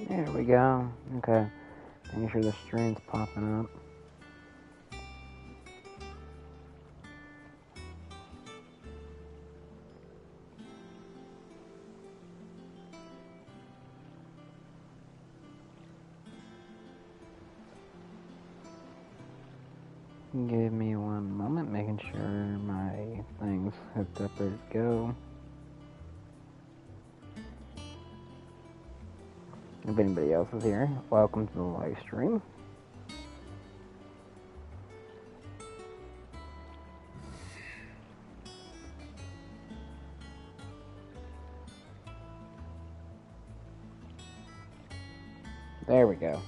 There we go. Okay. Making sure the stream's popping up. Give me one moment, making sure my thing's hooked up, ready to go. If anybody else is here, welcome to the live stream. There we go.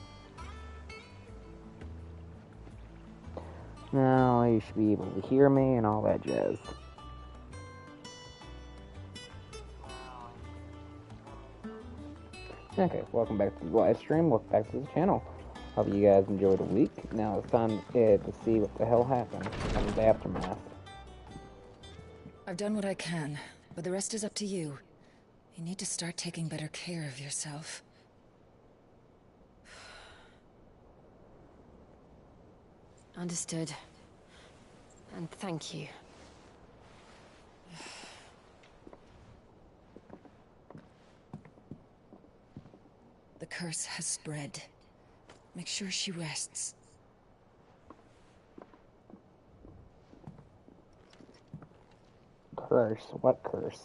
Now you should be able to hear me and all that jazz. Okay, welcome back to the live stream. Welcome back to the channel. Hope you guys enjoyed the week. Now it's time to see what the hell happened in the aftermath. I've done what I can, but the rest is up to you. You need to start taking better care of yourself. Understood. And thank you. The curse has spread. Make sure she rests. Curse? What curse?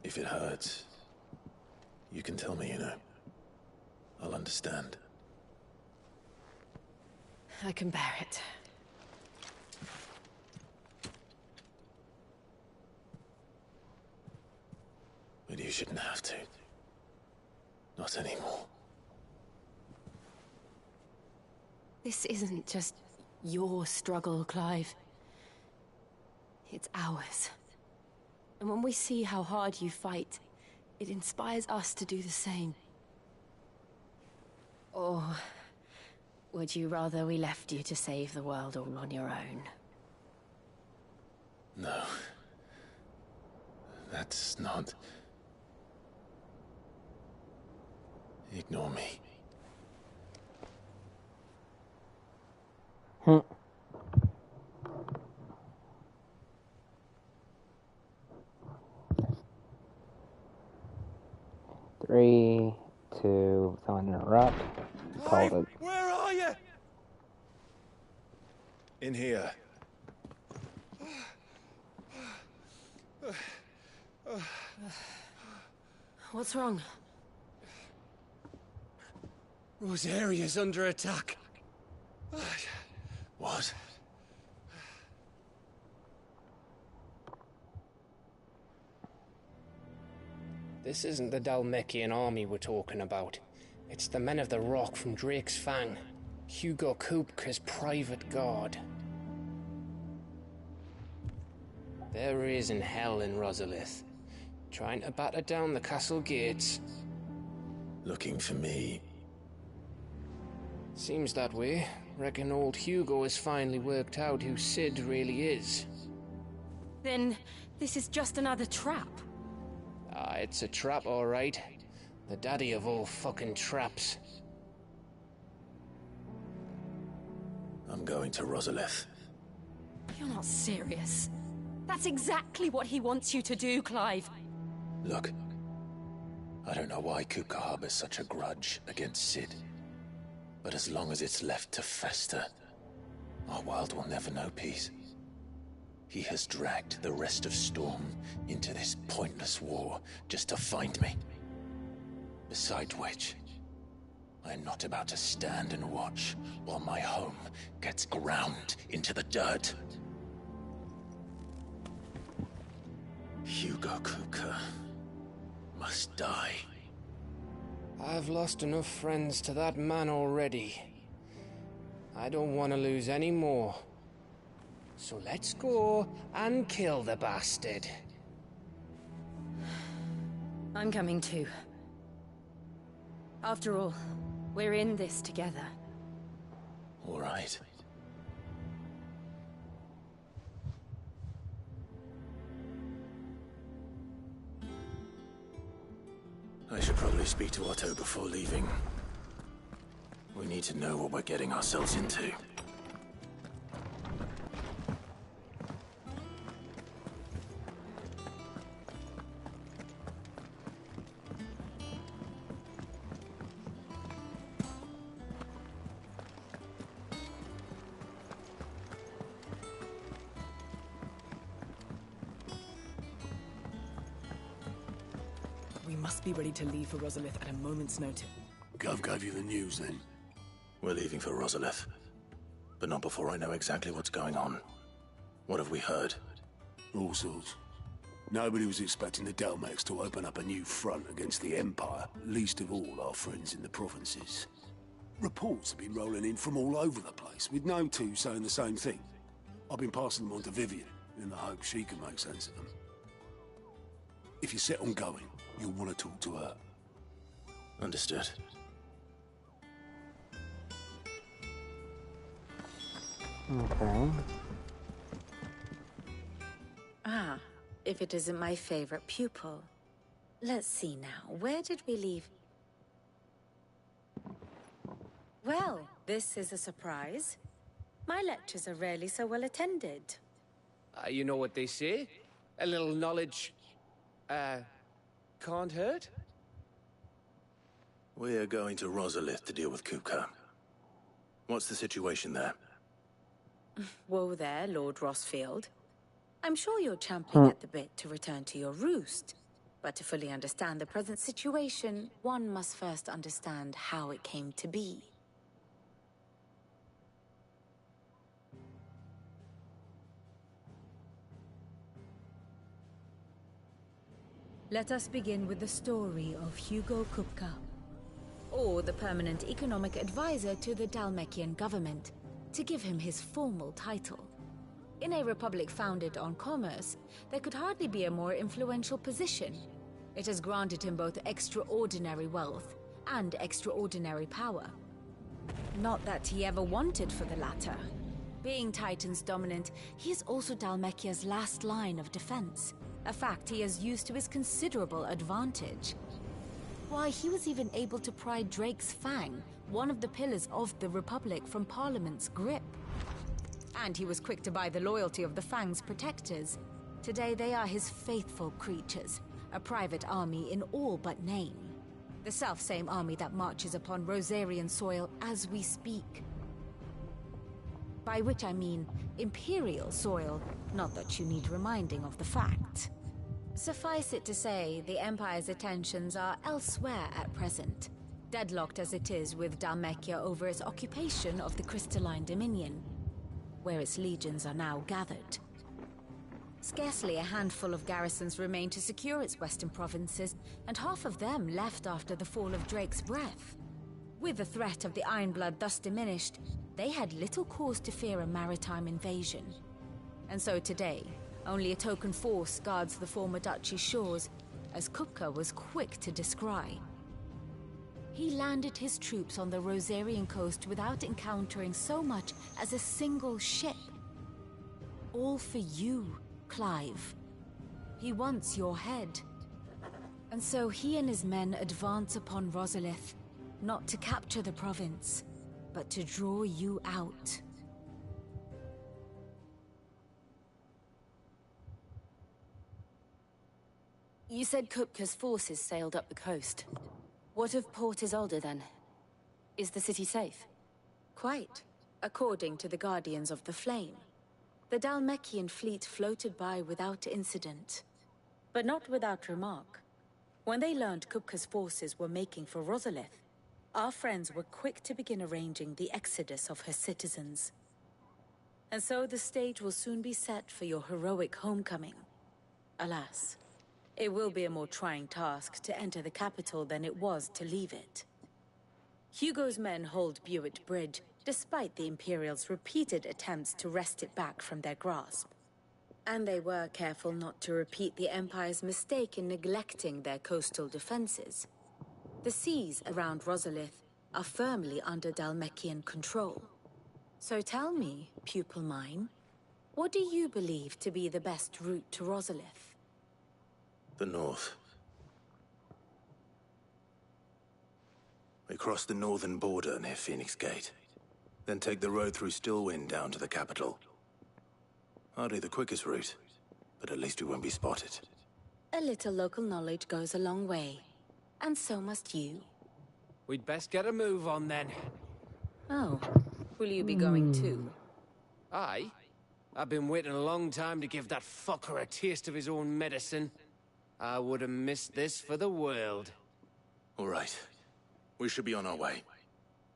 If it hurts, you can tell me, I'll understand. I can bear it. But you shouldn't have to. Not anymore. This isn't just your struggle, Clive. It's ours. And when we see how hard you fight, it inspires us to do the same. Or would you rather we left you to save the world all on your own? No. That's not... Ignore me. Three, two, someone interrupt. Called it. Where are you? In here. What's wrong? Rosaria's under attack. What? This isn't the Dalmekian army we're talking about. It's the men of the Rock from Drake's Fang. Hugo Kupka's private guard. There he is in hell in Rosalith, trying to batter down the castle gates. Looking for me. Seems that way. Reckon old Hugo has finally worked out who Sid really is. Then this is just another trap. Ah, it's a trap, all right. The daddy of all fucking traps. I'm going to Rosalith. You're not serious. That's exactly what he wants you to do, Clive. Look. I don't know why Kupka harbors such a grudge against Sid. But as long as it's left to fester, our world will never know peace. He has dragged the rest of Storm into this pointless war just to find me. Besides which, I am not about to stand and watch while my home gets ground into the dirt. Hugo Kupka must die. I've lost enough friends to that man already. I don't want to lose any more. So let's go and kill the bastard. I'm coming too. After all, we're in this together. All right. I should probably speak to Otto before leaving. We need to know what we're getting ourselves into. We must be ready to leave for Rosalith at a moment's notice. Gov gave you the news then? We're leaving for Rosalith, but not before I know exactly what's going on. What have we heard? All sorts. Nobody was expecting the Dalmex to open up a new front against the Empire, least of all our friends in the provinces. Reports have been rolling in from all over the place, with no two saying the same thing. I've been passing them on to Vivian, in the hope she can make sense of them. If you're set on going, you'll want to talk to her. Understood. Okay. Ah, if it isn't my favorite pupil. Let's see now, where did we leave? Well, this is a surprise. My lectures are rarely so well attended. You know what they say? A little knowledge, can't hurt? We're going to Rosalith to deal with Kupka. What's the situation there? Whoa there, Lord Rossfield. I'm sure you're champing at the bit to return to your roost. But to fully understand the present situation, one must first understand how it came to be. Let us begin with the story of Hugo Kupka, or the permanent economic advisor to the Dalmekian government, to give him his formal title. In a republic founded on commerce, there could hardly be a more influential position. It has granted him both extraordinary wealth and extraordinary power. Not that he ever wanted for the latter. Being Titan's dominant, he is also Dalmekia's last line of defense, a fact he has used to his considerable advantage. Why, he was even able to pry Drake's Fang, one of the pillars of the Republic, from Parliament's grip. And he was quick to buy the loyalty of the Fang's protectors. Today they are his faithful creatures, a private army in all but name. The self-same army that marches upon Rosarian soil as we speak. By which I mean Imperial soil, not that you need reminding of the fact. Suffice it to say, the Empire's attentions are elsewhere at present, deadlocked as it is with Dalmekia over its occupation of the Crystalline Dominion, where its legions are now gathered. Scarcely a handful of garrisons remain to secure its western provinces, and half of them left after the fall of Drake's Breath. With the threat of the Ironblood thus diminished, they had little cause to fear a maritime invasion. And so today, only a token force guards the former duchy's shores, as Kupka was quick to descry. He landed his troops on the Rosarian coast without encountering so much as a single ship. All for you, Clive. He wants your head. And so he and his men advance upon Rosalith, not to capture the province, but to draw you out. You said Kupka's forces sailed up the coast. What of Port Isolde then? Is the city safe? Quite, according to the Guardians of the Flame. The Dalmekian fleet floated by without incident, but not without remark. When they learned Kupka's forces were making for Rosalith, our friends were quick to begin arranging the exodus of her citizens. And so the stage will soon be set for your heroic homecoming. Alas, it will be a more trying task to enter the capital than it was to leave it. Hugo's men hold Buett Bridge, despite the Imperials' repeated attempts to wrest it back from their grasp. And they were careful not to repeat the Empire's mistake in neglecting their coastal defenses. The seas around Rosalith are firmly under Dalmekian control. So tell me, pupil mine, what do you believe to be the best route to Rosalith? The north. We cross the northern border near Phoenix Gate. Then take the road through Stillwind down to the capital. Hardly the quickest route, but at least we won't be spotted. A little local knowledge goes a long way. And so must you. We'd best get a move on then. Oh, will you be going too? Aye. I've been waiting a long time to give that fucker a taste of his own medicine. I would have missed this for the world. All right. We should be on our way.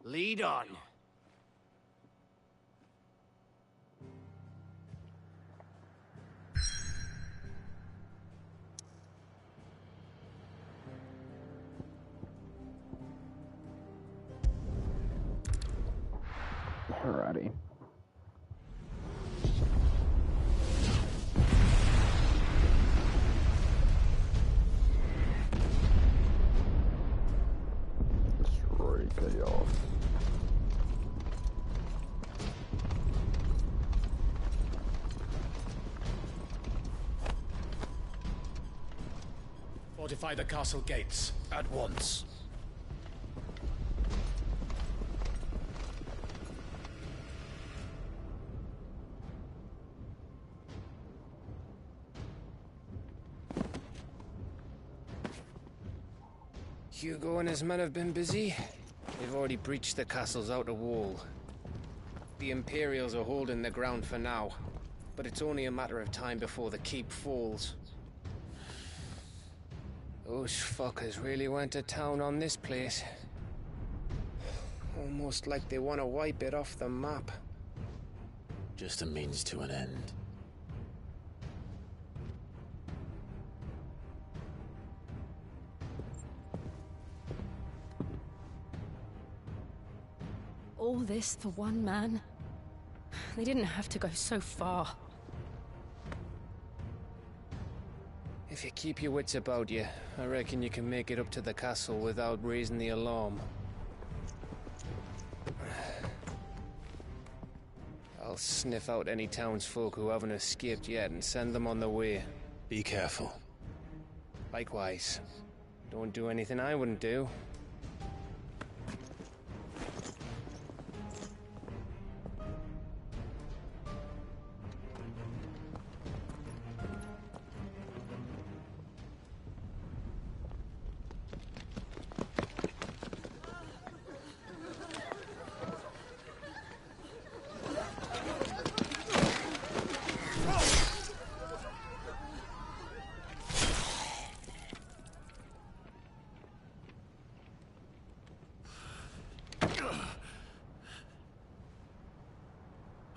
Lead on. Alrighty. Destroy chaos. Fortify the castle gates at once. Hugo and his men have been busy. They've already breached the castle's outer wall. The Imperials are holding the ground for now, but it's only a matter of time before the keep falls. Those fuckers really went to town on this place. Almost like they want to wipe it off the map. Just a means to an end. All this for one man? They didn't have to go so far. If you keep your wits about you, I reckon you can make it up to the castle without raising the alarm. I'll sniff out any townsfolk who haven't escaped yet and send them on their way. Be careful. Likewise. Don't do anything I wouldn't do.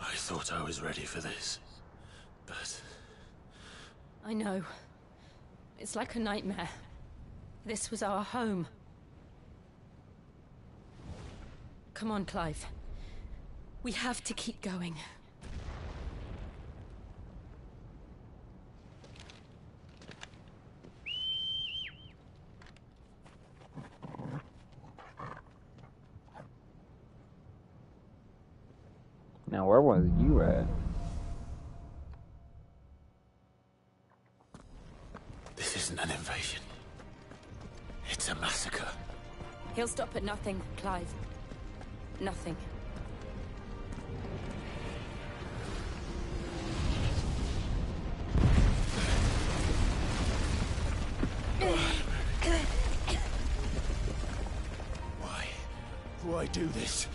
I thought I was ready for this, but... I know. It's like a nightmare. This was our home. Come on, Clive. We have to keep going. Now, where was you at? This isn't an invasion. It's a massacre. He'll stop at nothing, Clive. Nothing. Why? Why do this?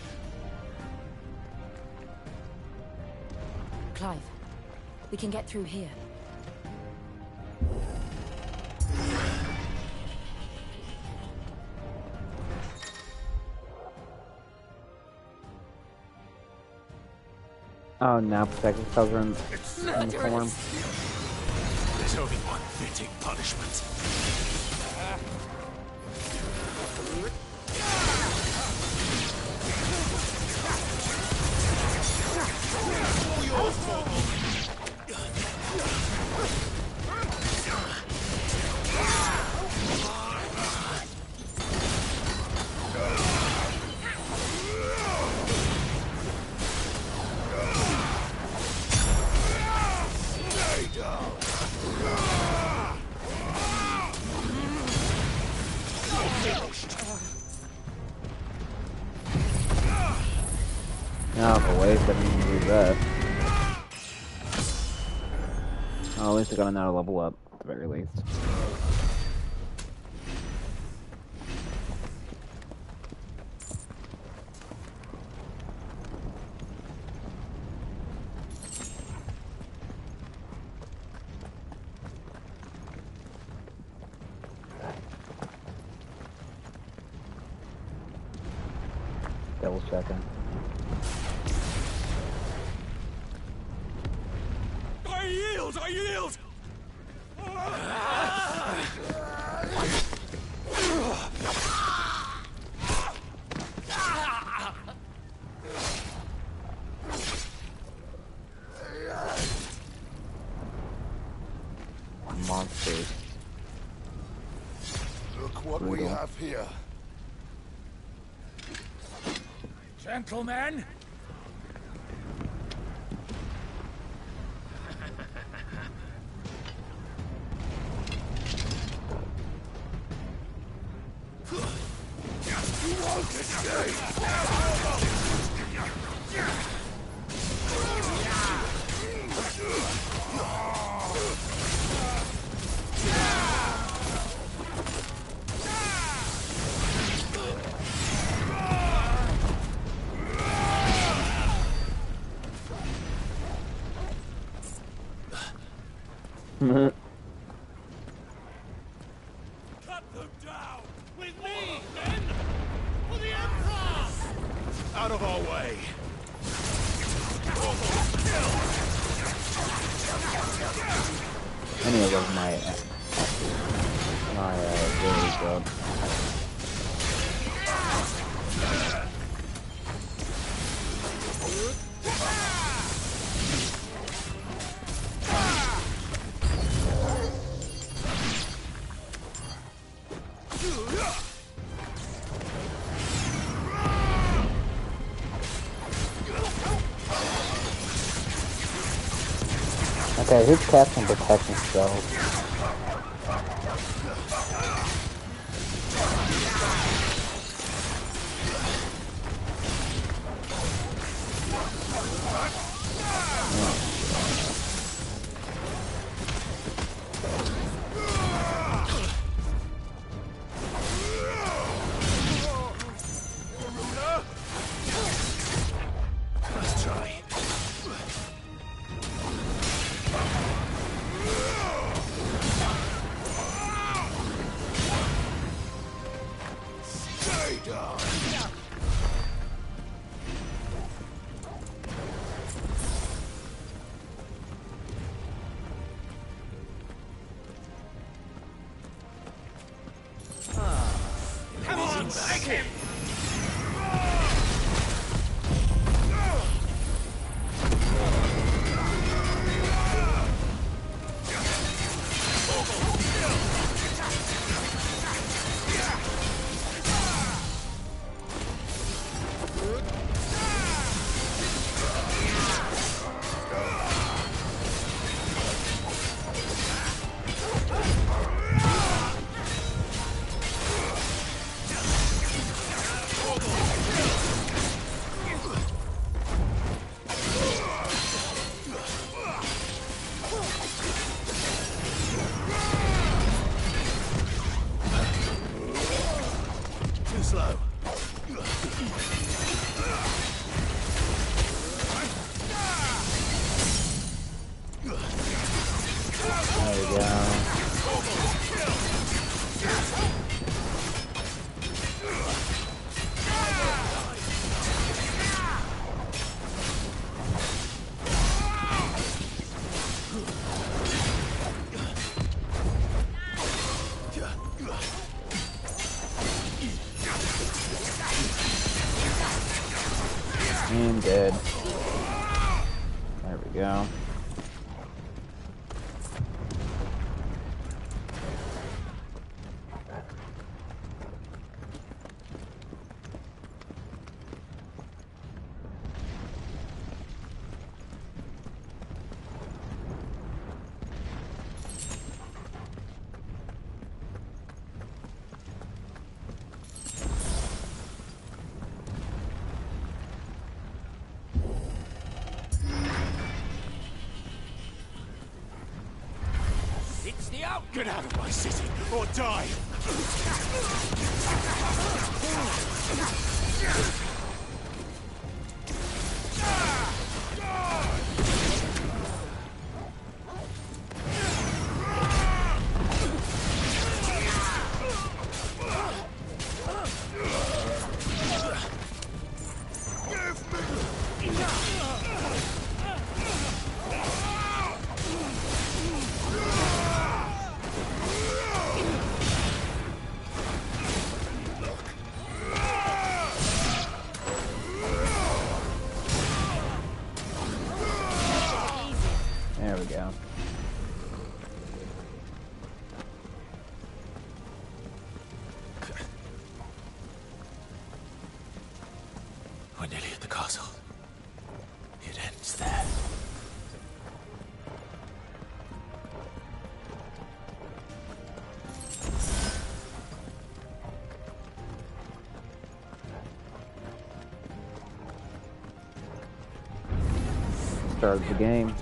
Clive, we can get through here. Oh, now protect the children in form. There's only one fitting punishment. Now the waste, I didn't do that. Oh, at least I got another level up, at the very least. Double checking. I yield! I yield! Monsters. Look what we have here. Gentlemen! You won't escape! Cut them down! With me, then! For the Emperor! Out of our way! Any of those my ability job. Okay, who's casting protection spells? Let's try. Stay down. Come on, take him! Too slow. There we go. And dead. There we go. Get out of my city, or die! There we go. We're nearly at the castle. It ends there. Starts the game.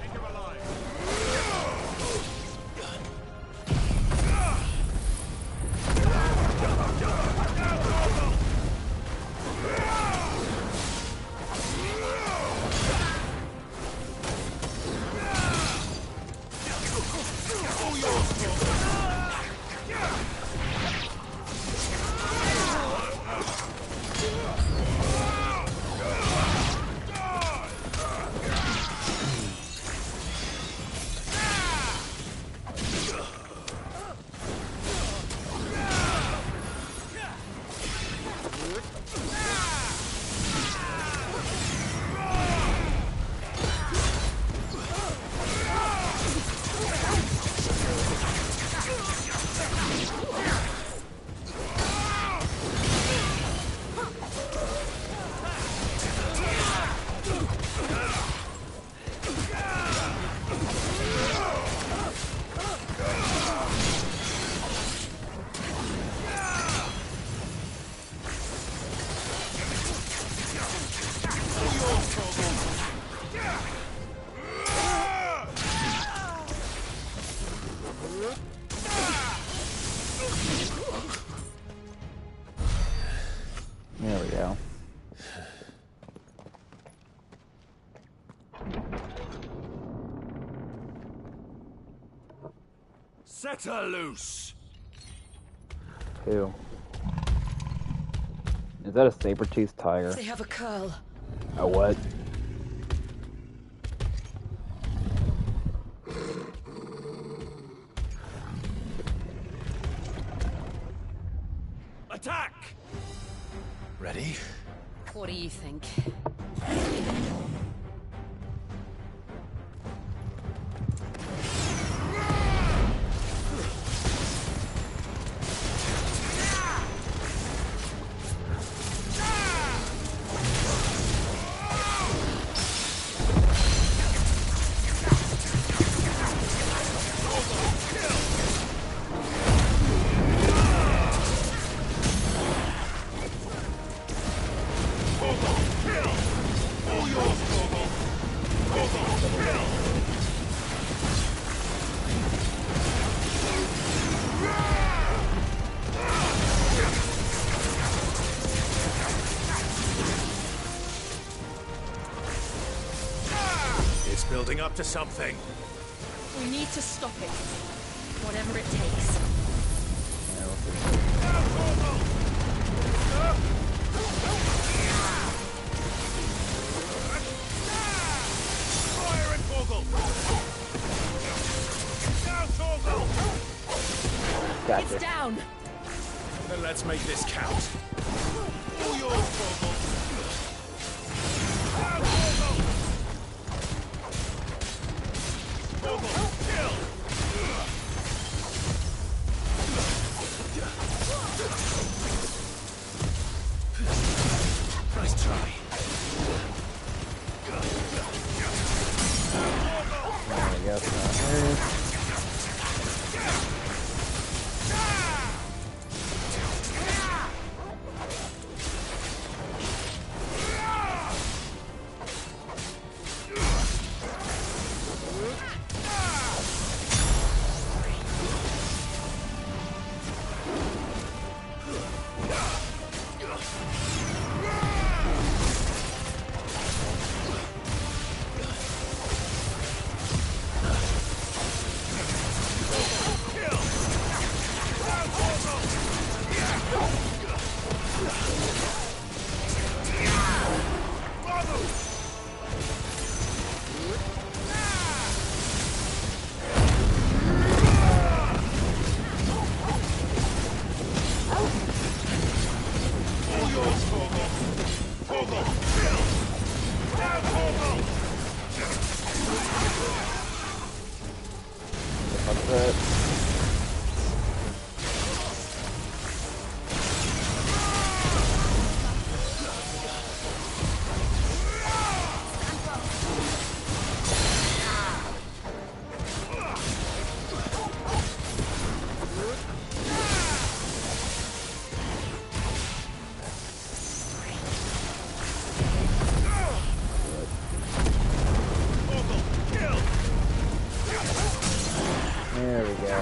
There we go. Set her loose! Two. Is that a saber-toothed tiger? They have a curl. A what? Attack! Ready? What do you think? It's building up to something. We need to stop it. Whatever it takes. Fire and Torgal! Down, Torgal! Got It's this. down! Then let's make this count. All yours, Torgal! Down, Torgal! Torgal, kill! Nice try. There we go. There we go.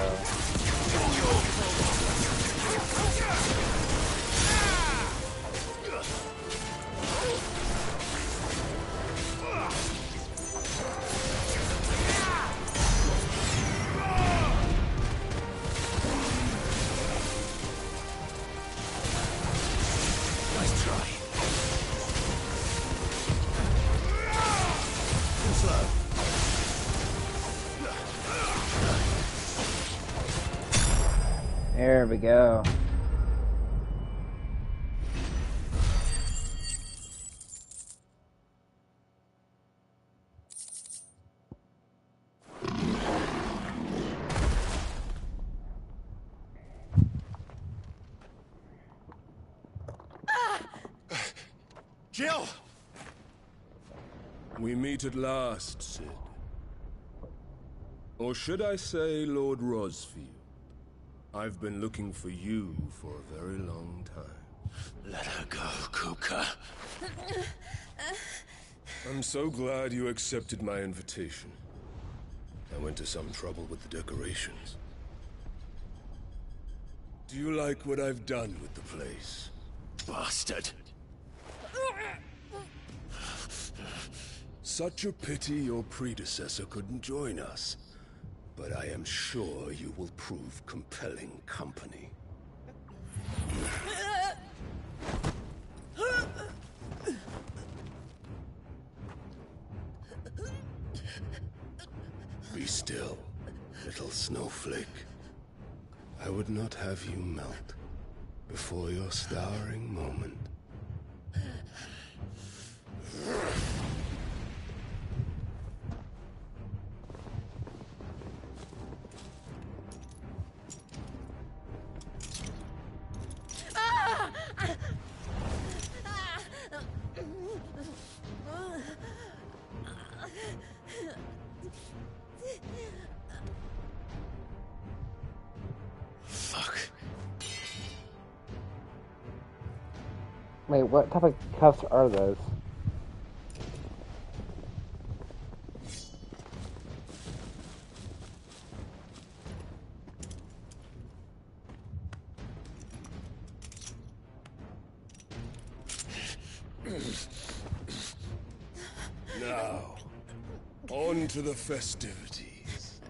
Nice try. Too slow. There we go. Jill! We meet at last, Sid. Or should I say, Lord Rosfield? I've been looking for you for a very long time. Let her go, Kuka. I'm so glad you accepted my invitation. I went to some trouble with the decorations. Do you like what I've done with the place? Bastard. Such a pity your predecessor couldn't join us. But I am sure you will prove compelling company. Be still, little snowflake. I would not have you melt before your starring moment. Fuck. Wait, what type of cuffs are those? Now, on to the festivities.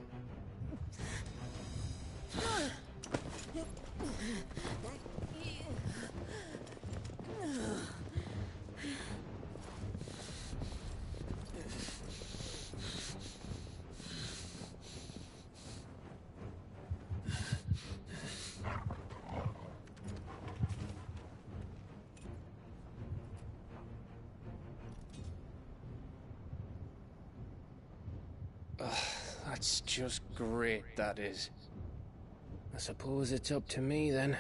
That's just great, that is. I suppose it's up to me then.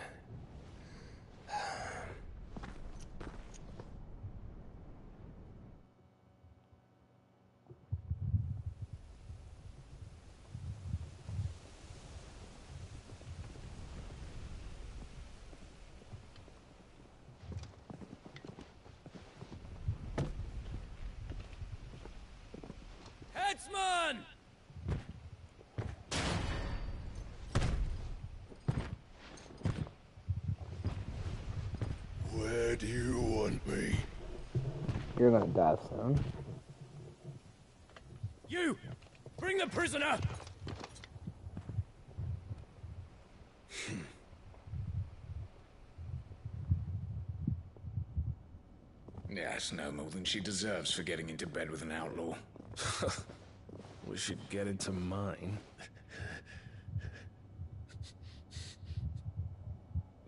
Headsman! Where Where do you want me? You're gonna die soon. You! Bring the prisoner! Yes, no more than she deserves for getting into bed with an outlaw. We should get into mine.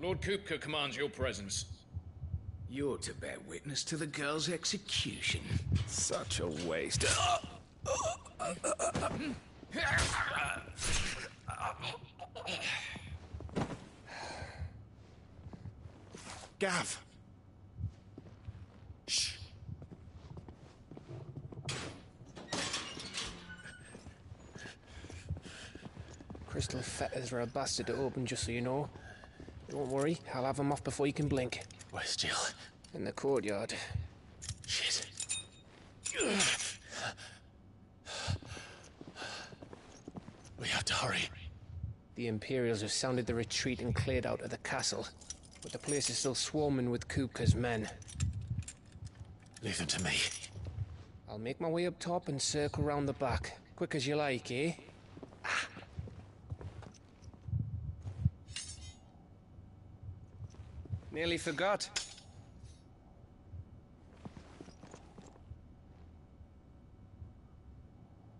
Lord Kupka commands your presence. You're to bear witness to the girl's execution. Such a waste. Gav! Shh. Crystal fetters are a bastard to open, just so you know. Don't worry, I'll have them off before you can blink. Where's Jill? In the courtyard. Shit. We have to hurry. The Imperials have sounded the retreat and cleared out of the castle, but the place is still swarming with Kupka's men. Leave them to me. I'll make my way up top and circle round the back. Quick as you like, eh? Nearly forgot.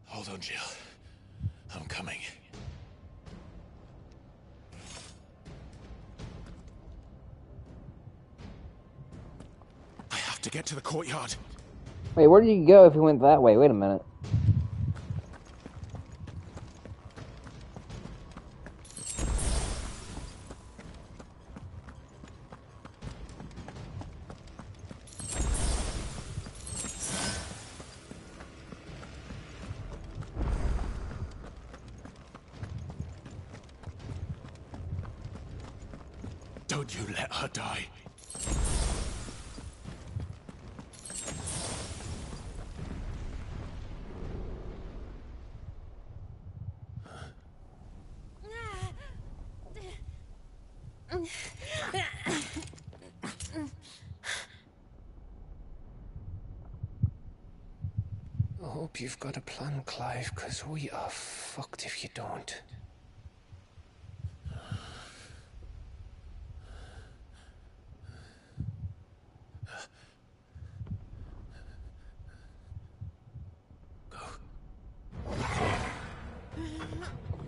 Hold on, Jill. I'm coming. I have to get to the courtyard. Wait, where did you go if you went that way? Wait a minute. Don't you let her die. I hope you've got a plan, Clive, because we are fucked if you don't.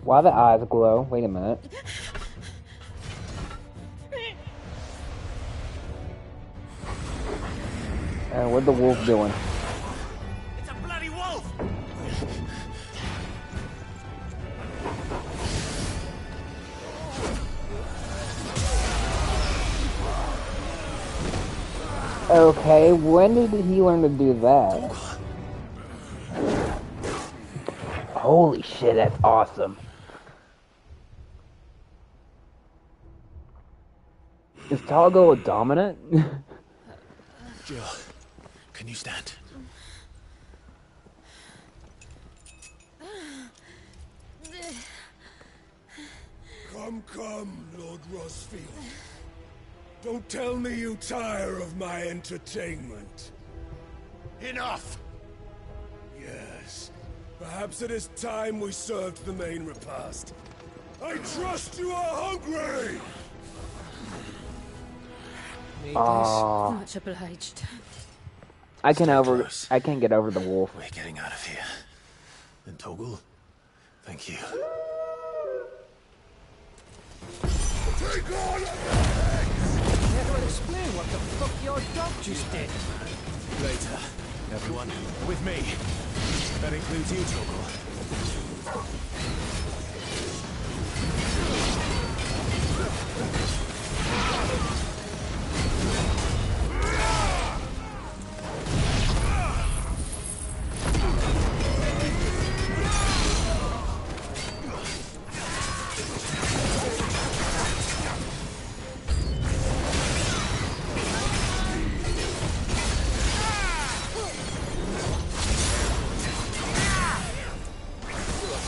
Why the eyes glow? Wait a minute. What's the wolf doing? It's a bloody wolf! Okay, when did he learn to do that? Holy shit, that's awesome. Is Toggle a dominant? Jill, can you stand? Come, Lord Rosfield. Don't tell me you tire of my entertainment. Enough! Yes. Perhaps it is time we served the main repast. I trust you are hungry! Much obliged. I can't get over the wolf. We're getting out of here. And Toggle, thank you. Take on! Care to explain what the fuck your dog just did? Later, everyone, with me. That includes you, Toggle.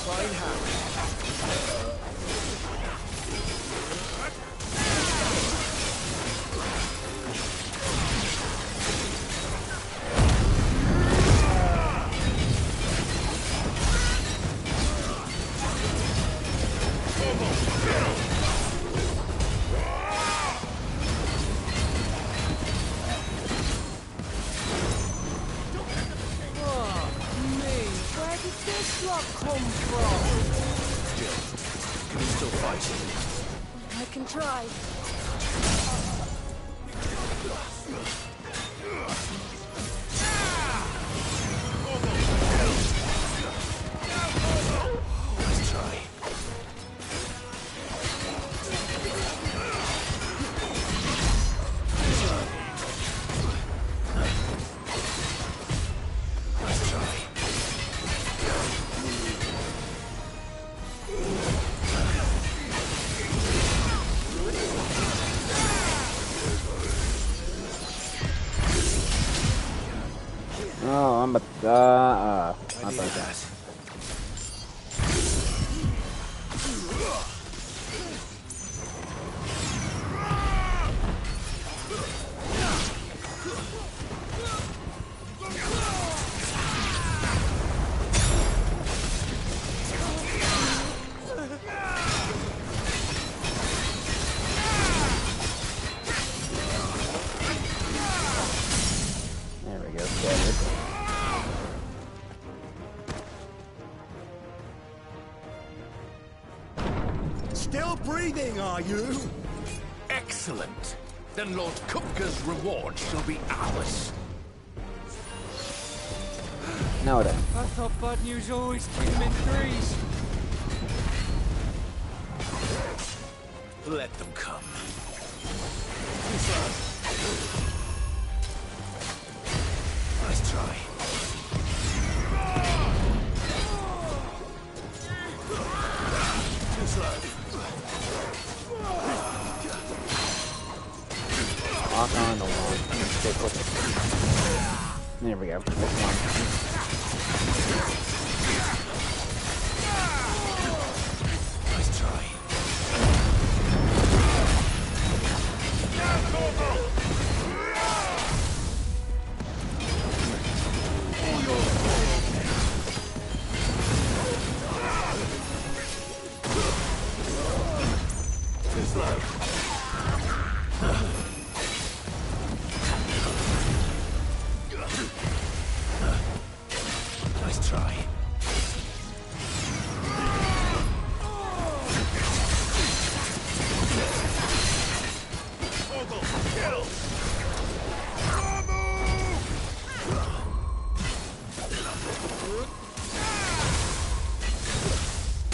Fine this luck come from? Jill, can you still fight? I can try. Let's try. Let's try. Oh, I'm a I need that. There we go. Scared. Still breathing, are you? Excellent. Then Lord Kupka's reward shall be ours. No, then. I thought bad news always came in threes. Let them come. Nice try. Too slow. Lock on the wall. Stick with it. There we go. This one. Nice try. Too slow. Nice try.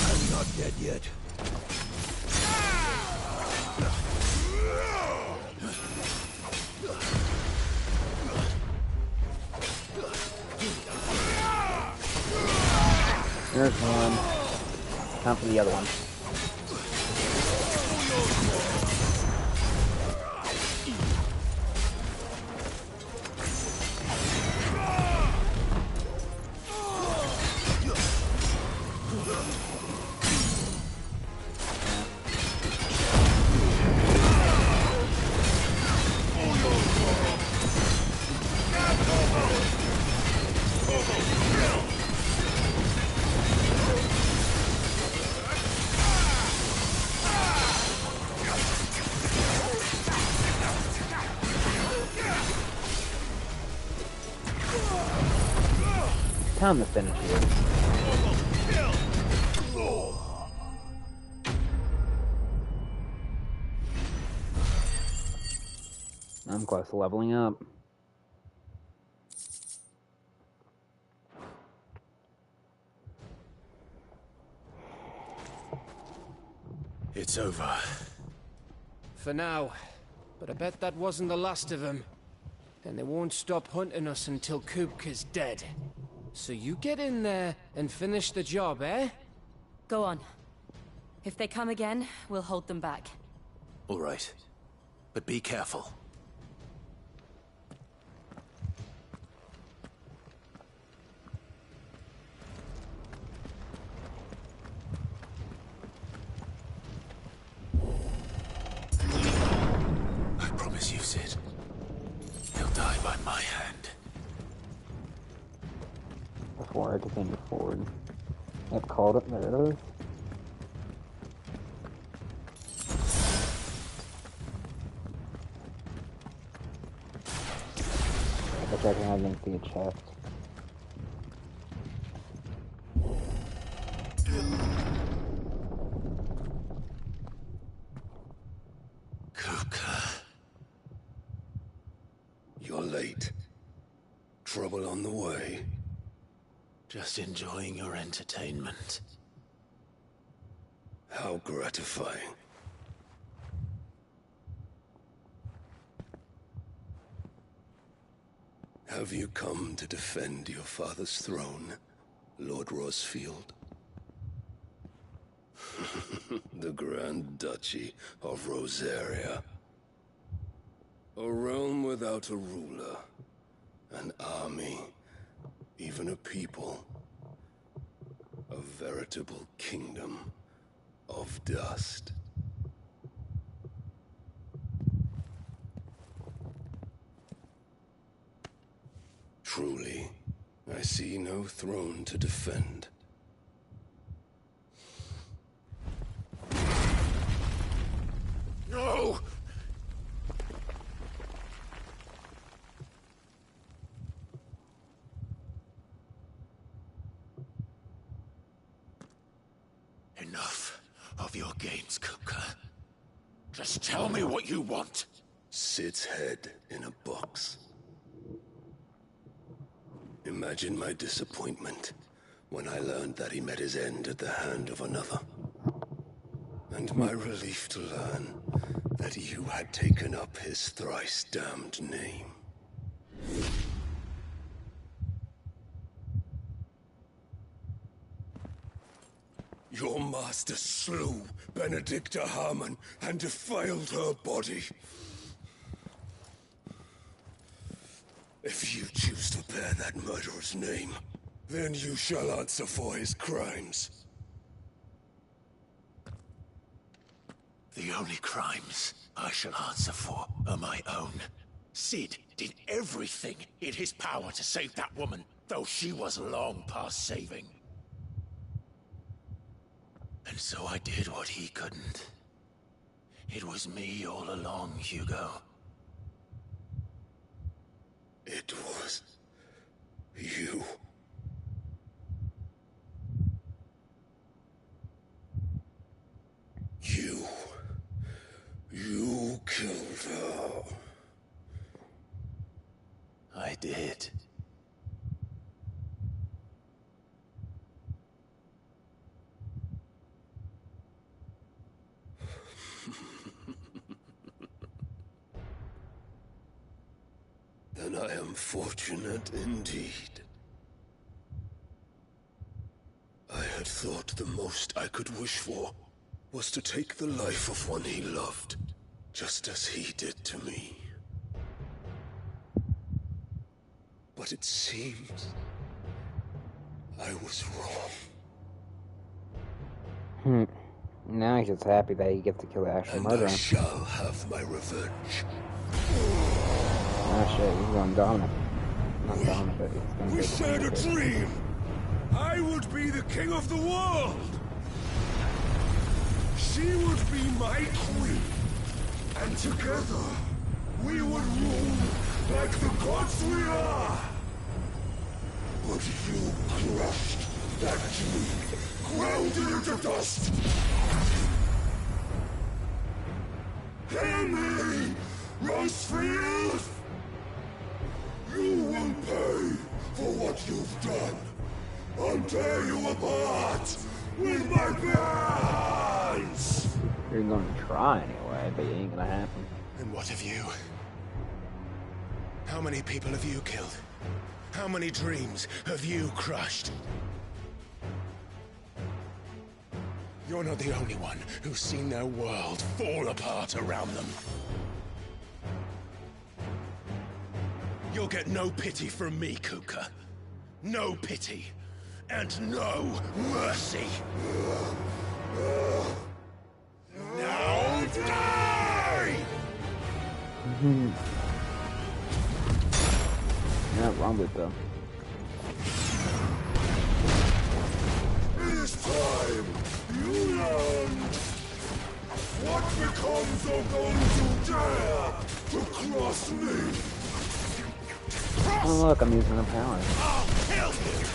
I'm not dead yet. There's one. Time for the other one. Time to finish you. I'm close to leveling up. It's over. For now. But I bet that wasn't the last of them. And they won't stop hunting us until Kupka's dead. So you get in there and finish the job, eh? Go on. If they come again, we'll hold them back. All right. But be careful. I promise you, Sid. He'll die by my hand. Before I continue forward. I've called it, there it is. I bet I can have them see a chest. fate? Trouble on the way? Just enjoying your entertainment. How gratifying. Have you come to defend your father's throne, Lord Rosfield? The Grand Duchy of Rosaria. A realm without a ruler, an army, even a people. A veritable kingdom of dust. Truly, I see no throne to defend. No! Enough of your games, Kupka. Just tell me what you want. Sid's head in a box. Imagine my disappointment when I learned that he met his end at the hand of another. And my relief to learn that you had taken up his thrice damned name. Your master slew Benedicta Harmon and defiled her body. If you choose to bear that murderer's name, then you shall answer for his crimes. The only crimes I shall answer for are my own. Sid did everything in his power to save that woman, though she was long past saving. And so I did what he couldn't. It was me all along, Hugo. It was you. You killed her. I did. Then I am fortunate indeed. I had thought the most I could wish for was to take the life of one he loved, just as he did to me. But it seems I was wrong. Now he's just happy that he gets to kill the actual murderer. And I shall have my revenge. Oh shit, he's going dominant. Not dominant, but he's going to We shared a dream! I would be the king of the world! She would be my queen! And together, we would rule like the gods we are! But you crushed that dream, ground it into dust! Hear me, Rosefield! You will pay for what you've done. I'll tear you apart with my hands! You're going to try anyway, but it ain't gonna happen. And what of you? How many people have you killed? How many dreams have you crushed? You're not the only one who's seen their world fall apart around them. You'll get no pity from me, Kuka. No pity. And no mercy. Now die! You're not wrong with them. It is time you learned what becomes of those who dare to cross me. Oh look, I'm using the power. I'll kill him!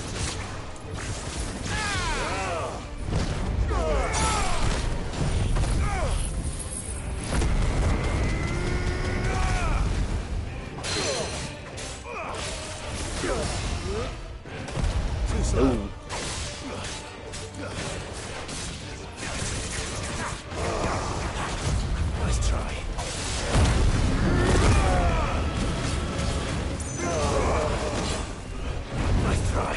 Ooh. Nice try. Nice try.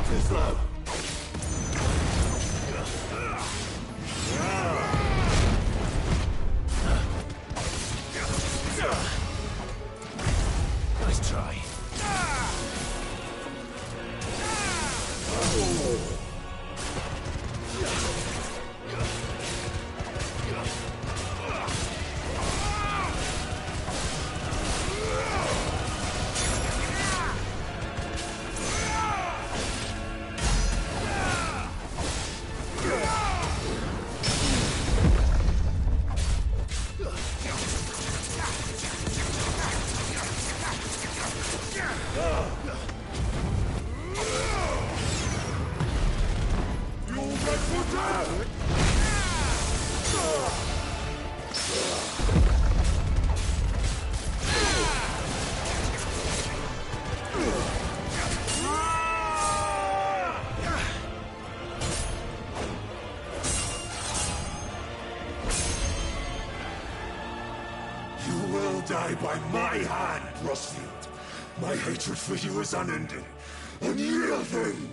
Too slow. Nice try. Die by my hand, Rosfield. My hatred for you is unending, unyielding.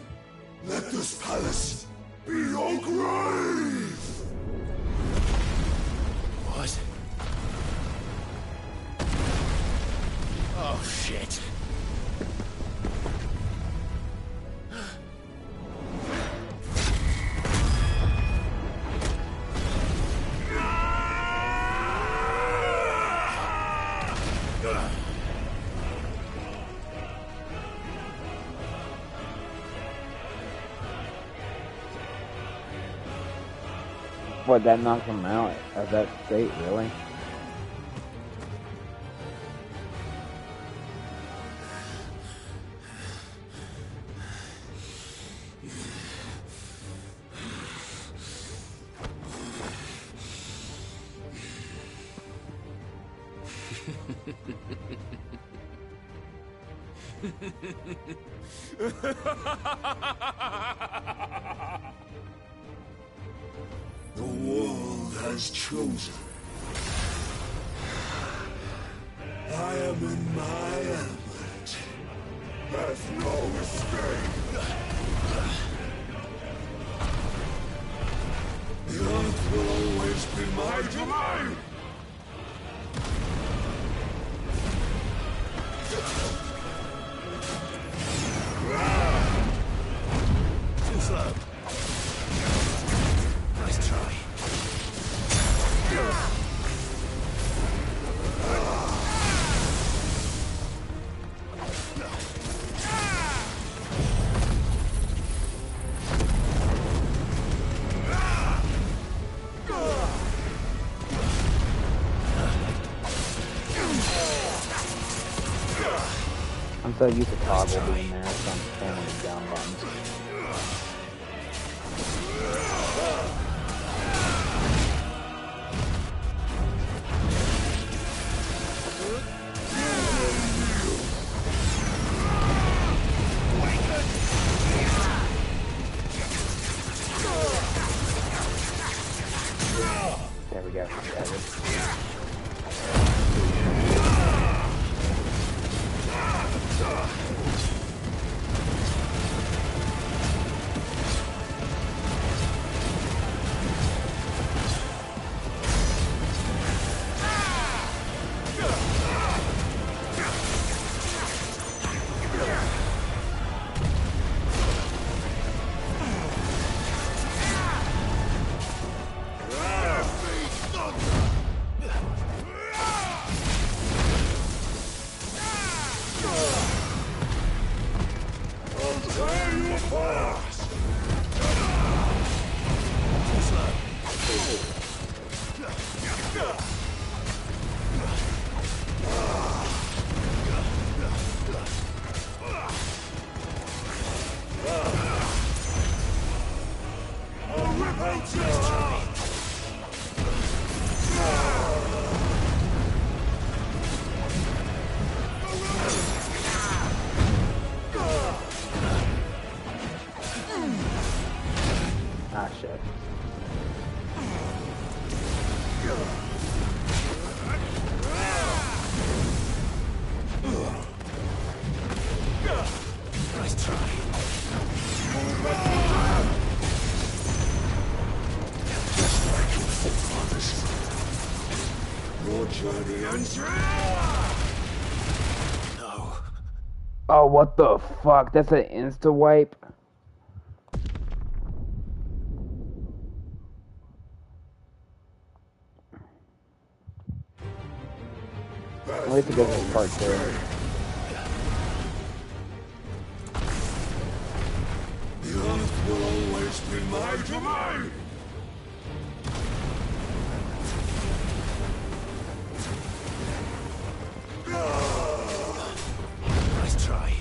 Let this palace be your grave! What? Oh, shit. What, that knocked him out of that state, really? The world has chosen. I am in my element. There's no escape. The earth will always be my domain. Too slow. Nice try. I'm so used to toggle being there, so I'm spamming the down buttons. There we go. Your journey ends now! No. Oh, what the fuck? That's an insta wipe. At least it goes to part 2. The earth will always be my domain! Nice try.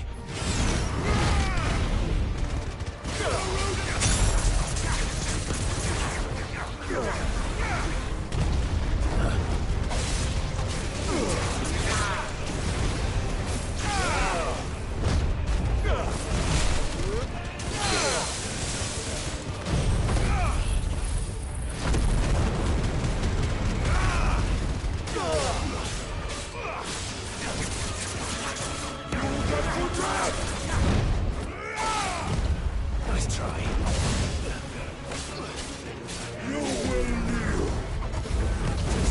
Nice try. You will kneel!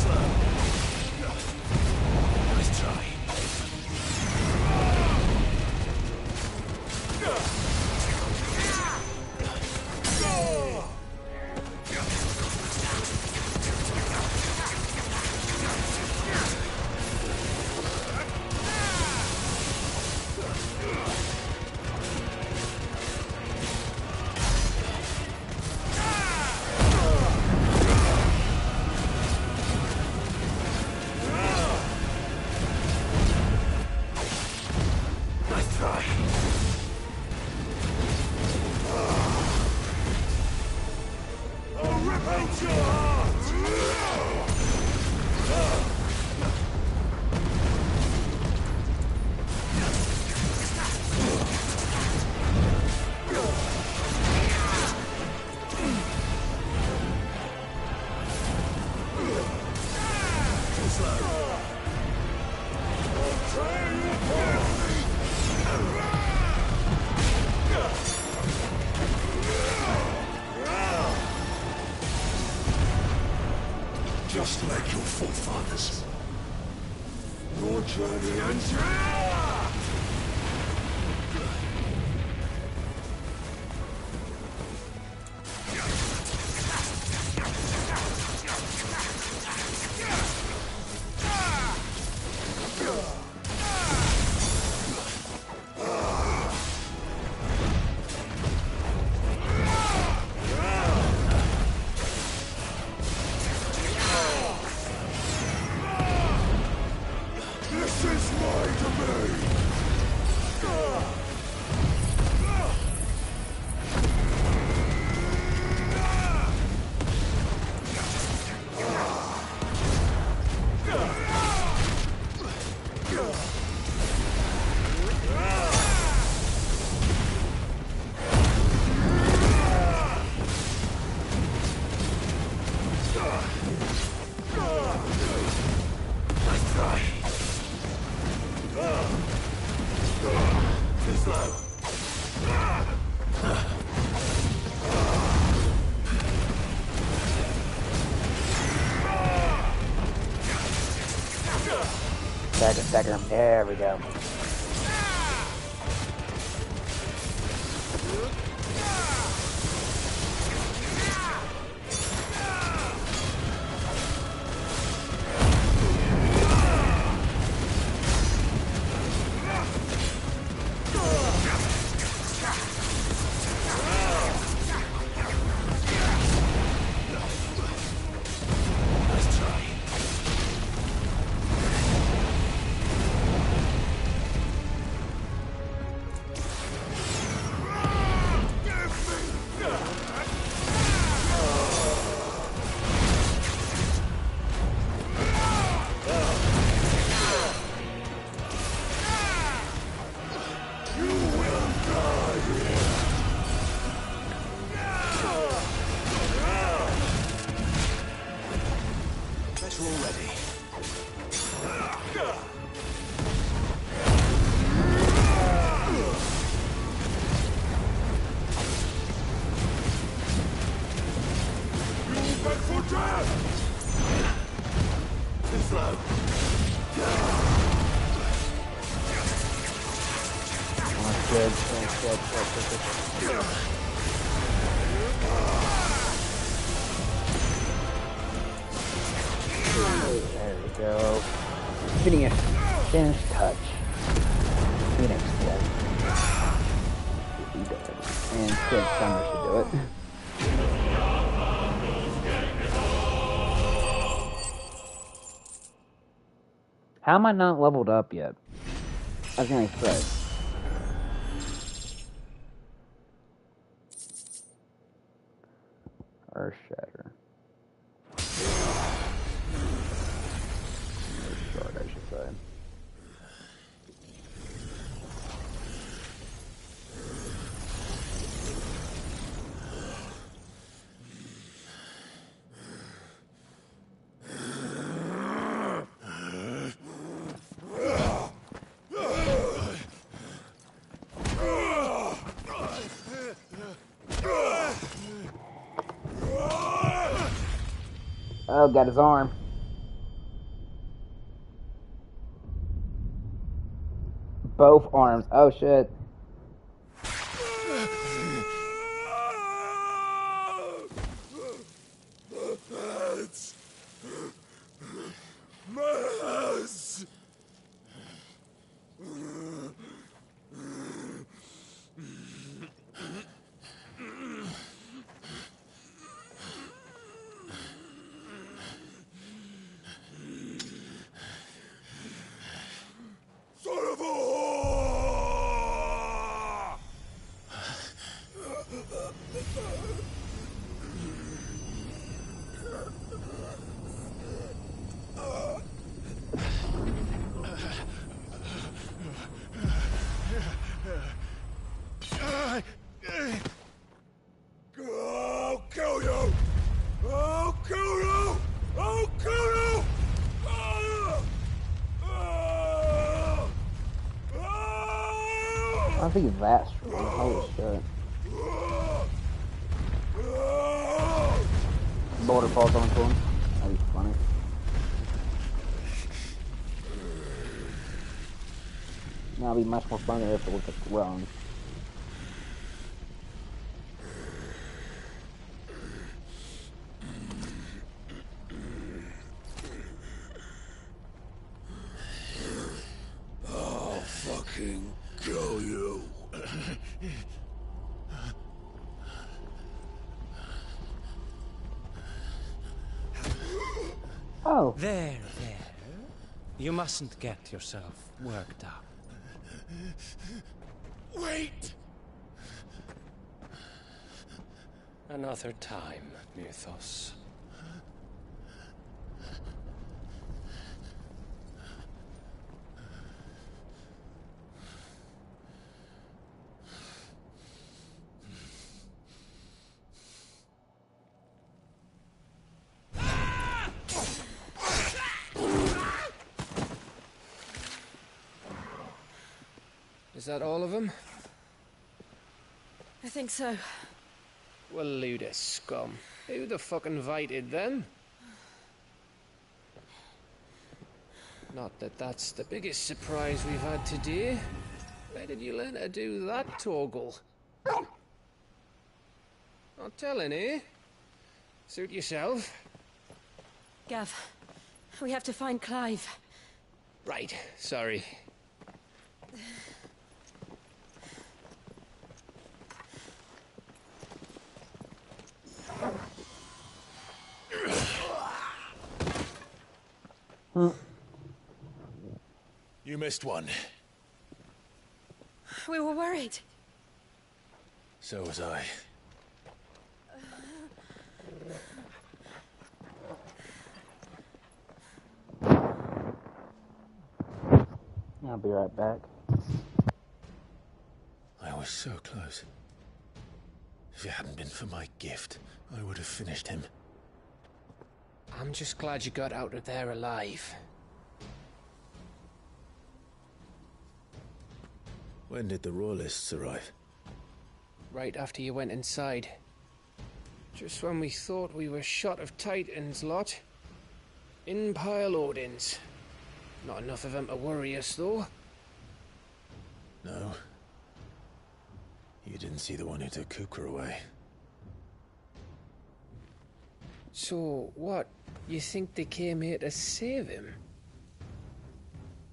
Slow. Nice try. Nice try. I'll rip out your heart! Just like your forefathers. Your journey ends now! This is my domain! Nice try. Too slow. Stagger him. There we go. Nice try. Bet you're all ready. You beg for death! slow. That's good. That's good. There we go. Finish touch. Phoenix dead. He dead. And Sid Summer should do it. How am I not leveled up yet? I was gonna say. Earth Shatter. Shard, I should say. Oh, got his arm. Both arms. Oh, shit. I'll kill you! I'll kill you! I'll kill you! I think it's that strong. Holy shit. Border falls onto him. That'd be funny. That'd be much more funnier if it was just thrown. I'll fucking kill you. Oh. There. You mustn't get yourself worked up. Wait! Another time, Mythos. Is that all of them? I think so. Well, Luda scum. Who the fuck invited them? Not that that's the biggest surprise we've had today. Where did you learn to do that, Torgal? Not telling, eh? Suit yourself. Gav, we have to find Clive. Right, sorry. You missed one. We were worried. So was I. I'll be right back. I was so close. If it hadn't been for my gift, I would have finished him. I'm just glad you got out of there alive. When did the Royalists arrive? Right after you went inside. Just when we thought we were shot of Titans, lot. Empire loadings. Not enough of them to worry us, though. No. You didn't see the one who took Kupka away. So, what? You think they came here to save him?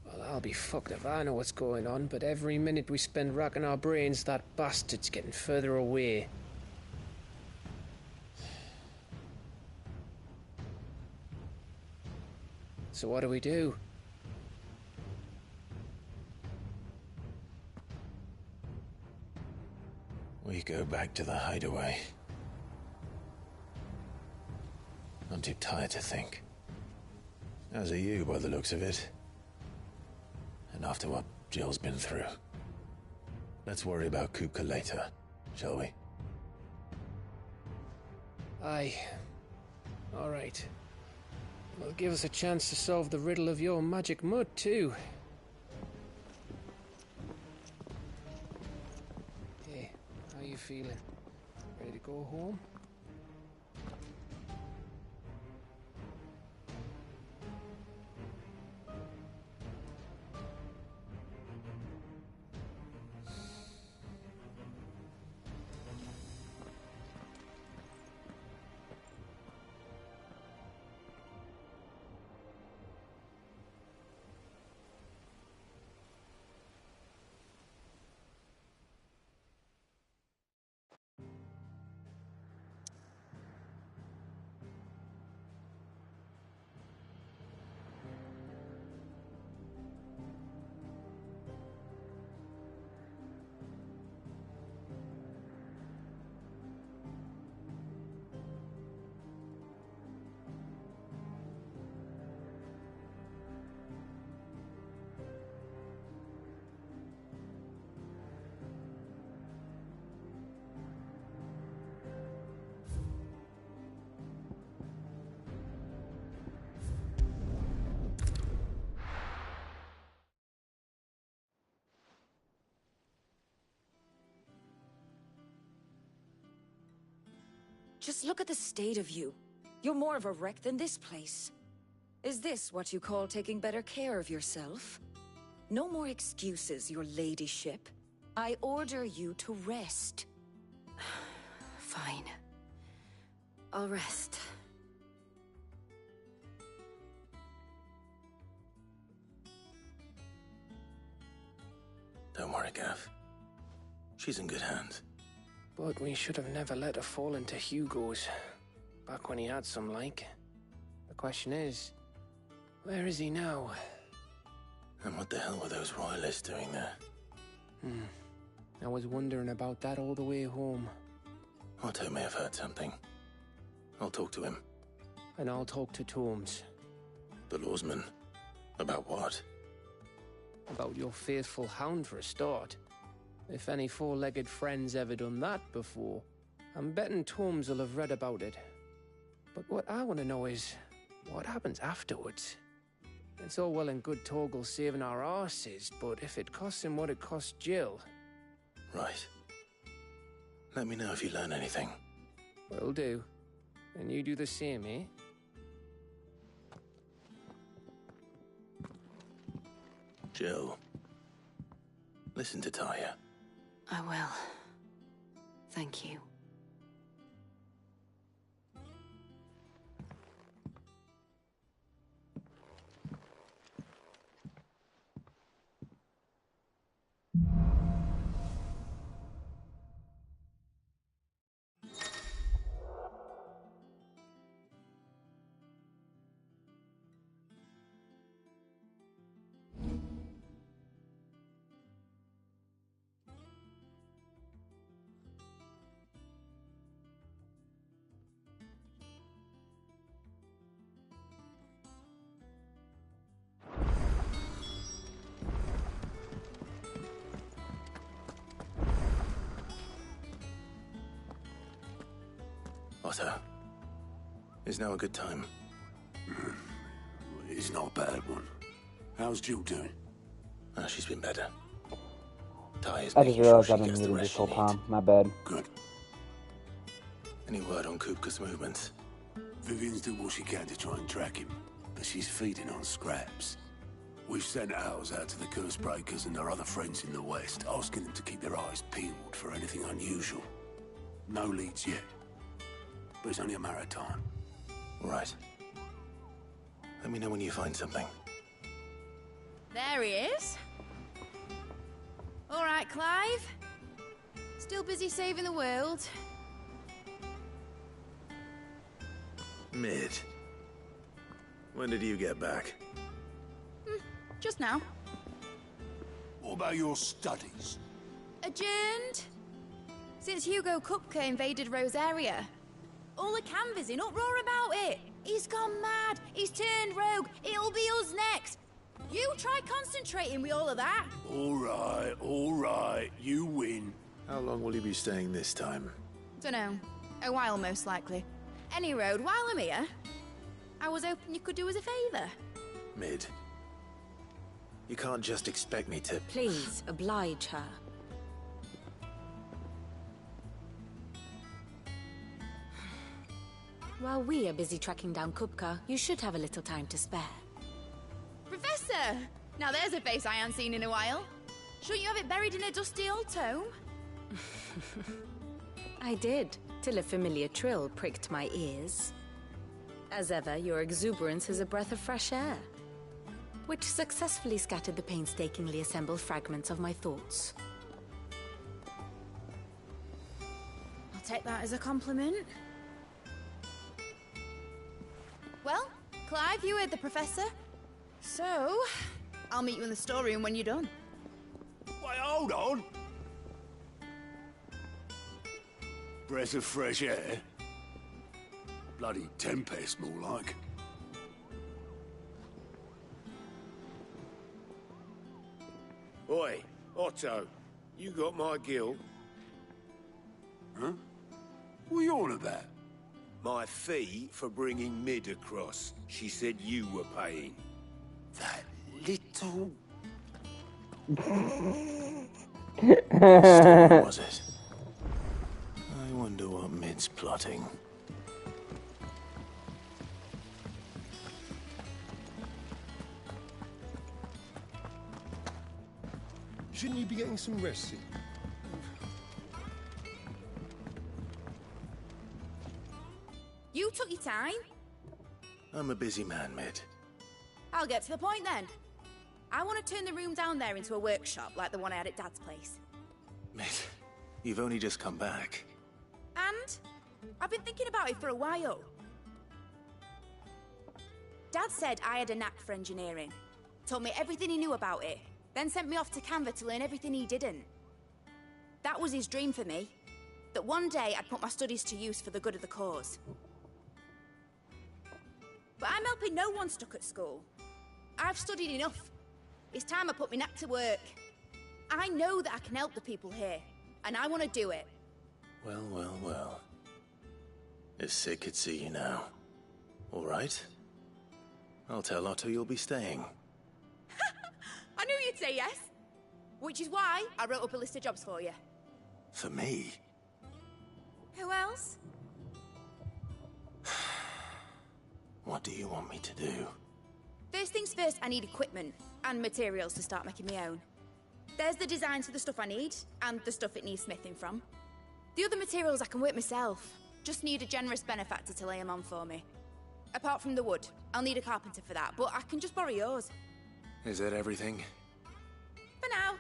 Well, I'll be fucked if I know what's going on, but every minute we spend racking our brains, that bastard's getting further away. So what do we do? We go back to the hideaway. I'm too tired to think. As are you, by the looks of it. And after what Jill's been through. Let's worry about Kupka later, shall we? Aye. All right. Well, give us a chance to solve the riddle of your magic mud, too. Hey, how you feeling? Ready to go home? Just look at the state of you. You're more of a wreck than this place. Is this what you call taking better care of yourself? No more excuses, your ladyship. I order you to rest. Fine. I'll rest. Don't worry, Gav. She's in good hands. But we should have never let her fall into Hugo's. Back when he had some like. The question is, where is he now? And what the hell were those royalists doing there? I was wondering about that all the way home. Otto may have heard something. I'll talk to him. And I'll talk to Tomes. The lawsman? About what? About your faithful hound for a start. If any four-legged friend's ever done that before, I'm betting Tomes will have read about it. But what I want to know is, what happens afterwards? It's all well and good Torgal saving our arses, but if it costs him what it cost Jill... Right. Let me know if you learn anything. Will do. And you do the same, eh? Jill. Listen to Taya. I will. Thank you. Otto. Is now a good time? It's not a bad one. How's Jill doing? She's been better. Taya's I making just realized sure I've she been gets the muted rest this she whole needs. time. My bad. Good. Any word on Kupka's movements? Vivian's doing what she can to try and track him. but she's feeding on scraps. We've sent ours out to the curse breakers and their other friends in the west, asking them to keep their eyes peeled for anything unusual. No leads yet, but it's only a matter of time. Right. Let me know when you find something. There he is. All right, Clive. Still busy saving the world. Mid. When did you get back? Just now. What about your studies? Adjourned. Since Hugo Kupka invaded Rosaria. All the canvassing, uproar about it. He's gone mad. He's turned rogue. It'll be us next. You try concentrating with all of that. All right. You win. How long will you be staying this time? Dunno. A while, most likely. Any road, while I'm here, I was hoping you could do us a favour. Mid. You can't just expect me to... Please, oblige her. While we are busy tracking down Kupka, you should have a little time to spare. Professor! Now there's a face I haven't seen in a while. Shouldn't you have it buried in a dusty old tome? I did, till a familiar trill pricked my ears. As ever, your exuberance is a breath of fresh air, which successfully scattered the painstakingly assembled fragments of my thoughts. I'll take that as a compliment. Well, Clive, you heard the Professor. So, I'll meet you in the storeroom when you're done. Wait, hold on. Breath of fresh air? Bloody tempest, more like. Oi, Otto, you got my guild? Huh? What are you on about? My fee for bringing Mid across. She said you were paying. That little... What was it? I wonder what Mid's plotting. Shouldn't you be getting some rest soon? You took your time. I'm a busy man, Mid. I'll get to the point then. I want to turn the room down there into a workshop like the one I had at Dad's place. Mid, you've only just come back. And I've been thinking about it for a while. Dad said I had a knack for engineering. Told me everything he knew about it. Then sent me off to Canva to learn everything he didn't. That was his dream for me. That one day I'd put my studies to use for the good of the cause. But I'm helping no one stuck at school. I've studied enough. It's time I put my knack to work. I know that I can help the people here, and I want to do it. Well. If Sid could see you now. All right? I'll tell Otto you'll be staying. I knew you'd say yes. Which is why I wrote up a list of jobs for you. For me? Who else? What do you want me to do? First things first, I need equipment and materials to start making my own. There's the designs for the stuff I need, and the stuff it needs smithing from. The other materials I can work myself. Just need a generous benefactor to lay them on for me. Apart from the wood, I'll need a carpenter for that, but I can just borrow yours. Is that everything? For now.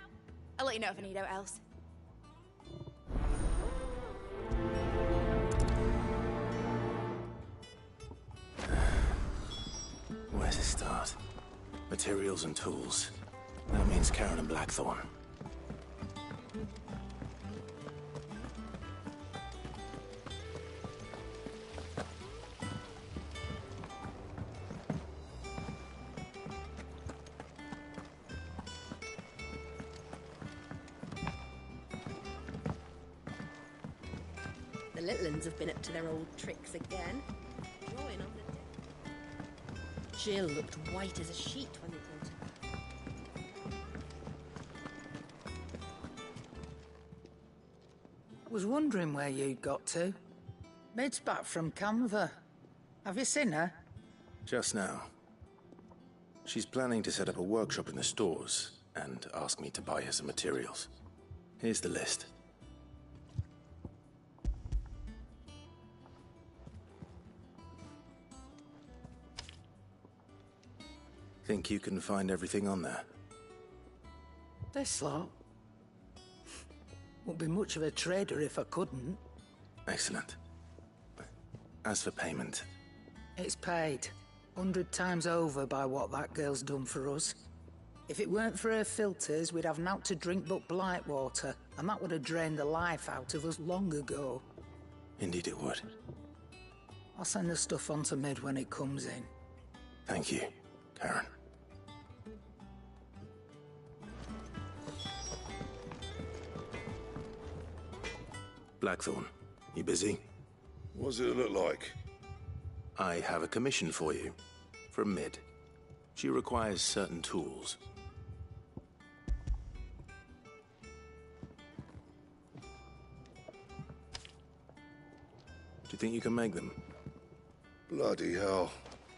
I'll let you know if I need out else. Where to start? Materials and tools. That means Karen and Blackthorn. The little uns have been up to their old tricks again. Drawing on the deck. Jill looked white as a sheet when they told her. Was wondering where you'd got to. Mid's back from Canva. Have you seen her? Just now. She's planning to set up a workshop in the stores and ask me to buy her some materials. Here's the list. Think you can find everything on there? This lot? Wouldn't be much of a trader if I couldn't. Excellent. As for payment... It's paid. 100 times over by what that girl's done for us. If it weren't for her filters, we'd have naught to drink but blight water, and that would have drained the life out of us long ago. Indeed it would. I'll send the stuff on to Mid when it comes in. Thank you, Karen. Blackthorn, you busy? What does it look like? I have a commission for you. From Mid. She requires certain tools. Do you think you can make them? Bloody hell.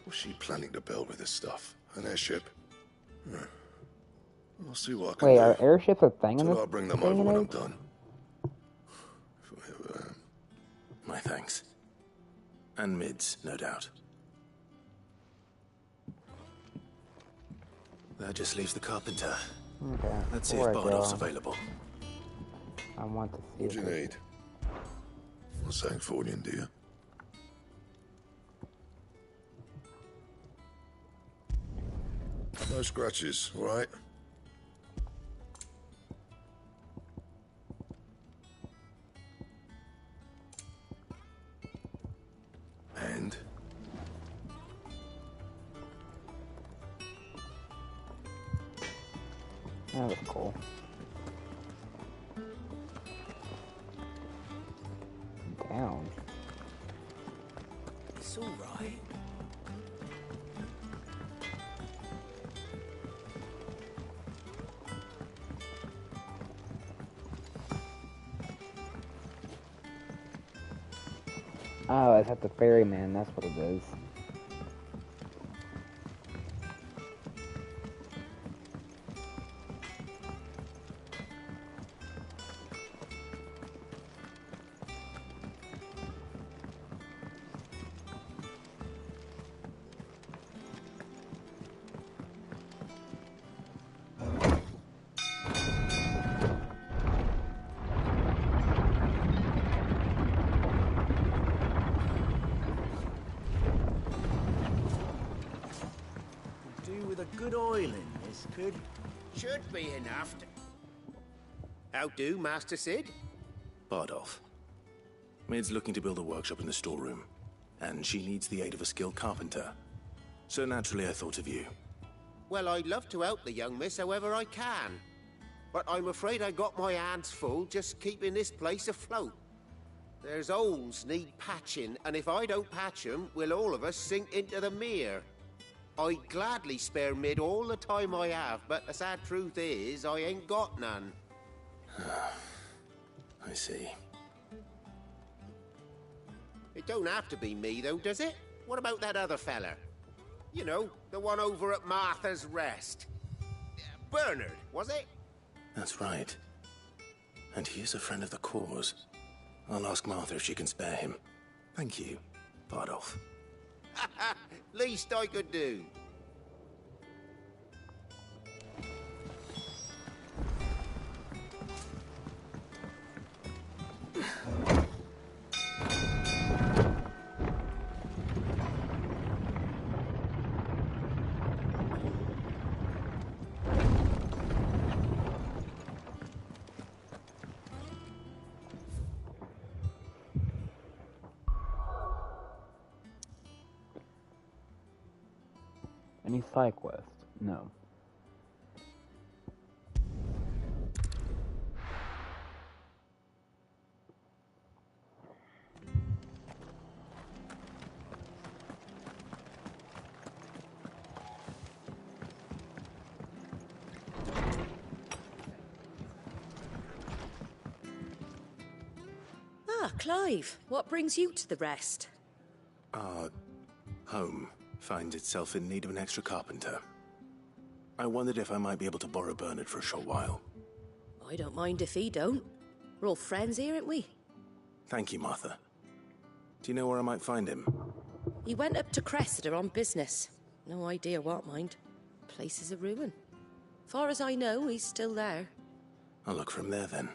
What's she planning to build with this stuff? An airship? I'll see what I can Wait, do. are airships a thing in this? I'll bring them over when I'm done. My thanks. And Mid's, no doubt. That just leaves the carpenter. Okay. Let's see if before I Bardolph's go, available. I want to see. What do you need? What's saying Fordian, do you? No scratches, all right? And? That was cool. Down. It's all right. Oh, it's at the ferryman, that's what it is. Good oiling, this could. Should be enough to... How do, Master Sid? Bardolph. Mid's looking to build a workshop in the storeroom, and she needs the aid of a skilled carpenter. So naturally I thought of you. Well, I'd love to help the young miss however I can. But I'm afraid I got my hands full just keeping this place afloat. There's holes need patching, and if I don't patch 'em, we'll all of us sink into the mere. I'd gladly spare Mid all the time I have, but the sad truth is, I ain't got none. I see. It don't have to be me, though, does it? What about that other fella? You know, the one over at Martha's Rest. Bernard, was it? That's right. And he is a friend of the cause. I'll ask Martha if she can spare him. Thank you, Bardolph. Least I could do. Any side quest? No. Ah, Clive, what brings you to the Rest? Our home finds itself in need of an extra carpenter. I wondered if I might be able to borrow Bernard for a short while. I don't mind if he don't. We're all friends here, ain't we? Thank you, Martha. Do you know where I might find him? He went up to Cressida on business. No idea what, mind. Place is a ruin. Far as I know, he's still there. I'll look for him there, then.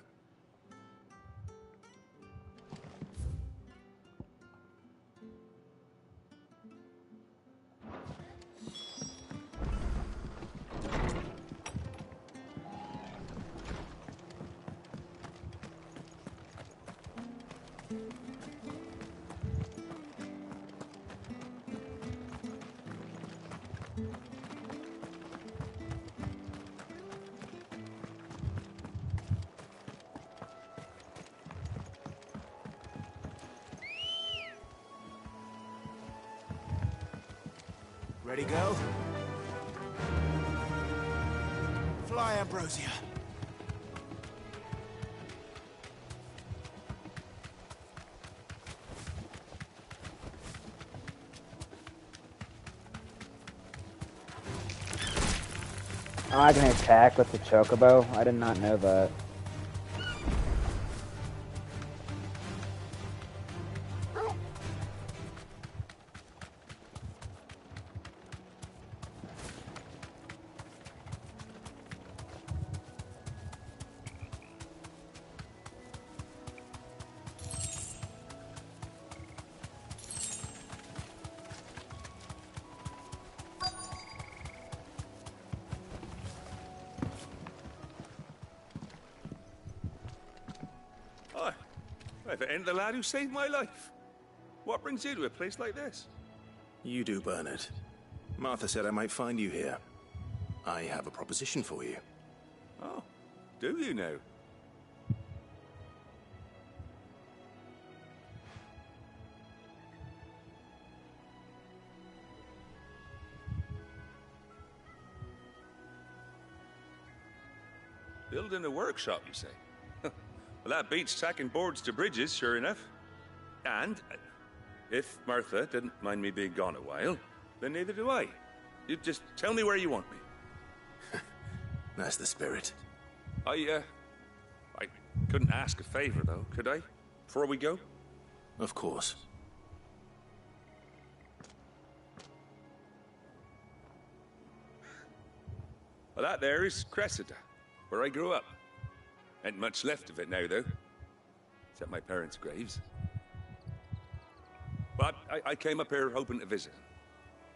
Ready, go? Fly, Ambrosia. Oh, I can attack with the chocobo? I did not know that. If it ain't the lad who saved my life. What brings you to a place like this? You do, Bernard. Martha said I might find you here. I have a proposition for you. Oh, do you now? Building a workshop, you say? Well, that beats tacking boards to bridges, sure enough. And if Martha didn't mind me being gone a while, then neither do I. You just tell me where you want me. That's the spirit. I couldn't ask a favor, though, could I? Before we go? Of course. Well, that there is Cressida, where I grew up. Ain't much left of it now, though. Except my parents' graves. But I came up here hoping to visit.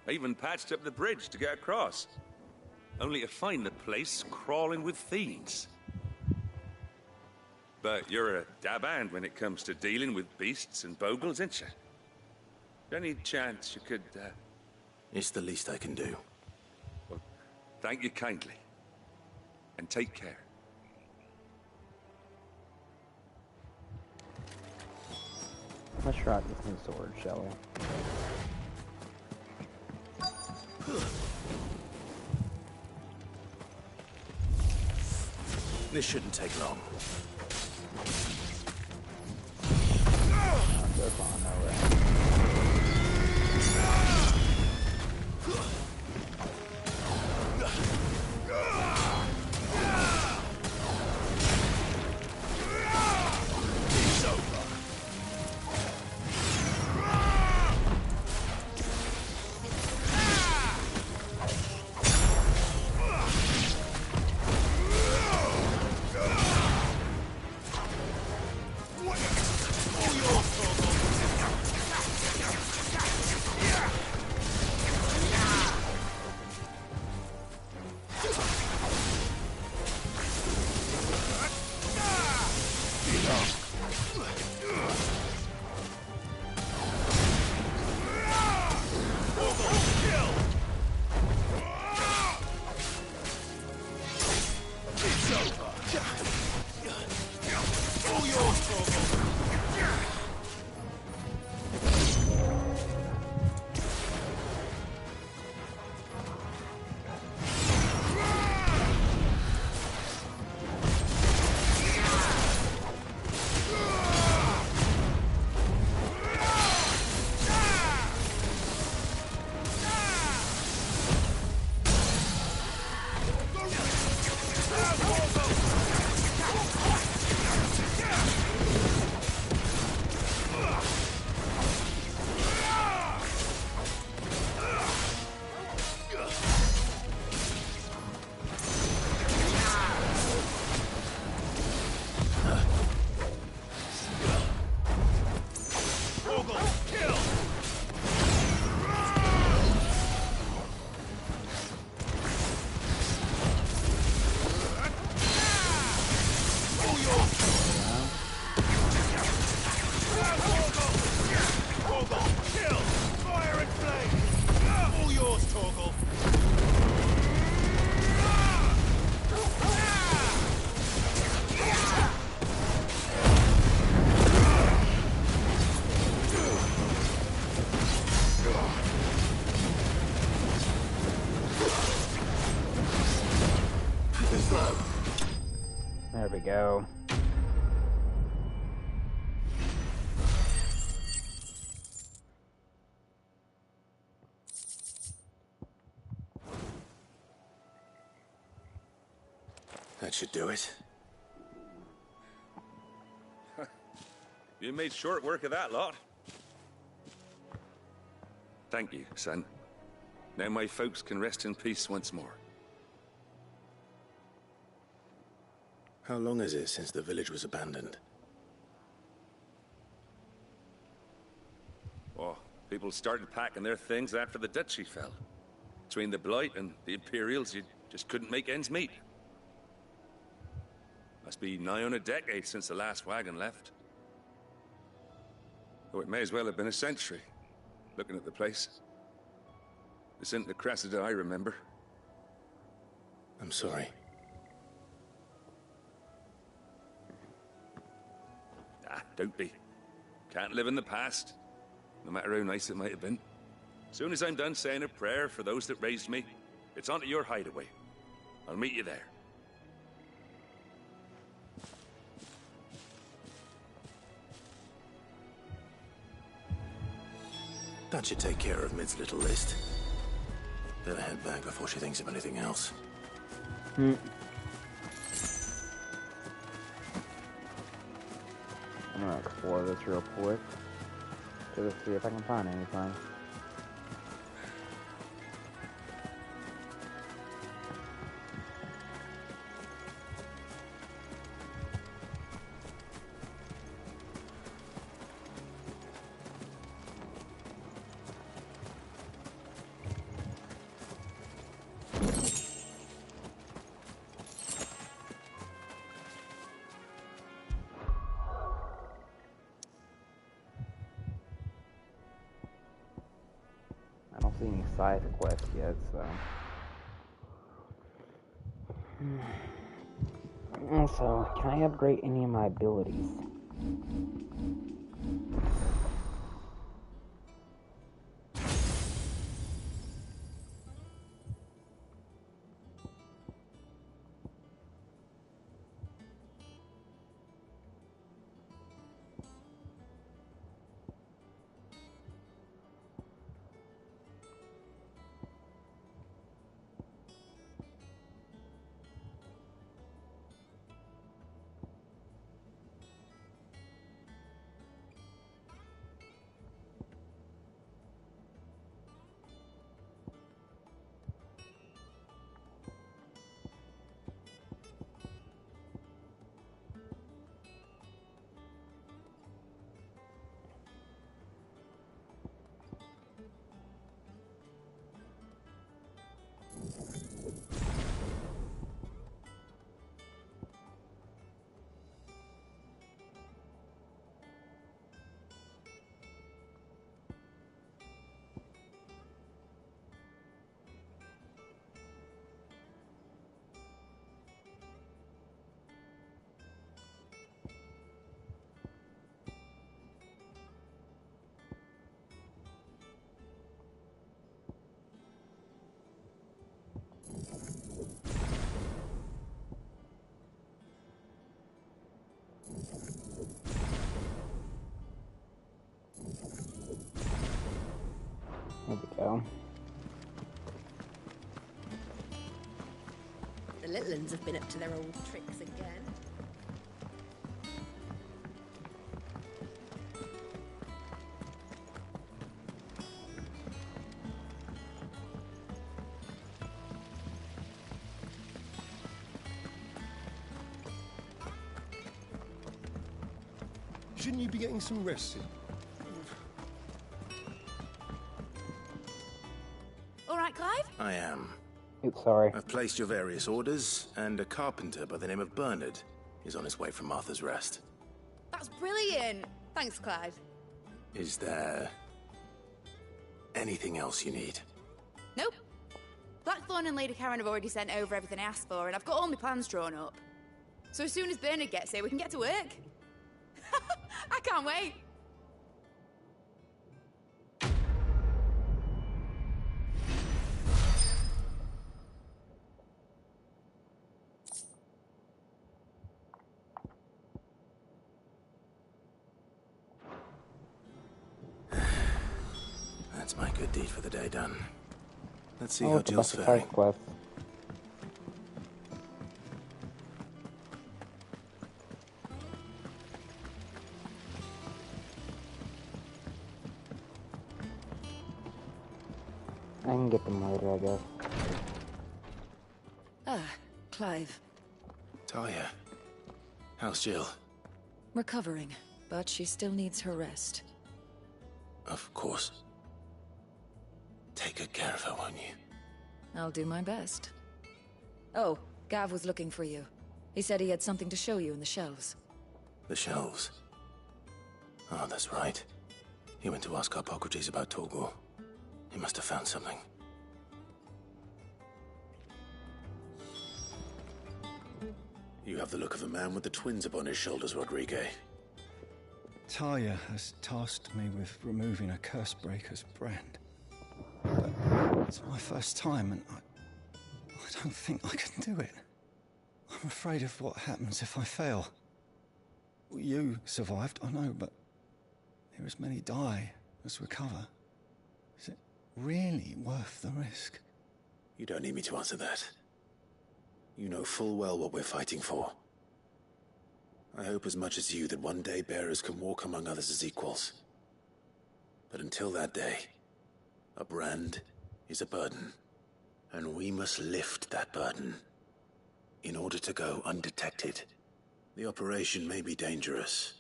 I even patched up the bridge to get across. Only to find the place crawling with fiends. But you're a dab hand when it comes to dealing with beasts and bogles, ain't you? Any chance you could, It's the least I can do. Well, thank you kindly. And take care. Let's try this new sword, shall we? This shouldn't take long. They're fine, alright. we go. That should do it. You made short work of that lot. Thank you, son. Now my folks can rest in peace once more. How long is it since the village was abandoned? Oh, people started packing their things after the duchy fell. Between the Blight and the Imperials, you just couldn't make ends meet. Must be nigh on a decade since the last wagon left. Oh, it may as well have been a century, looking at the place. This isn't the Cressida I remember. I'm sorry. Ah, don't be. Can't live in the past, no matter how nice it might have been. Soon as I'm done saying a prayer for those that raised me, it's onto your hideaway. I'll meet you there. That should take care of Mid's little list. Better head back before she thinks of anything else. I'm gonna explore this real quick. Just to see if I can find anything. I don't see any side quests yet, so. Also, can I upgrade any of my abilities? There we go. The little ones have been up to their old tricks again. Shouldn't you be getting some rest? All right, Clive? I am. Oops, sorry. I've placed your various orders, and a carpenter by the name of Bernard is on his way from Arthur's Rest. That's brilliant. Thanks, Clive. Is there anything else you need? Nope. Blackthorn and Lady Karen have already sent over everything I asked for, and I've got all my plans drawn up. So as soon as Bernard gets here, we can get to work. I can't wait. deed for the day done. Let's see Oh, how it's a Jill's bunch of faring. side quests. I can get them later, I guess. Ah, Clive. Talia, how's Jill? Recovering, but she still needs her rest. Of course. Take good care of her, won't you? I'll do my best. Oh, Gav was looking for you. He said he had something to show you in the shelves. The shelves. Oh, that's right. He went to ask Hippocrates about Torgal. He must have found something. You have the look of a man with the twins upon his shoulders, Rodrigue. Talia has tasked me with removing a Cursebreaker's brand. But it's my first time, and I don't think I can do it. I'm afraid of what happens if I fail. You survived, I know, but there as many die as recover. Is it really worth the risk? You don't need me to answer that. You know full well what we're fighting for. I hope as much as you that one day bearers can walk among others as equals. But until that day, a brand is a burden, and we must lift that burden in order to go undetected. The operation may be dangerous,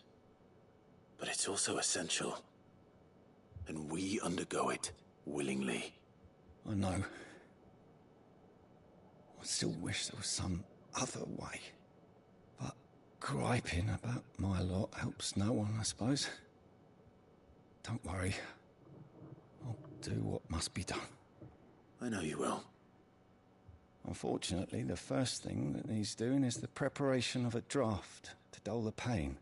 but it's also essential, and we undergo it willingly. I know. I still wish there was some other way. But griping about my lot helps no one, I suppose. Don't worry. I'll do what must be done. I know you will. Unfortunately, the first thing that needs doing is the preparation of a draft to dull the pain.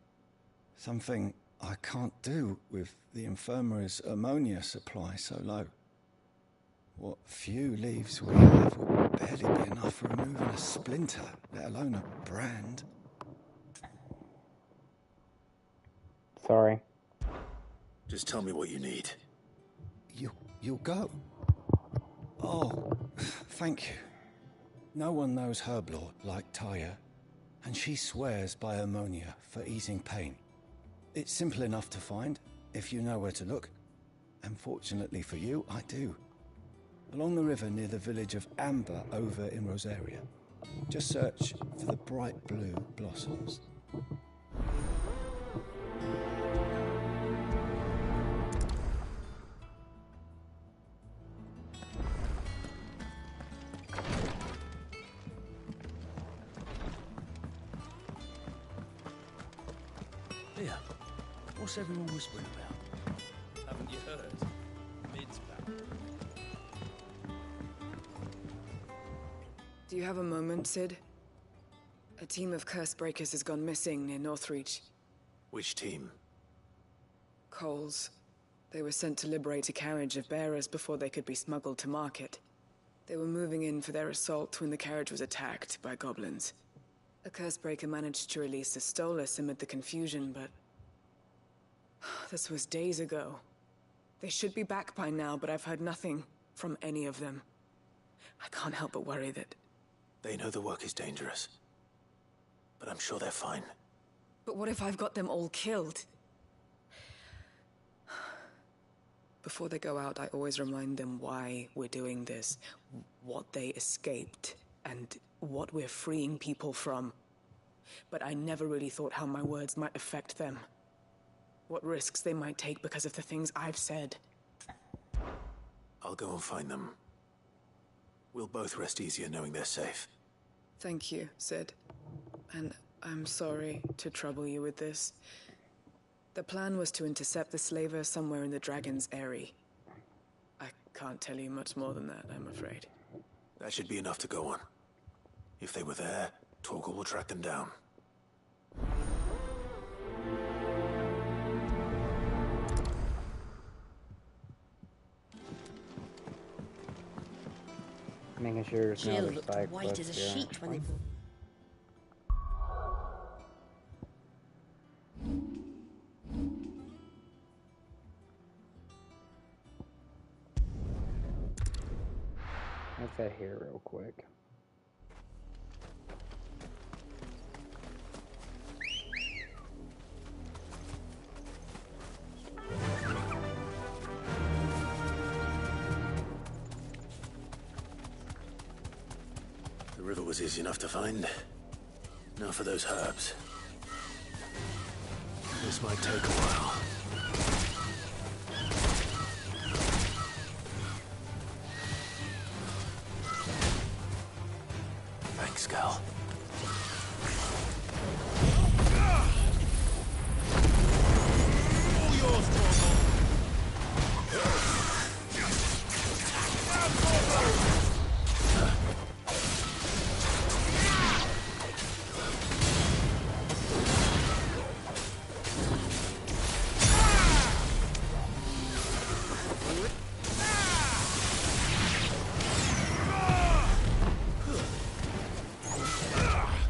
Something I can't do with the infirmary's ammonia supply so low. What few leaves we have will barely be enough for removing a splinter, let alone a brand. Sorry. Just tell me what you need. You'll go? Oh, thank you. No one knows Herblord like Talia, and she swears by ammonia for easing pain. It's simple enough to find, if you know where to look. And fortunately for you, I do. Along the river near the village of Amber over in Rosaria. Just search for the bright blue blossoms. Here, what's everyone whispering about? Haven't you heard? Mid's back. Do you have a moment, Sid? A team of Cursebreakers has gone missing near Northreach. Which team? Coles. They were sent to liberate a carriage of bearers before they could be smuggled to market. They were moving in for their assault when the carriage was attacked by goblins. A Cursebreaker managed to release a Stolas amid the confusion, but... this was days ago. They should be back by now, but I've heard nothing from any of them. I can't help but worry that... They know the work is dangerous, but I'm sure they're fine. But what if I've got them all killed? Before they go out, I always remind them why we're doing this, what they escaped, and what we're freeing people from. But I never really thought how my words might affect them. What risks they might take because of the things I've said. I'll go and find them. We'll both rest easier knowing they're safe. Thank you, Sid. And I'm sorry to trouble you with this. The plan was to intercept the slaver somewhere in the Dragon's Eyrie. I can't tell you much more than that, I'm afraid. That should be enough to go on. If they were there, Torgal will track them down. Making sure there's no Jill other looked side white quests as a here. sheet when they... Let's head here real quick. The river was easy enough to find. Now for those herbs. This might take a while. Thanks, Cal. All yours, Torgal.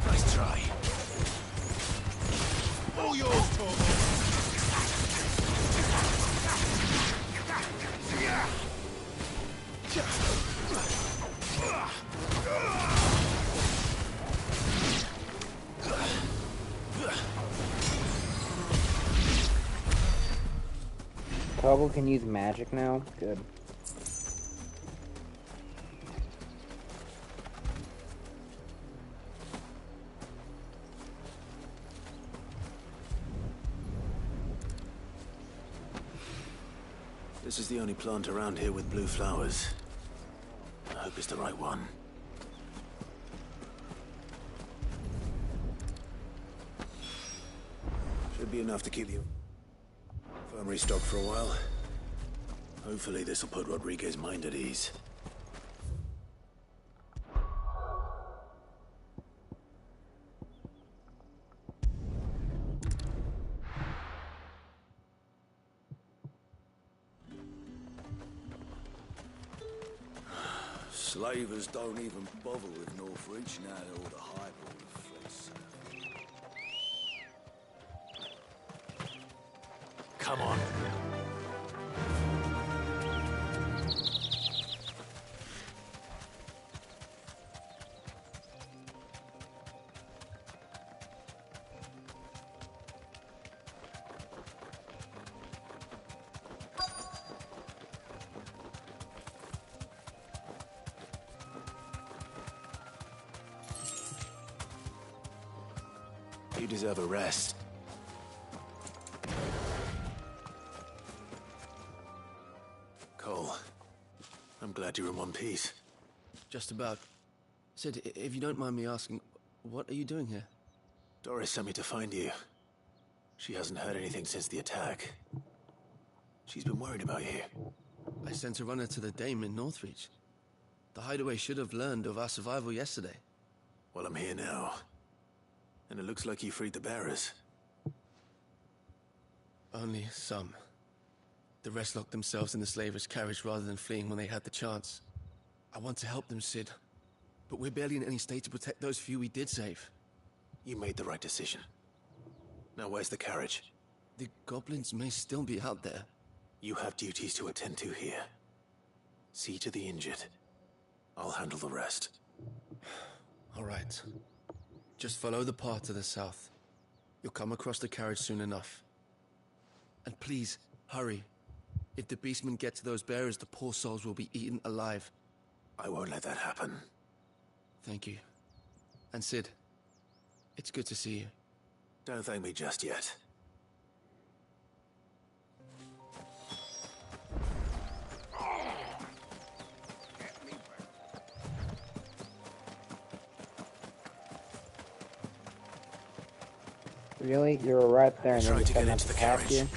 Nice try. All yours, Torgal. Toggle can use magic now? Good. This is the only plant around here with blue flowers. I hope it's the right one. Should be enough to keep the infirmary stocked for a while. Hopefully this will put Rodriguez's mind at ease. Slavers don't even bother with Northreach now that all the highborn flees. Come on. You deserve a rest. Cole, I'm glad you're in one piece. Just about. Sid, if you don't mind me asking, what are you doing here? Doris sent me to find you. She hasn't heard anything since the attack. She's been worried about you. I sent a runner to the Dame in Northreach. The hideaway should have learned of our survival yesterday. Well, I'm here now. And it looks like you freed the bearers. Only some. The rest locked themselves in the slavers' carriage rather than fleeing when they had the chance. I want to help them, Sid. But we're barely in any state to protect those few we did save. You made the right decision. Now where's the carriage? The goblins may still be out there. You have duties to attend to here. See to the injured. I'll handle the rest. All right. Just follow the path to the south. You'll come across the carriage soon enough. And please, hurry. If the beastmen get to those bearers, the poor souls will be eaten alive. I won't let that happen. Thank you. And Sid, it's good to see you. Don't thank me just yet. Really? You were right there and then you Trying to get come into up the to carriage. you?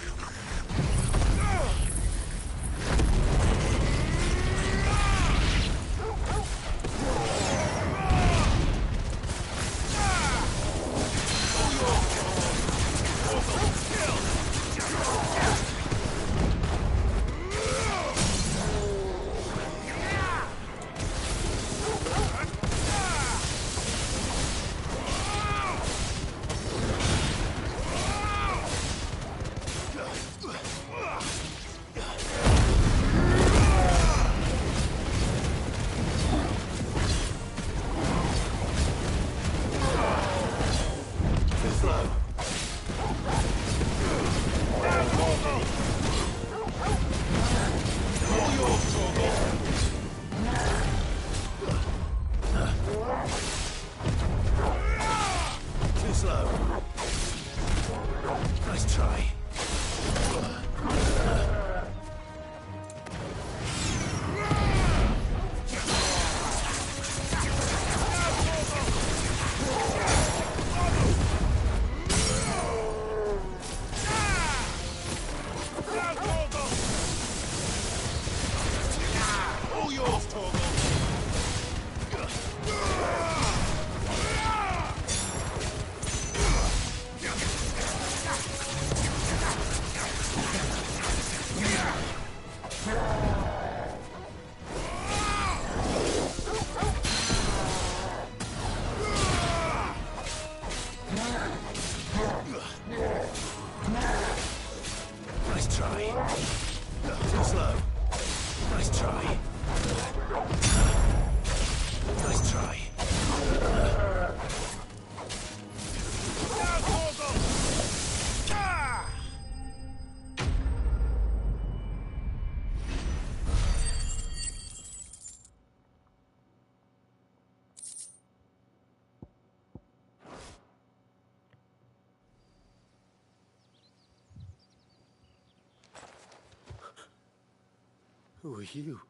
Who are you?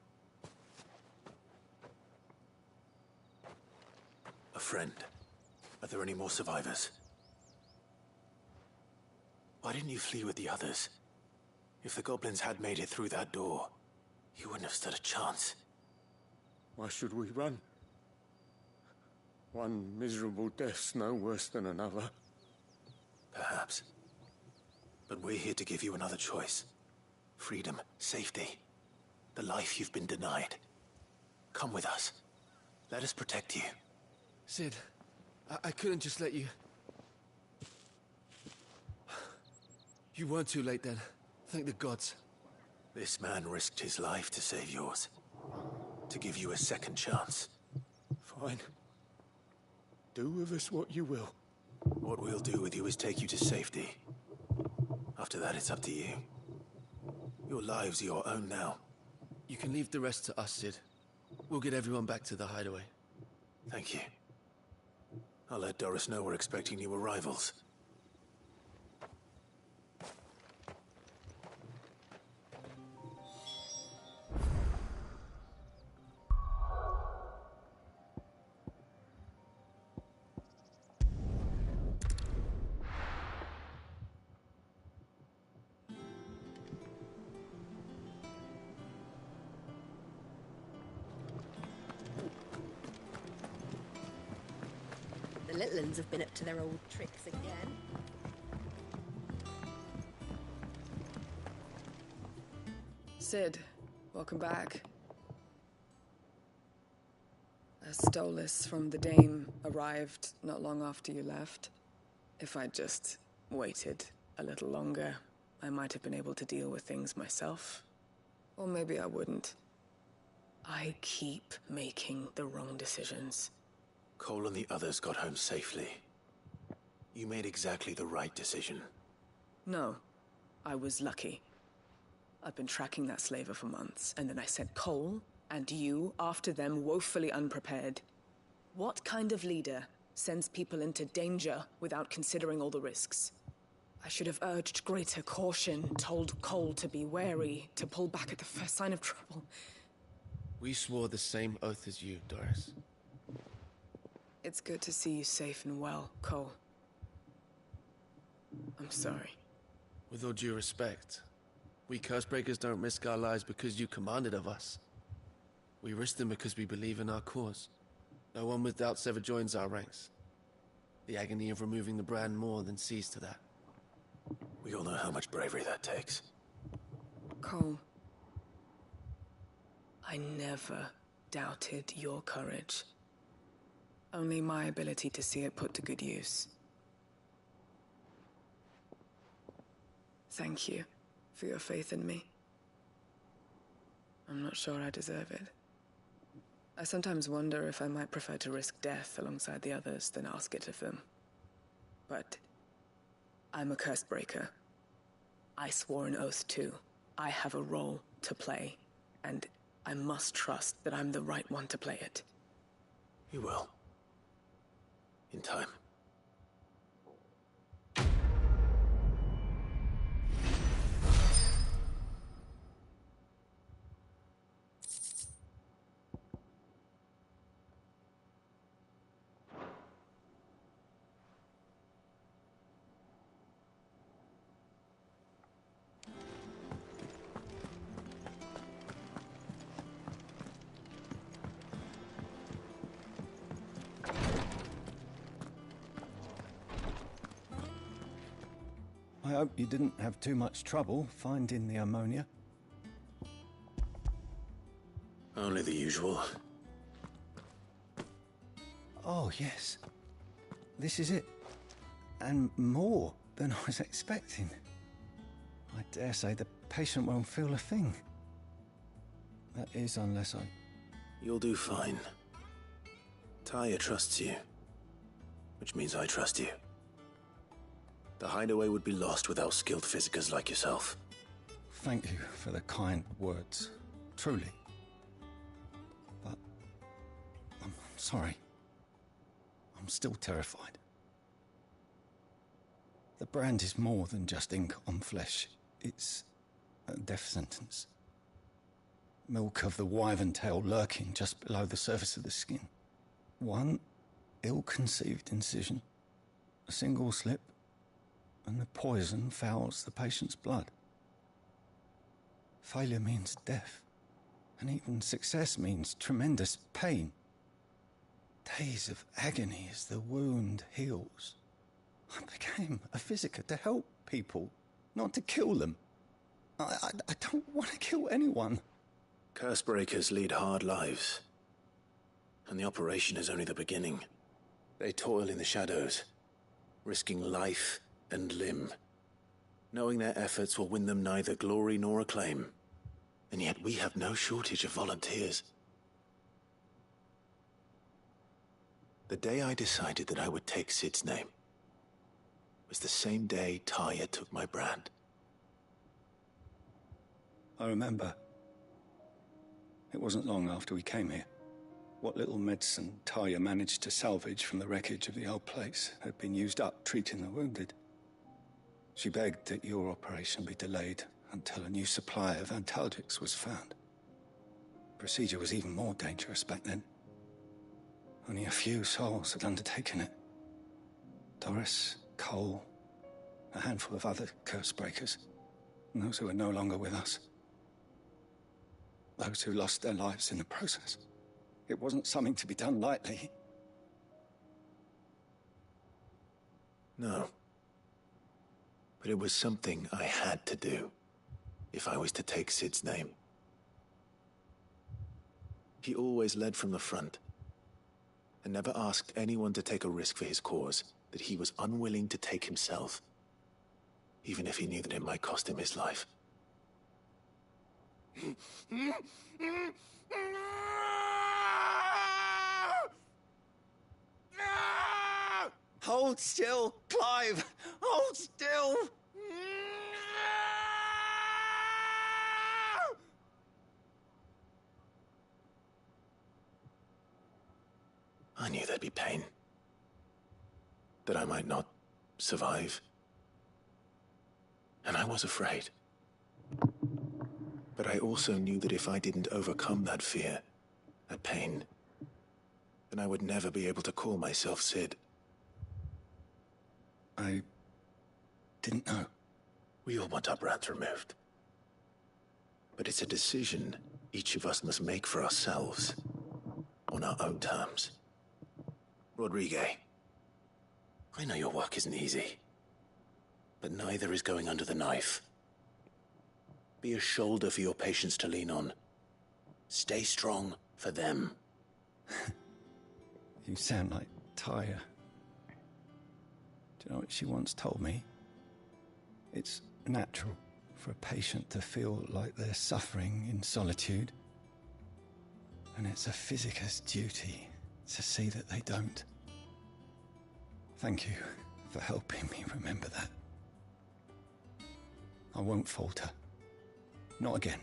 A friend. Are there any more survivors? Why didn't you flee with the others? If the goblins had made it through that door, you wouldn't have stood a chance. Why should we run? One miserable death's no worse than another. Perhaps. But we're here to give you another choice. Freedom, safety, the life you've been denied. Come with us. Let us protect you. Sid, I couldn't just let you... You weren't too late then. Thank the gods. This man risked his life to save yours. To give you a second chance. Fine. Do with us what you will. What we'll do with you is take you to safety. After that, it's up to you. Your lives are your own now. You can leave the rest to us, Sid. We'll get everyone back to the hideaway. Thank you. I'll let Doris know we're expecting new arrivals. The little ones have been up to their old tricks again. Sid, welcome back. A Stolas from the Dame arrived not long after you left. If I'd just waited a little longer, I might have been able to deal with things myself. Or maybe I wouldn't. I keep making the wrong decisions. Cole and the others got home safely. You made exactly the right decision. No, I was lucky. I've been tracking that slaver for months, and then I sent Cole and you after them woefully unprepared. What kind of leader sends people into danger without considering all the risks? I should have urged greater caution, told Cole to be wary, to pull back at the first sign of trouble. We swore the same oath as you, Doris. It's good to see you safe and well, Cole. I'm sorry. With all due respect, we Cursebreakers don't risk our lives because you commanded of us. We risk them because we believe in our cause. No one with doubts ever joins our ranks. The agony of removing the brand more than sees to that. We all know how much bravery that takes. Cole, I never doubted your courage. Only my ability to see it put to good use. Thank you for your faith in me. I'm not sure I deserve it. I sometimes wonder if I might prefer to risk death alongside the others than ask it of them. But I'm a Cursebreaker. I swore an oath too. I have a role to play, and I must trust that I'm the right one to play it. You will. In time. I hope you didn't have too much trouble finding the ammonia. Only the usual. Oh, yes. This is it. And more than I was expecting. I dare say the patient won't feel a thing. That is, unless I... You'll do fine. Taya trusts you. Which means I trust you. The hideaway would be lost without skilled physicers like yourself. Thank you for the kind words. Truly. But... I'm sorry. I'm still terrified. The brand is more than just ink on flesh. It's a death sentence. milk of the wyvern tail lurking just below the surface of the skin. One ill-conceived incision, a single slip, and the poison fouls the patient's blood. Failure means death, and even success means tremendous pain. Days of agony as the wound heals. I became a physiker to help people, not to kill them. I don't want to kill anyone. Cursebreakers lead hard lives, and the operation is only the beginning. They toil in the shadows, risking life and limb, knowing their efforts will win them neither glory nor acclaim. And yet we have no shortage of volunteers. The day I decided that I would take Sid's name was the same day Taya took my brand. I remember. It wasn't long after we came here. What little medicine Taya managed to salvage from the wreckage of the old place had been used up treating the wounded. She begged that your operation be delayed until a new supply of antalgics was found. Procedure was even more dangerous back then. Only a few souls had undertaken it. Doris, Cole, a handful of other Cursebreakers, and those who are no longer with us. Those who lost their lives in the process. It wasn't something to be done lightly. No. But it was something I had to do, if I was to take Sid's name. He always led from the front, and never asked anyone to take a risk for his cause that he was unwilling to take himself, even if he knew that it might cost him his life. Hold still, Clive! Hold still! I knew there'd be pain. That I might not survive. And I was afraid. But I also knew that if I didn't overcome that fear, that pain, then I would never be able to call myself Sid. I didn't know. We all want our brands removed. But it's a decision each of us must make for ourselves, on our own terms. Rodriguez, I know your work isn't easy, but neither is going under the knife. Be a shoulder for your patients to lean on. Stay strong for them. You sound like Taya. Do you know what she once told me? It's natural for a patient to feel like they're suffering in solitude. And it's a physiker's duty to see that they don't. Thank you for helping me remember that. I won't falter. Not again.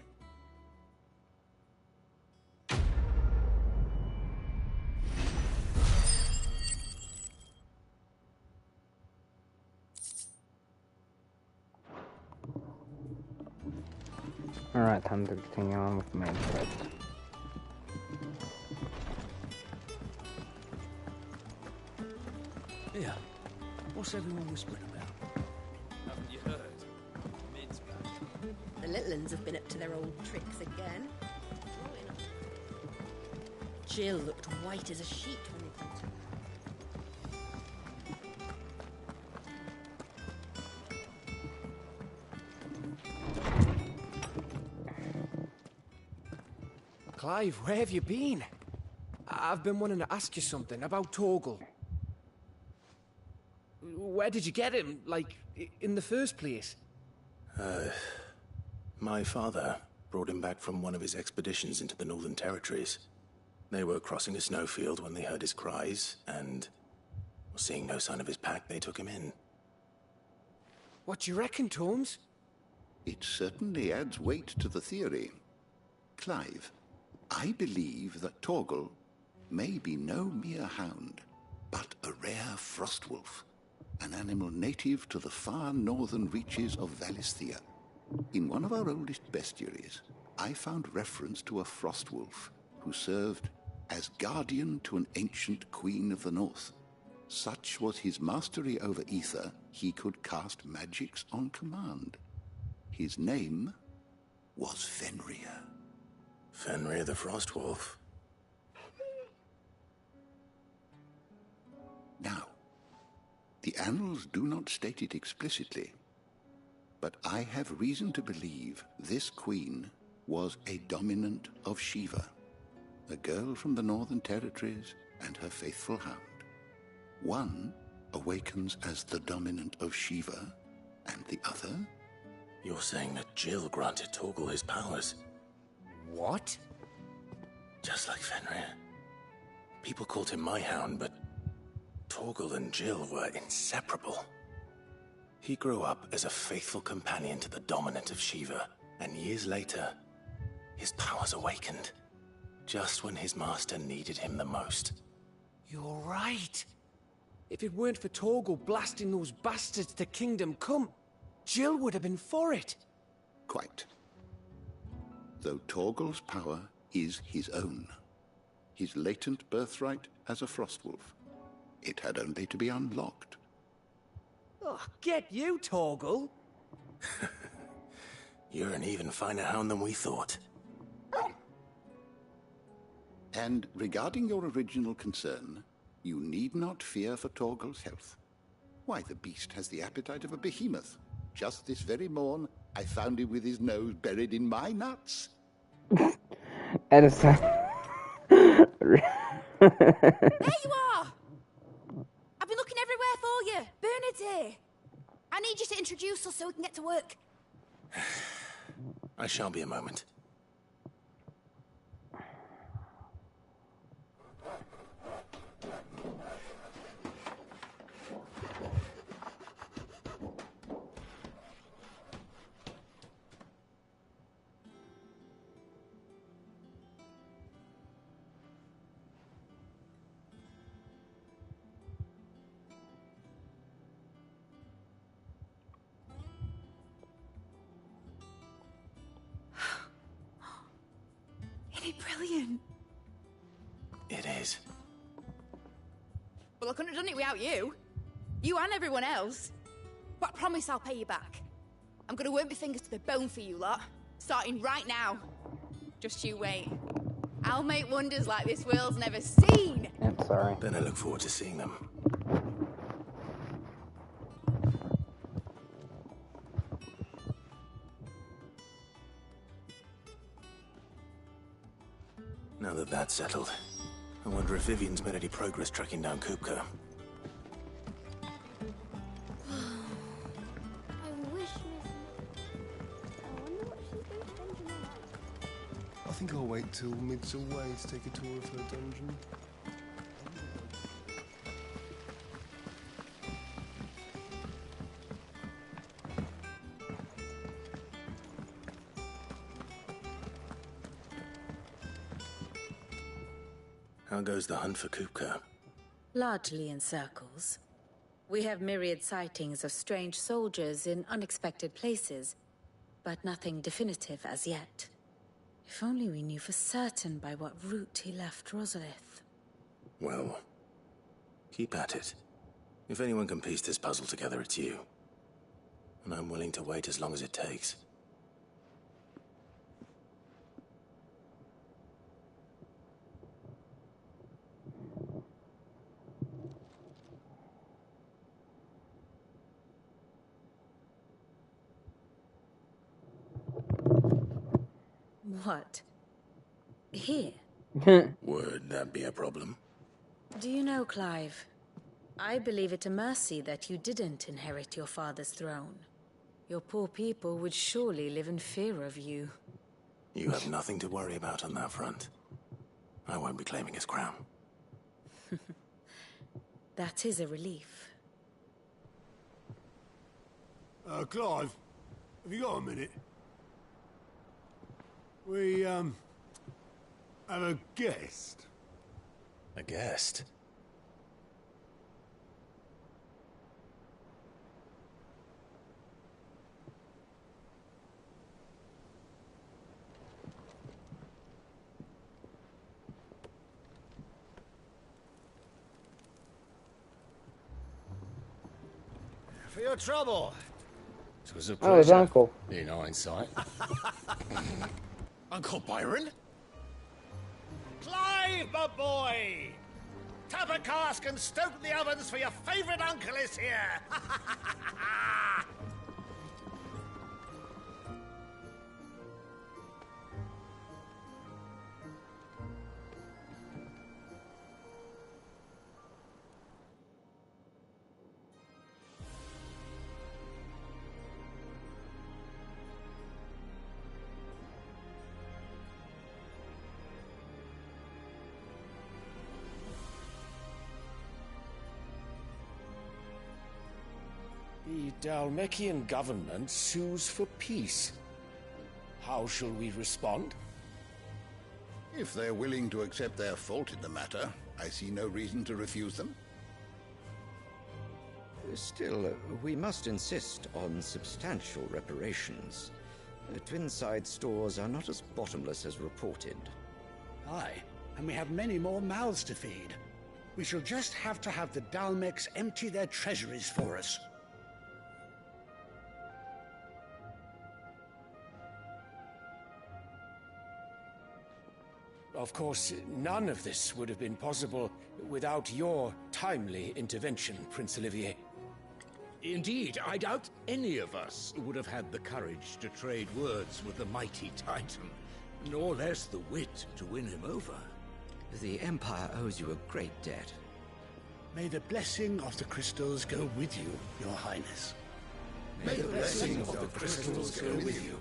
Alright, time to continue on with the main quest. Yeah. What's everyone whispering about? Haven't you heard? Mid's back. The little uns have been up to their old tricks again. Jill looked white as a sheet when they came to her. Clive, where have you been? I've been wanting to ask you something about Torgal. Where did you get him, like, in the first place? My father brought him back from one of his expeditions into the Northern Territories. They were crossing a snowfield when they heard his cries, and seeing no sign of his pack, they took him in. What do you reckon, Tomes? It certainly adds weight to the theory. Clive, I believe that Torgal may be no mere hound, but a rare frostwolf, an animal native to the far northern reaches of Valisthea. In one of our oldest bestiaries, I found reference to a Frostwolf who served as guardian to an ancient queen of the north. Such was his mastery over ether, he could cast magics on command. His name was Fenrir. Fenrir the Frostwolf. Now, the annals do not state it explicitly, but I have reason to believe this queen was a dominant of Shiva, a girl from the Northern Territories and her faithful hound. One awakens as the dominant of Shiva, and the other? You're saying that Jill granted Torgal his powers? What? Just like Fenrir. People called him my hound, but Torgal and Jill were inseparable. He grew up as a faithful companion to the dominant of Shiva, and years later, his powers awakened, just when his master needed him the most. You're right. If it weren't for Torgal blasting those bastards to Kingdom Come, Jill would have been for it. Quite. Though Torgal's power is his own, his latent birthright as a Frostwolf, it had only to be unlocked. Oh, get you, Torgal! You're an even finer hound than we thought. And regarding your original concern, you need not fear for Torgal's health. Why, the beast has the appetite of a behemoth. Just this very morn, I found him with his nose buried in my nuts. That is so... There you are! I've been looking everywhere for you. Bernard's here. I need you to introduce us so we can get to work. I shall be a moment. Isn't it brilliant? It is. Well, I couldn't have done it without you. You and everyone else. But I promise I'll pay you back. I'm gonna work my fingers to the bone for you lot. Starting right now. Just you wait. I'll make wonders like this world's never seen. I'm sorry. Then I look forward to seeing them. Now that that's settled, I wonder if Vivian's made any progress tracking down Kupka. I wish I wonder what she's been spending her life. I think I'll wait till Mid's away to take a tour of her dungeon. How goes the hunt for Kupka? Largely in circles. We have myriad sightings of strange soldiers in unexpected places, but nothing definitive as yet. If only we knew for certain by what route he left Rosalith. Well, keep at it. If anyone can piece this puzzle together, it's you. And I'm willing to wait as long as it takes. What? Here? Would that be a problem? Do you know, Clive? I believe it a mercy that you didn't inherit your father's throne. Your poor people would surely live in fear of you. You have nothing to worry about on that front. I won't be claiming his crown. That is a relief. Clive, have you got a minute? We, have a guest. A guest? for your trouble. It was a Oh, his pleasure, uncle. in hindsight. Uncle Byron? Clive, my boy! Tap a cask and stoke the ovens, for your favourite uncle is here! The Dalmekian government sues for peace. How shall we respond? If they're willing to accept their fault in the matter, I see no reason to refuse them. Still, we must insist on substantial reparations. Twinside stores are not as bottomless as reported. Aye, and we have many more mouths to feed. We shall just have to have the Dalmecs empty their treasuries for us. Of course, none of this would have been possible without your timely intervention, Prince Olivier. Indeed, I doubt any of us would have had the courage to trade words with the mighty Titan, nor less the wit to win him over. The Empire owes you a great debt. May the blessing of the crystals go with you, Your Highness. May the blessing of the crystals go with you.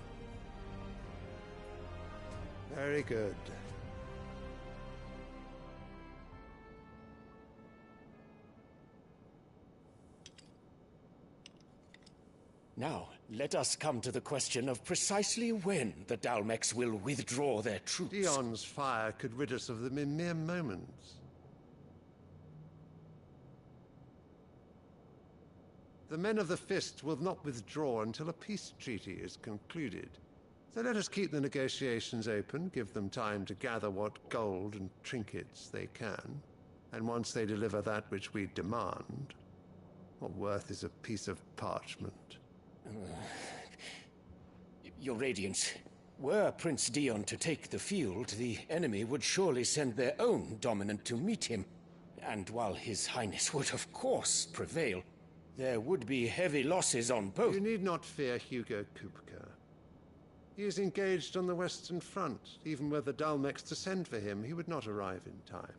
Very good. Now, let us come to the question of precisely when the Dalmecs will withdraw their troops. Dion's fire could rid us of them in mere moments. The men of the Fist will not withdraw until a peace treaty is concluded. So let us keep the negotiations open, give them time to gather what gold and trinkets they can, and once they deliver that which we demand, what worth is a piece of parchment? Your Radiance, were Prince Dion to take the field, the enemy would surely send their own dominant to meet him. And while His Highness would of course prevail, there would be heavy losses on both. You need not fear Hugo Kupka. He is engaged on the Western Front. Even were the Dalmecs to send for him, he would not arrive in time.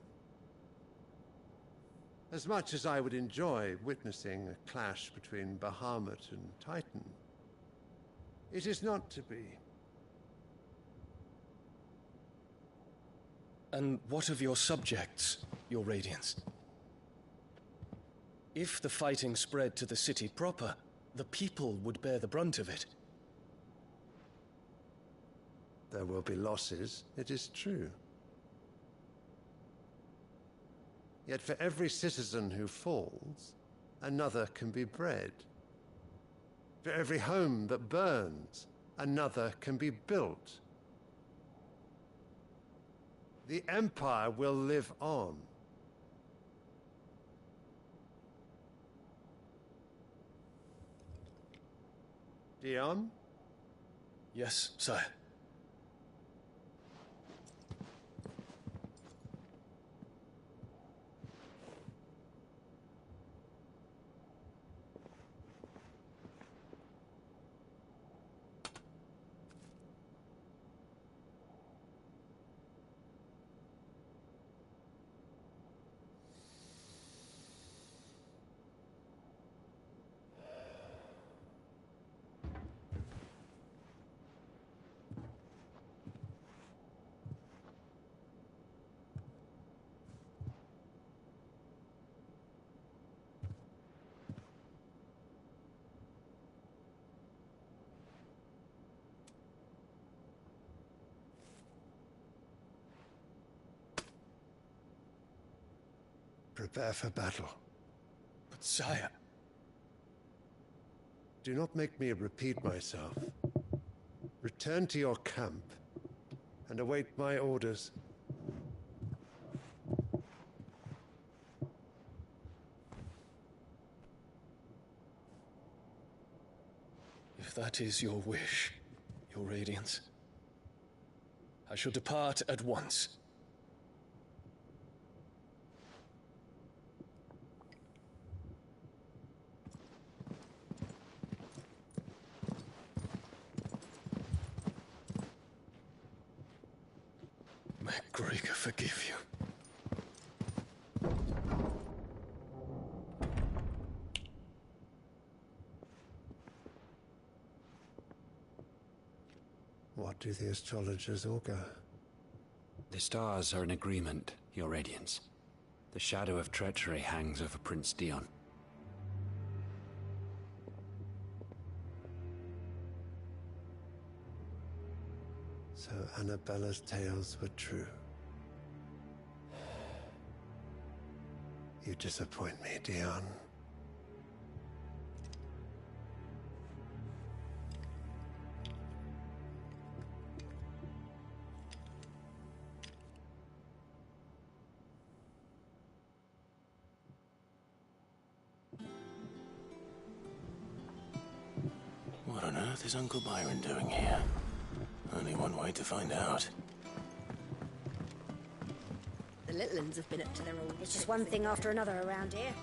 As much as I would enjoy witnessing a clash between Bahamut and Titan, it is not to be. And what of your subjects, Your Radiance? If the fighting spread to the city proper, the people would bear the brunt of it. There will be losses, it is true. Yet for every citizen who falls, another can be bred. For every home that burns, another can be built. The Empire will live on. Dion? Yes, sire. Prepare for battle. But sire... Do not make me repeat myself. Return to your camp and await my orders. If that is your wish, Your Radiance, I shall depart at once. May Gregor forgive you. What do the astrologers augur? The stars are in agreement, Your Radiance. The shadow of treachery hangs over Prince Dion. So Annabella's tales were true. You disappoint me, Dion. What on earth is Uncle Byron doing here? Only one way to find out. The little ones have been up to their old... It's just one thing after another around here.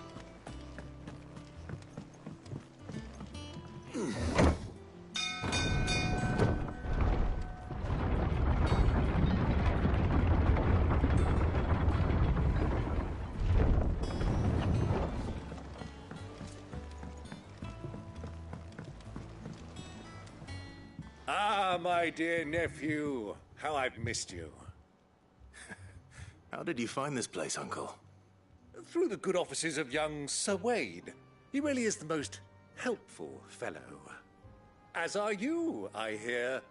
Ah, my dear nephew. How I've missed you. How did you find this place, Uncle? Through the good offices of young Sir Wade. He really is the most helpful fellow. As are you, I hear.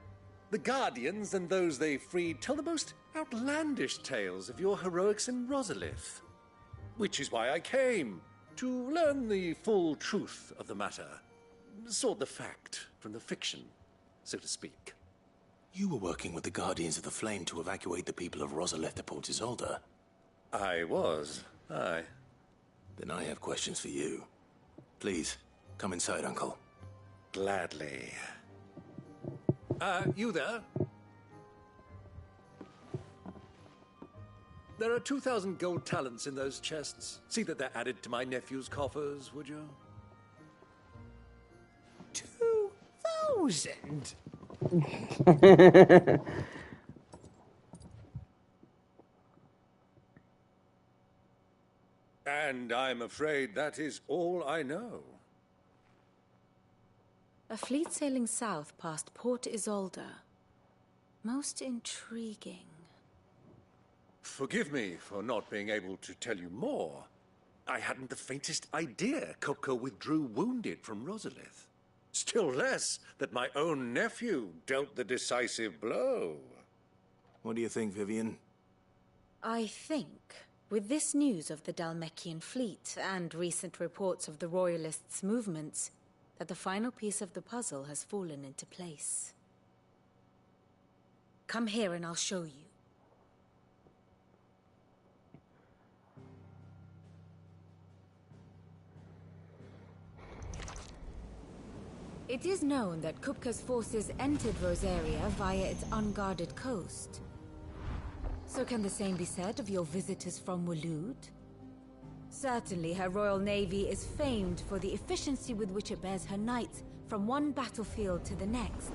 The Guardians and those they freed tell the most outlandish tales of your heroics in Rosalith. Which is why I came, to learn the full truth of the matter. Sort the fact from the fiction, so to speak. You were working with the Guardians of the Flame to evacuate the people of Rosalith to Port Isolde. I was, aye. Then I have questions for you. Please, come inside, Uncle. Gladly. You there? There are 2,000 gold talents in those chests. See that they're added to my nephew's coffers, would you? 2,000? And I'm afraid that is all I know. A fleet sailing south past Port Isolde. Most intriguing. Forgive me for not being able to tell you more. I hadn't the faintest idea Kupka withdrew wounded from Rosalith. Still less that my own nephew dealt the decisive blow. What do you think, Vivian? I think, with this news of the Dhalmekian fleet and recent reports of the Royalists' movements, that the final piece of the puzzle has fallen into place. Come here and I'll show you. It is known that Kupka's forces entered Rosaria via its unguarded coast. So can the same be said of your visitors from Waloed? Certainly her royal navy is famed for the efficiency with which it bears her knights from one battlefield to the next.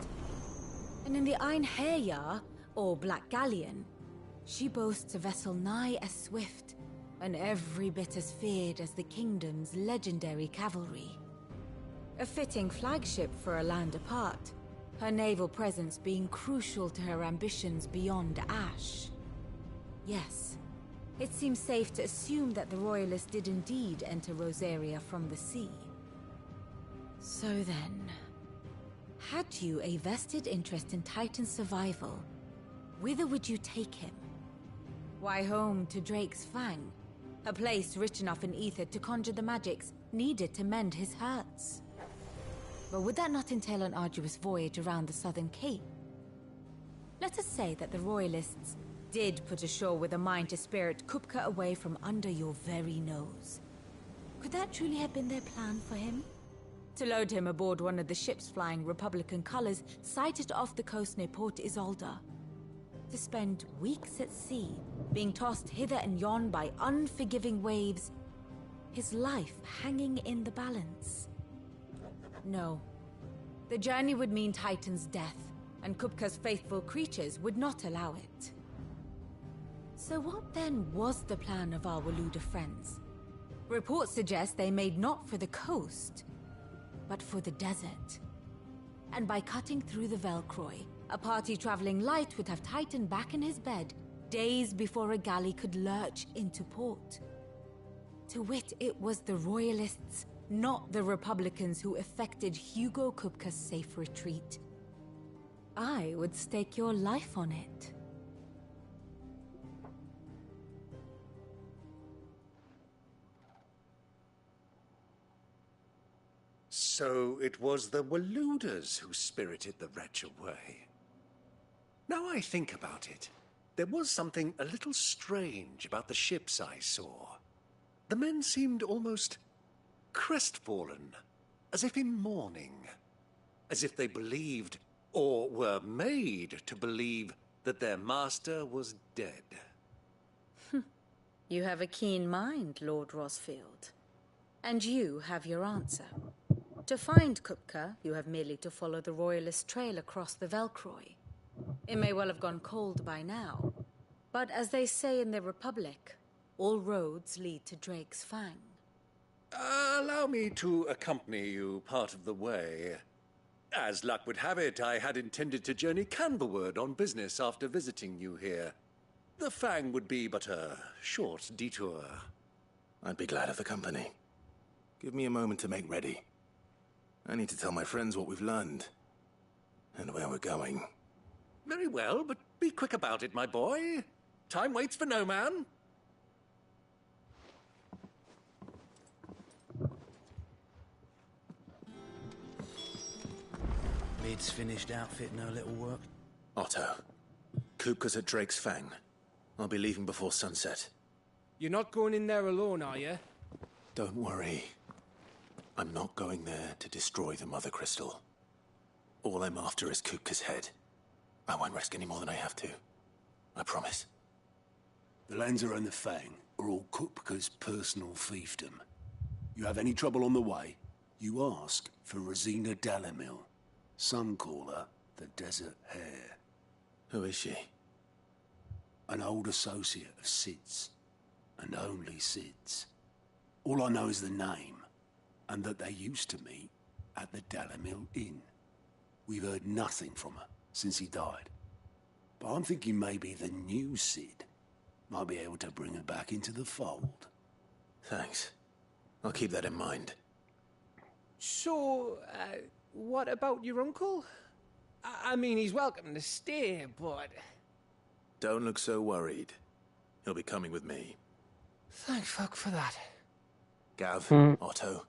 And in the Einherjar, or Black Galleon, she boasts a vessel nigh as swift and every bit as feared as the kingdom's legendary cavalry. A fitting flagship for a land apart, her naval presence being crucial to her ambitions beyond Ash. Yes, it seems safe to assume that the Royalists did indeed enter Rosaria from the sea. So then, had you a vested interest in Titan's survival, whither would you take him? Why, home to Drake's Fang, a place rich enough in ether to conjure the magics needed to mend his hurts. But would that not entail an arduous voyage around the southern cape? Let us say that the Royalists did put ashore with a mind to spirit Kupka away from under your very nose. Could that truly have been their plan for him? to load him aboard one of the ships flying Republican colors sighted off the coast near Port Isolde. To spend weeks at sea, being tossed hither and yon by unforgiving waves, his life hanging in the balance. No. The journey would mean Titan's death, and Kupka's faithful creatures would not allow it. So what then was the plan of our Waluda friends? Reports suggest they made not for the coast, but for the desert. And by cutting through the Velcroy, a party traveling light would have Titan back in his bed days before a galley could lurch into port. To wit, it was the Royalists, not the Republicans, who effected Hugo Kupka's safe retreat. I would stake your life on it. So it was the Waludas who spirited the wretch away. Now I think about it, there was something a little strange about the ships I saw. The men seemed almost crestfallen, as if in mourning, as if they believed, or were made to believe, that their master was dead. You have a keen mind, Lord Rosfield. And you have your answer. To find Kupka, you have merely to follow the Royalist trail across the Velcroy. It may well have gone cold by now, but as they say in the Republic, all roads lead to Drake's Fang. Allow me to accompany you part of the way. As luck would have it, I had intended to journey Canberward on business after visiting you here. The Fang would be but a short detour. I'd be glad of the company. Give me a moment to make ready. I need to tell my friends what we've learned, and where we're going. Very well, but be quick about it, my boy. Time waits for no man. Mid's finished outfitting her little work. Otto, Kupka's at Drake's Fang. I'll be leaving before sunset. You're not going in there alone, are you? Don't worry. I'm not going there to destroy the Mother Crystal. All I'm after is Kupka's head. I won't risk any more than I have to. I promise. The Lanza and the Fang are all Kupka's personal fiefdom. You have any trouble on the way, you ask for Rosina Dalamil. Some call her the Desert Hare. Who is she? An old associate of Sid's, and only Sid's. All I know is the name, and that they used to meet at the Dalamil Inn. We've heard nothing from her since he died. But I'm thinking maybe the new Sid might be able to bring her back into the fold. Thanks. I'll keep that in mind. So, what about your uncle? I mean, he's welcome to stay, but... Don't look so worried. He'll be coming with me. Thank fuck for that. Gav, Otto,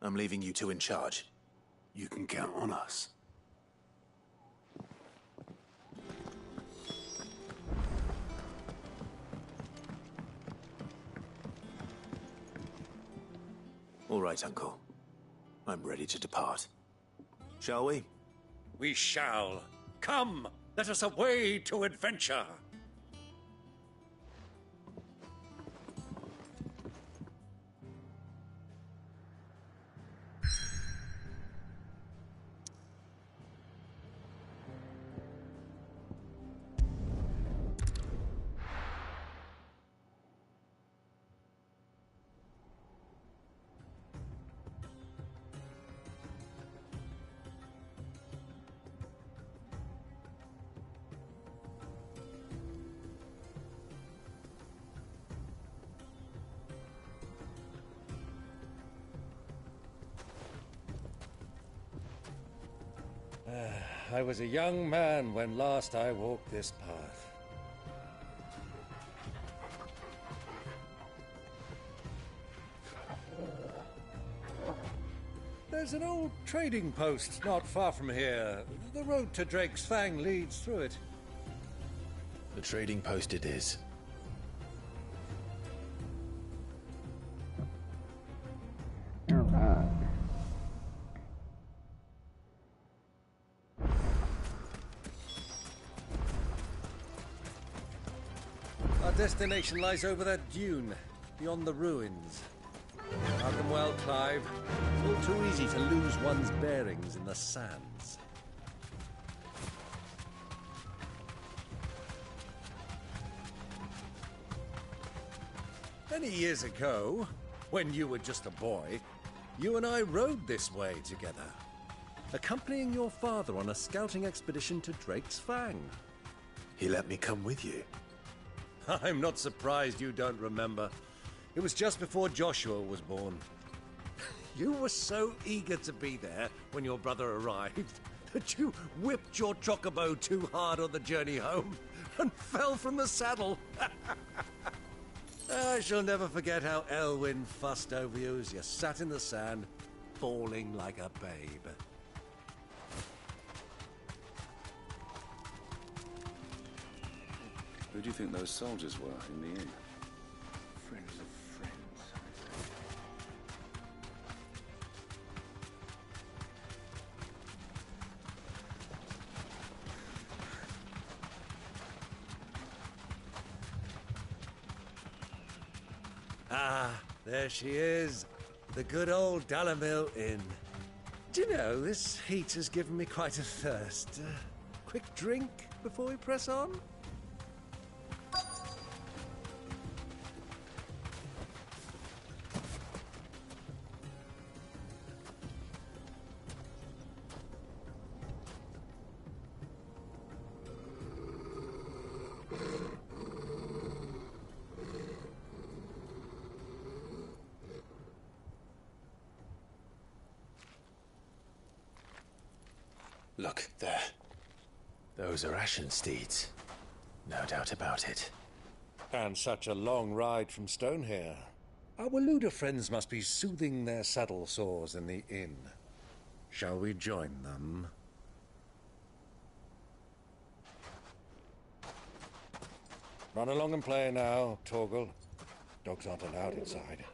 I'm leaving you two in charge. You can count on us. All right, Uncle. I'm ready to depart. Shall we? We shall. Come, let us away to adventure. I was a young man when last I walked this path. There's an old trading post not far from here. The road to Drake's Fang leads through it. The trading post it is. destination lies over that dune, beyond the ruins. Mark them well, Clive. It's all too easy to lose one's bearings in the sands. Many years ago, when you were just a boy, you and I rode this way together, accompanying your father on a scouting expedition to Drake's Fang. He let me come with you. I'm not surprised you don't remember. It was just before Joshua was born. You were so eager to be there when your brother arrived that you whipped your chocobo too hard on the journey home and fell from the saddle. I shall never forget how Elwyn fussed over you as you sat in the sand, bawling like a babe. Who do you think those soldiers were in the inn? Friends of friends, Ah, there she is. The good old Dalamil Inn. Do you know, this heat has given me quite a thirst. Quick drink before we press on? Look, there. Those are Ashen steeds. No doubt about it. And such a long ride from Stonehere. Our Luda friends must be soothing their saddle sores in the inn. Shall we join them? Run along and play now, Torgal. Dogs aren't allowed inside.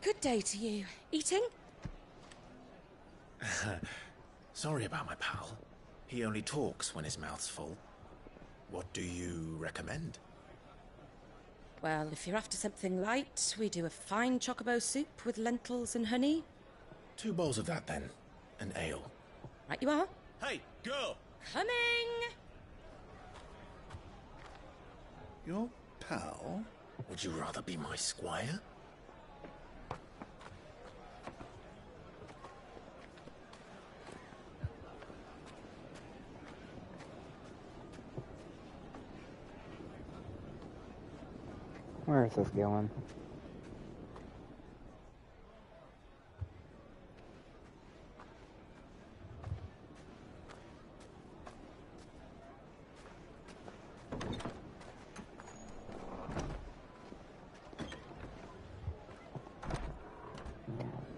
Good day to you. Eating? Sorry about my pal. He only talks when his mouth's full. What do you recommend? Well, if you're after something light, we do a fine chocobo soup with lentils and honey. 2 bowls of that, then. An ale. Right you are. Hey, girl! Coming! Your pal? Would you rather be my squire? Where is this going?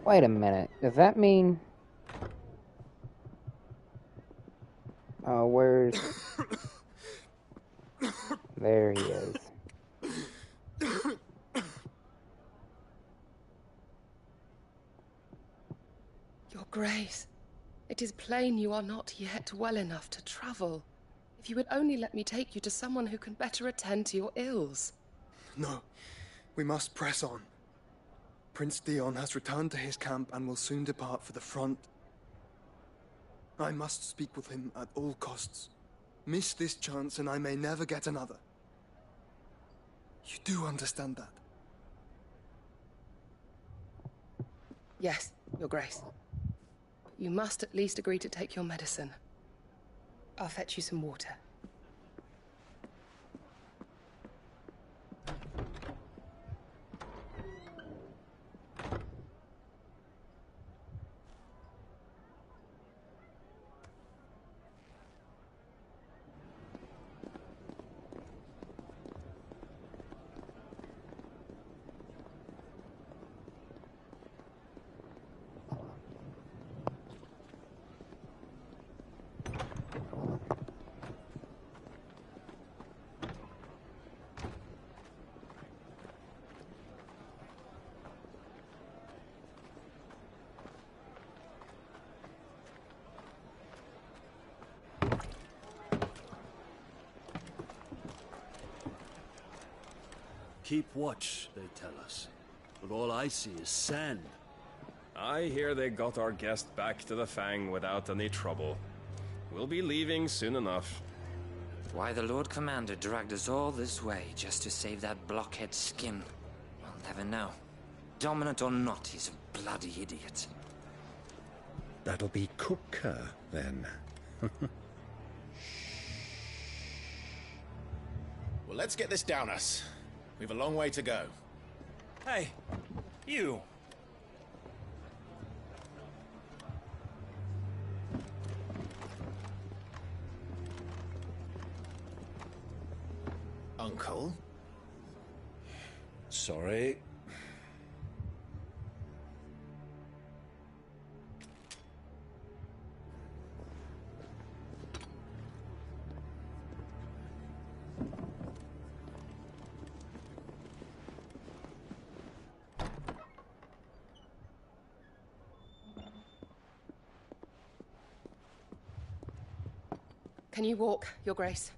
Wait a minute. Does that mean... where's... There he is. Your Grace, it is plain you are not yet well enough to travel. If you would only let me take you to someone who can better attend to your ills. No, we must press on. Prince Theon has returned to his camp and will soon depart for the front. I must speak with him at all costs. Miss this chance and I may never get another. You do understand that? Yes, Your Grace. You must at least agree to take your medicine. I'll fetch you some water. Keep watch, they tell us. But all I see is sand. I hear they got our guest back to the Fang without any trouble. We'll be leaving soon enough. Why the Lord Commander dragged us all this way just to save that blockhead skin, we'll never know. Dominant or not, he's a bloody idiot. That'll be Kupka, then. Well, let's get this down us. We've a long way to go. Hey, you! Uncle? Sorry. Can you walk, Your Grace?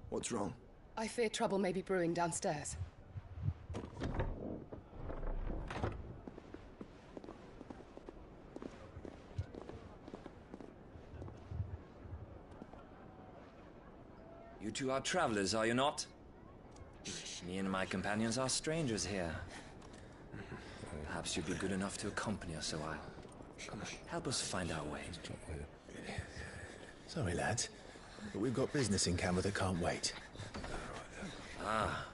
What's wrong? I fear trouble may be brewing downstairs. You two are travelers, are you not? Me and my companions are strangers here. Perhaps you'd be good enough to accompany us a while. Help us find our way. Sorry, lads, but we've got business in camera that can't wait. Ah,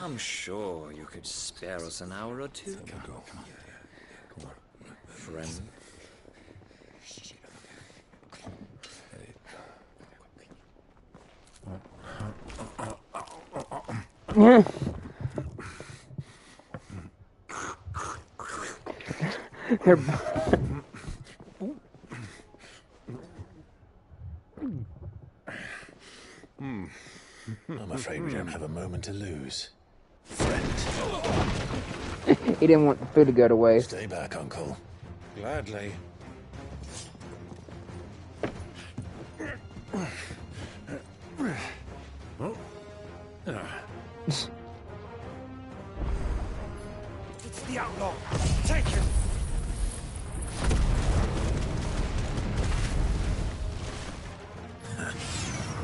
I'm sure you could spare us an hour or two. Come on. Friend. They're I'm afraid we don't have a moment to lose. He didn't want the food to go to waste. Stay back, Uncle. Gladly. It's the outlaw. Take him.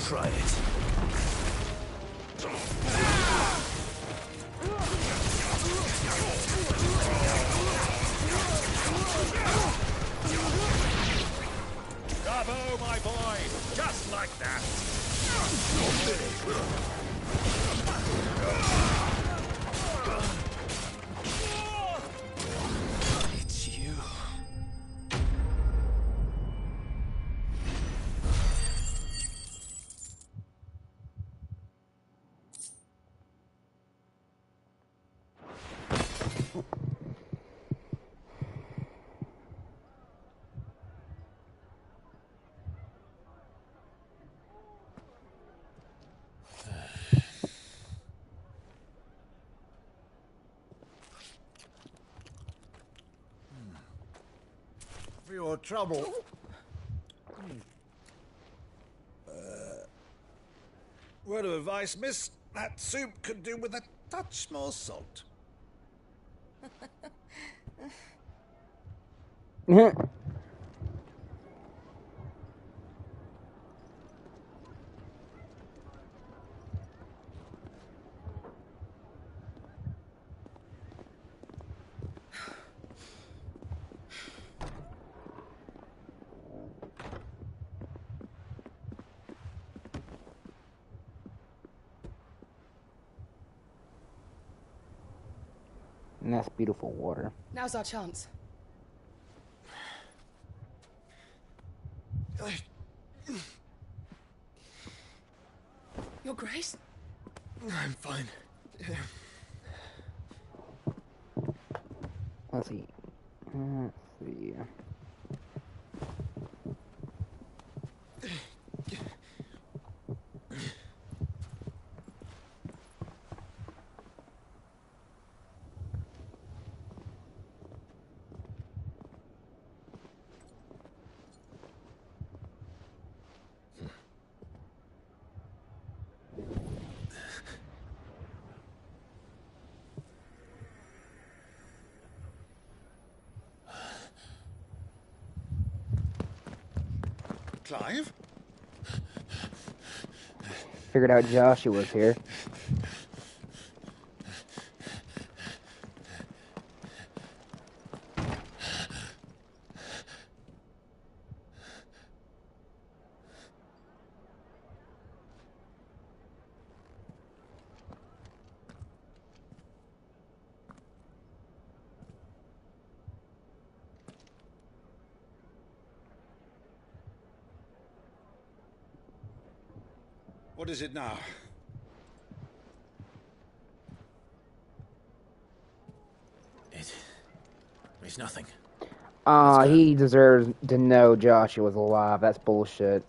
Try it. Bravo, my boy! Just like that! It's you. For your trouble. Word of advice, miss. That soup could do with a touch more salt. And that's beautiful water. Now's our chance. Your Grace? I'm fine. Let's see. Let's see. Clive? Figured out Joshua was here. What is it now? It's nothing. He deserves to know Joshua's alive. That's bullshit.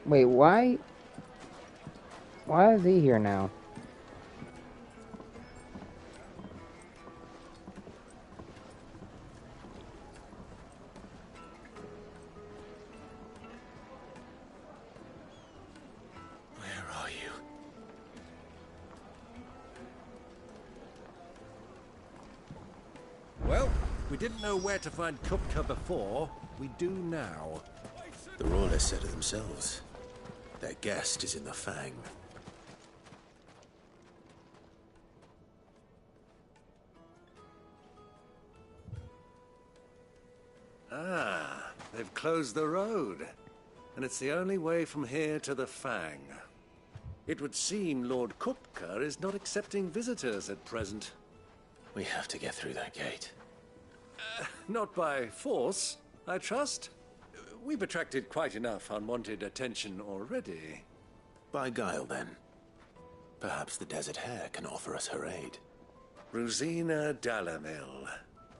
Wait, why? Why is he here now? Where are you? Well, we didn't know where to find Kupka before. We do now. The Royalists said it themselves. Their guest is in the Fang. Ah, they've closed the road. And it's the only way from here to the Fang. It would seem Lord Kupka is not accepting visitors at present. We have to get through that gate. Not by force, I trust. We've attracted quite enough unwanted attention already. By guile, then. Perhaps the Desert Hare can offer us her aid. Rosina Dalamil,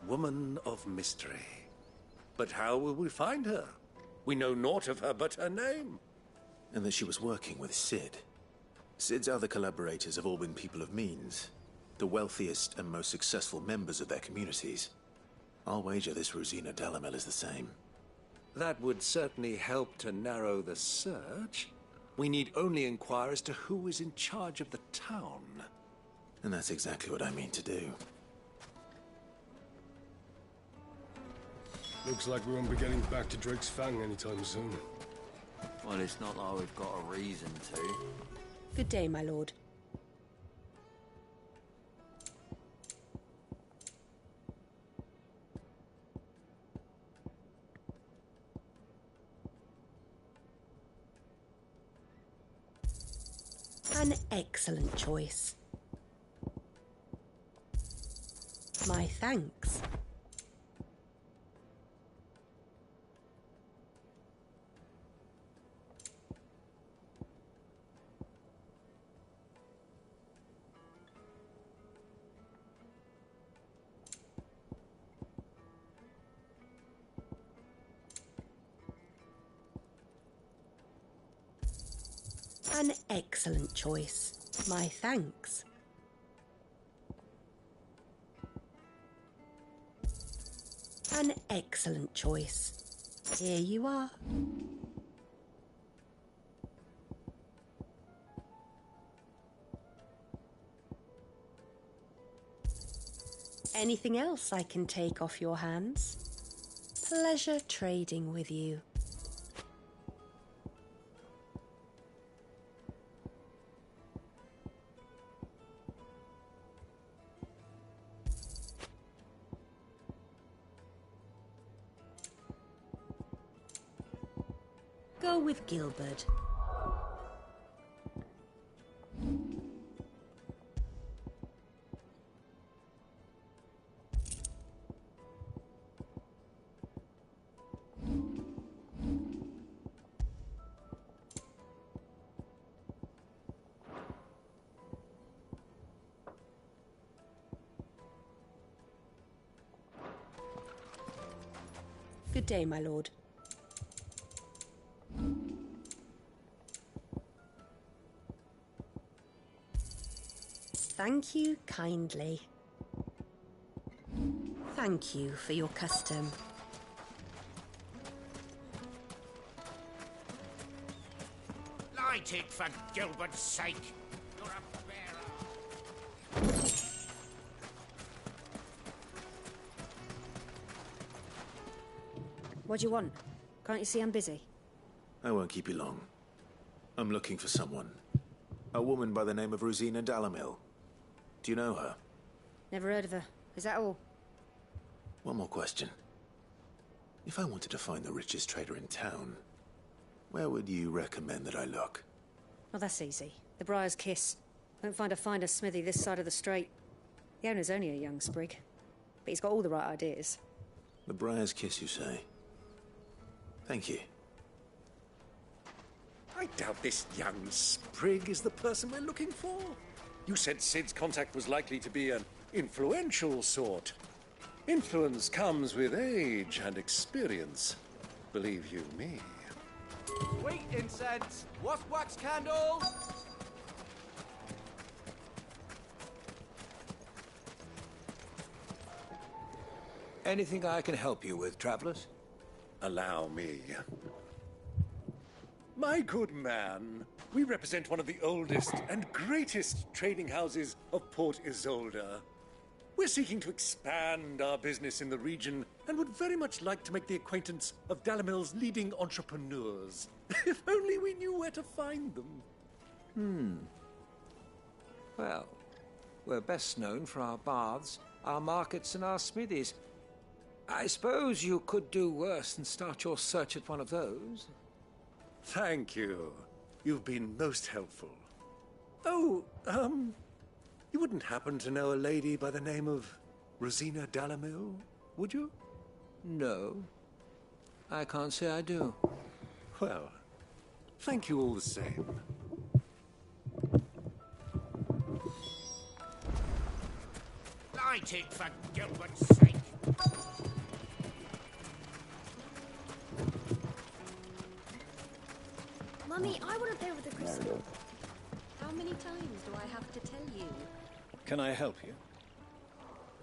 woman of mystery. But how will we find her? We know naught of her but her name. And that she was working with Sid. Sid's other collaborators have all been people of means. The wealthiest and most successful members of their communities. I'll wager this Rosina Dalamil is the same. That would certainly help to narrow the search. We need only inquire as to who is in charge of the town. And that's exactly what I mean to do. Looks like we won't be getting back to Drake's Fang anytime soon. Well, it's not like we've got a reason to. Good day, my lord. An excellent choice. My thanks. An excellent choice. My thanks. An excellent choice. Here you are. Anything else I can take off your hands? Pleasure trading with you. Go with Gilbert. Good day, my lord. Thank you kindly. Thank you for your custom. Light it for Gilbert's sake. You're a bearer. What do you want? Can't you see I'm busy? I won't keep you long. I'm looking for someone. A woman by the name of Rosina Dalamil. Do you know her? Never heard of her. Is that all? One more question. If I wanted to find the richest trader in town, where would you recommend that I look? Oh, that's easy. The Briar's Kiss. Won't find a finer smithy this side of the strait. The owner's only a young sprig, but he's got all the right ideas. The Briar's Kiss, you say? Thank you. I doubt this young sprig is the person we're looking for. You said Sid's contact was likely to be an influential sort. Influence comes with age and experience. Believe you me. Sweet incense! Wasp wax candle! Anything I can help you with, travelers? Allow me. My good man, we represent one of the oldest and greatest trading houses of Port Isolde. We're seeking to expand our business in the region and would very much like to make the acquaintance of Dalamil's leading entrepreneurs. If only we knew where to find them. Well, we're best known for our baths, our markets, and our smithies. I suppose you could do worse than start your search at one of those. Thank you. You've been most helpful. Oh, you wouldn't happen to know a lady by the name of Rosina Dalamil, would you? No. I can't say I do. Well, thank you all the same. Light it for Gilbert's sake. Mummy, I want to play with the crystal. How many times do I have to tell you? Can I help you?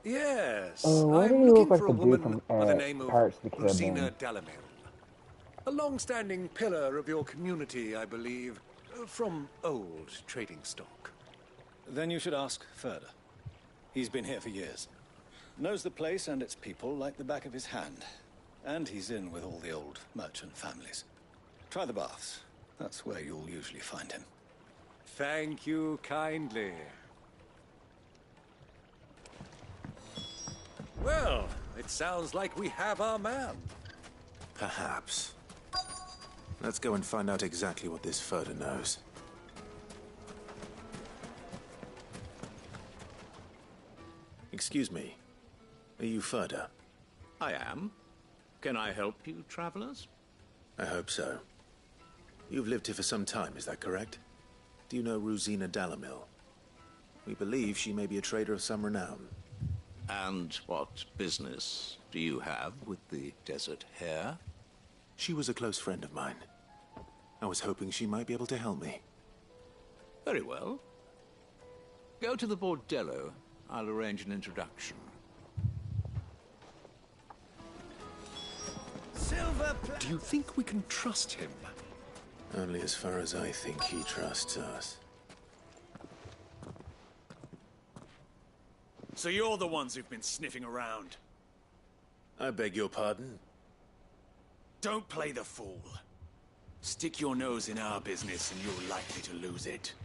Yes, Why do I'm you looking look like for the a dude woman from by the name of Pirates of the Rosina Caribbean? Dalamil. A long-standing pillar of your community, I believe, from old trading stock. Then you should ask Further. He's been here for years. Knows the place and its people like the back of his hand. And he's in with all the old merchant families. Try the baths. That's where you'll usually find him. Thank you kindly. Well, it sounds like we have our man. Perhaps. Let's go and find out exactly what this Further knows. Excuse me. Are you Further? I am. Can I help you, travelers? I hope so. You've lived here for some time, is that correct? Do you know Rosina Dalamil? We believe she may be a trader of some renown. And what business do you have with the Desert Hare? She was a close friend of mine. I was hoping she might be able to help me. Very well. Go to the bordello. I'll arrange an introduction. Do you think we can trust him? Only as far as I think he trusts us. So you're the ones who've been sniffing around? I beg your pardon? Don't play the fool. Stick your nose in our business and you're likely to lose it.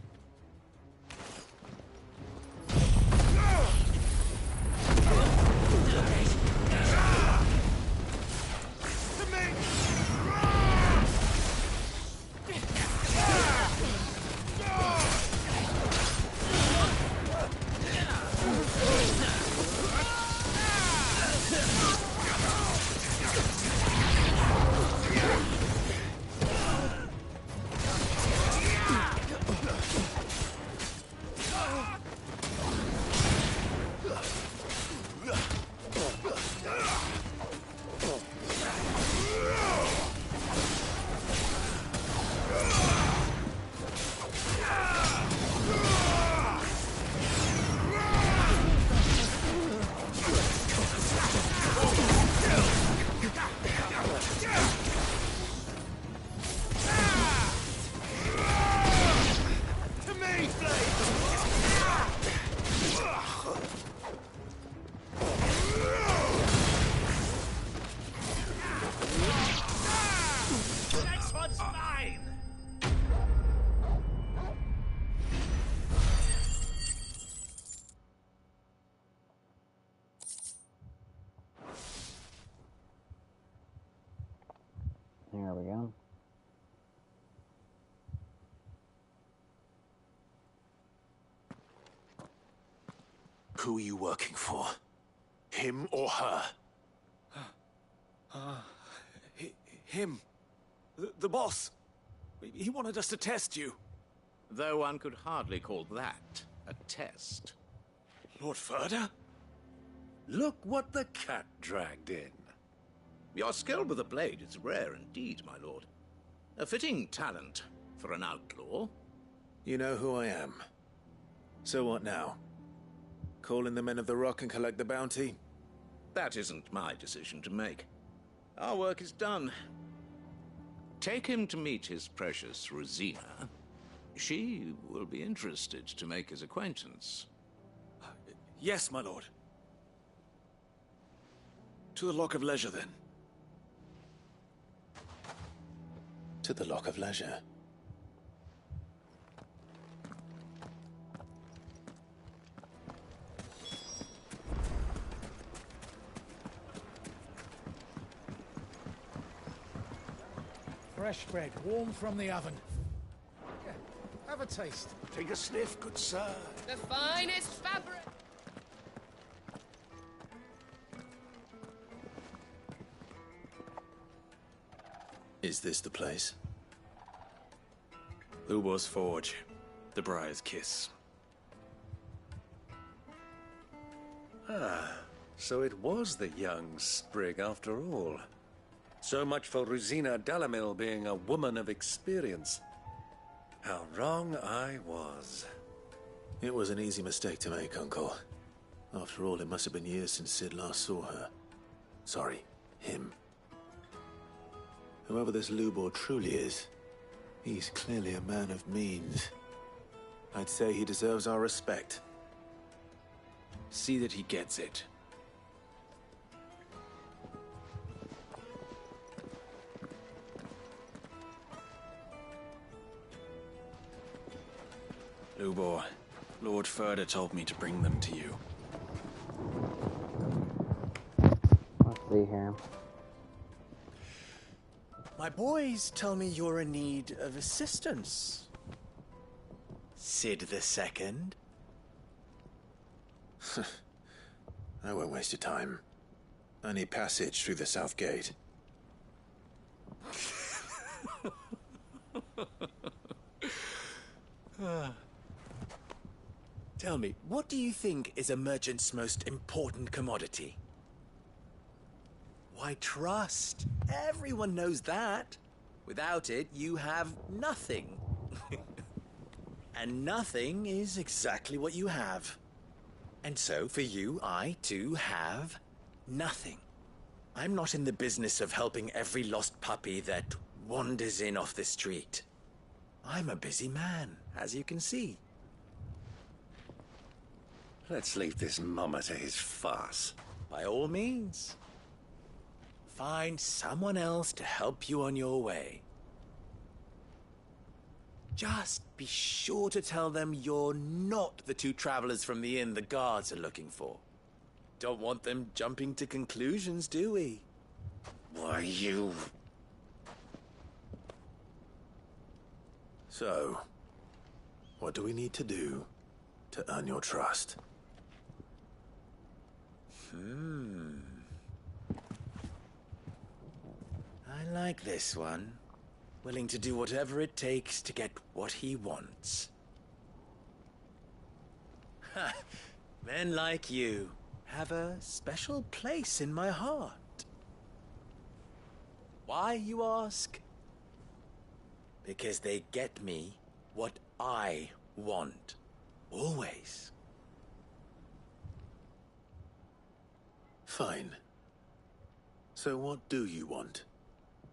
we go. Who are you working for? Him or her? Him. The boss. He wanted us to test you. Though one could hardly call that a test. Lord Ferda? Look what the cat dragged in. Your skill with the blade is rare indeed, my lord. A fitting talent for an outlaw. You know who I am. So what now? Call in the Men of the Rock and collect the bounty? That isn't my decision to make. Our work is done. Take him to meet his precious Rosina. She will be interested to make his acquaintance. Yes, my lord. To the Lock of Leisure, then. To the Lock of Leisure. Fresh bread, warm from the oven. Yeah, have a taste. Take a sniff, good sir. The finest fabric. Is this the place? Lubor's Forge. The Briar's Kiss. Ah, so it was the young sprig after all. So much for Rosina Dalamil being a woman of experience. How wrong I was. It was an easy mistake to make, Uncle. After all, it must have been years since Sid last saw her. Sorry, him. Whoever this Lubor truly is, he's clearly a man of means. I'd say he deserves our respect. See that he gets it. Lubor, Lord Ferda told me to bring them to you. Let's see here. My boys tell me you're in need of assistance. Sid the Second? I won't waste your time. I need passage through the south gate. Tell me, what do you think is a merchant's most important commodity? Why, trust. Everyone knows that. Without it, you have nothing. And nothing is exactly what you have. And so, for you, I, too, have nothing. I'm not in the business of helping every lost puppy that wanders in off the street. I'm a busy man, as you can see. Let's leave this mummer to his farce. By all means. Find someone else to help you on your way. Just be sure to tell them you're not the two travelers from the inn the guards are looking for. Don't want them jumping to conclusions, do we? Why, you... So, what do we need to do to earn your trust? I like this one. Willing to do whatever it takes to get what he wants. Ha! Men like you have a special place in my heart. Why, you ask? Because they get me what I want. Always. Fine. So what do you want?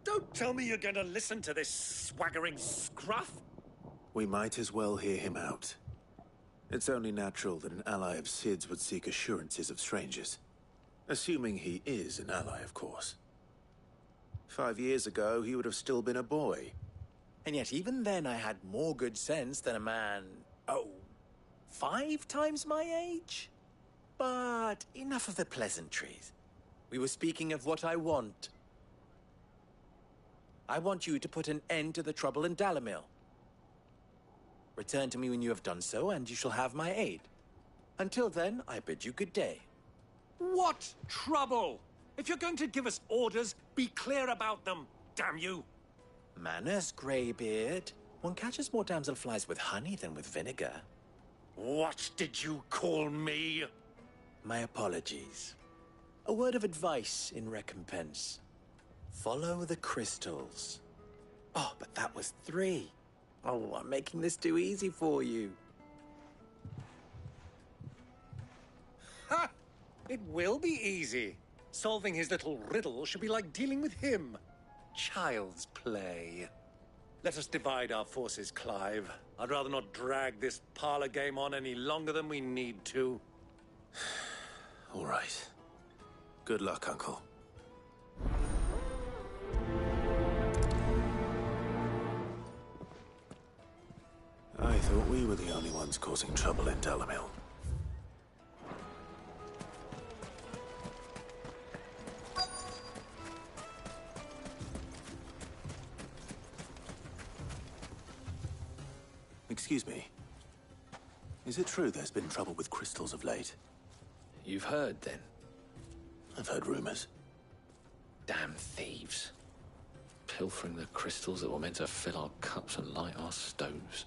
Don't tell me you're gonna listen to this swaggering scruff! We might as well hear him out. It's only natural that an ally of Sid's would seek assurances of strangers. Assuming he is an ally, of course. 5 years ago, he would have still been a boy. And yet even then I had more good sense than a man, 5 times my age? But enough of the pleasantries. We were speaking of what I want. I want you to put an end to the trouble in Dalamil. Return to me when you have done so, and you shall have my aid. Until then, I bid you good day. What trouble? If you're going to give us orders, be clear about them, damn you! Manners, Greybeard. One catches more damselflies with honey than with vinegar. What did you call me? My apologies. A word of advice in recompense. Follow the crystals. Oh, but that was 3. Oh, I'm making this too easy for you. Ha! It will be easy. Solving his little riddle should be like dealing with him. Child's play. Let us divide our forces, Clive. I'd rather not drag this parlor game on any longer than we need to. All right. Good luck, Uncle. I thought we were the only ones causing trouble in Dalamil. Excuse me. Is it true there's been trouble with crystals of late? You've heard, then? I've heard rumors. Damn thieves. Pilfering the crystals that were meant to fill our cups and light our stoves.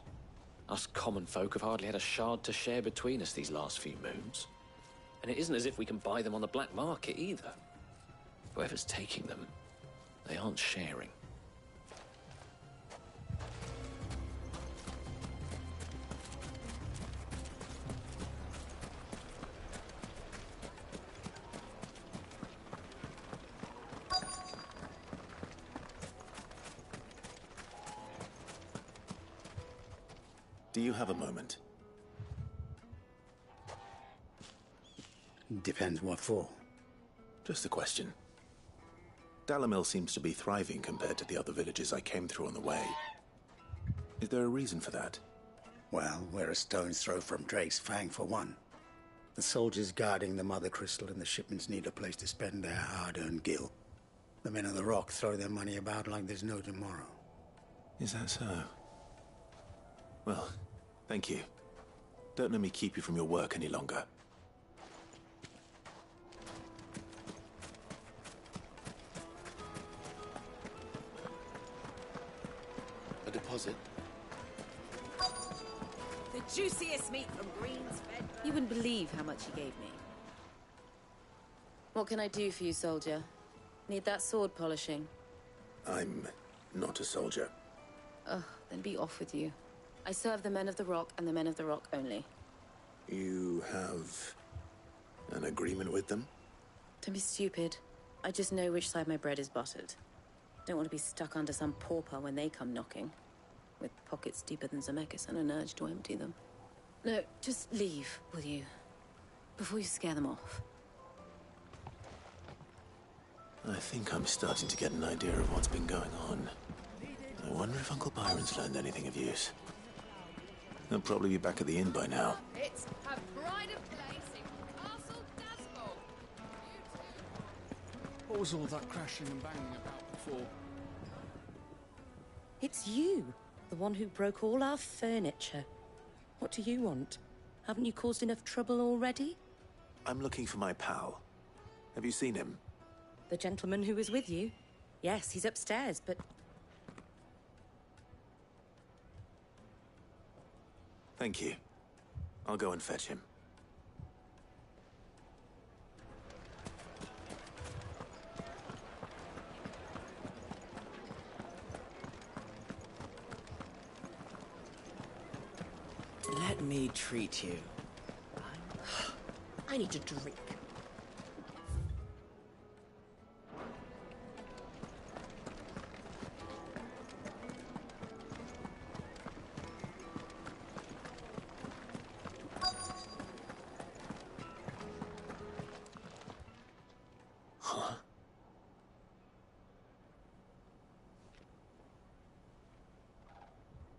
Us common folk have hardly had a shard to share between us these last few moons. And it isn't as if we can buy them on the black market, either. Whoever's taking them, they aren't sharing. Do you have a moment? Depends what for. Just a question. Dalamil seems to be thriving compared to the other villages I came through on the way. Is there a reason for that? Well, we're a stone's throw from Drake's Fang, for one. The soldiers guarding the Mother Crystal and the shipments need a place to spend their hard-earned gil. The men of the Rock throw their money about like there's no tomorrow. Is that so? Well, thank you. Don't let me keep you from your work any longer. A deposit? The juiciest meat from Green's Fed. You wouldn't believe how much he gave me. What can I do for you, soldier? Need that sword polishing? I'm not a soldier. Ugh, then be off with you. I serve the men of the Rock and the men of the Rock only. You have an agreement with them? Don't be stupid. I just know which side my bread is buttered. Don't want to be stuck under some pauper when they come knocking. With pockets deeper than Zemeckis and an urge to empty them. No, just leave, will you? Before you scare them off. I think I'm starting to get an idea of what's been going on. I wonder if Uncle Byron's learned anything of use. He'll probably be back at the inn by now. It's a pride of place in Castle Dasbog. What was all that crashing and banging about before? It's you, the one who broke all our furniture. What do you want? Haven't you caused enough trouble already? I'm looking for my pal. Have you seen him? The gentleman who was with you? Yes, he's upstairs, but... Thank you. I'll go and fetch him. Let me treat you. I need a drink.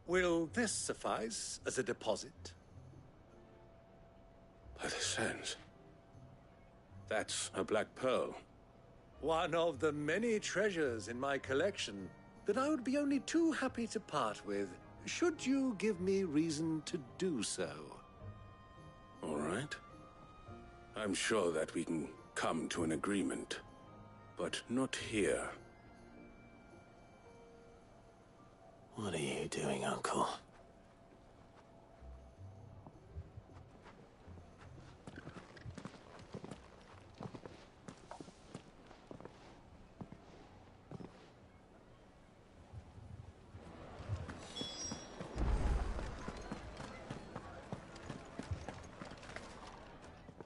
Will this suffice as a deposit? By the sands. That's a black pearl. One of the many treasures in my collection. that I would be only too happy to part with, should you give me reason to do so. All right. I'm sure that we can come to an agreement, but not here. What are you doing, Uncle?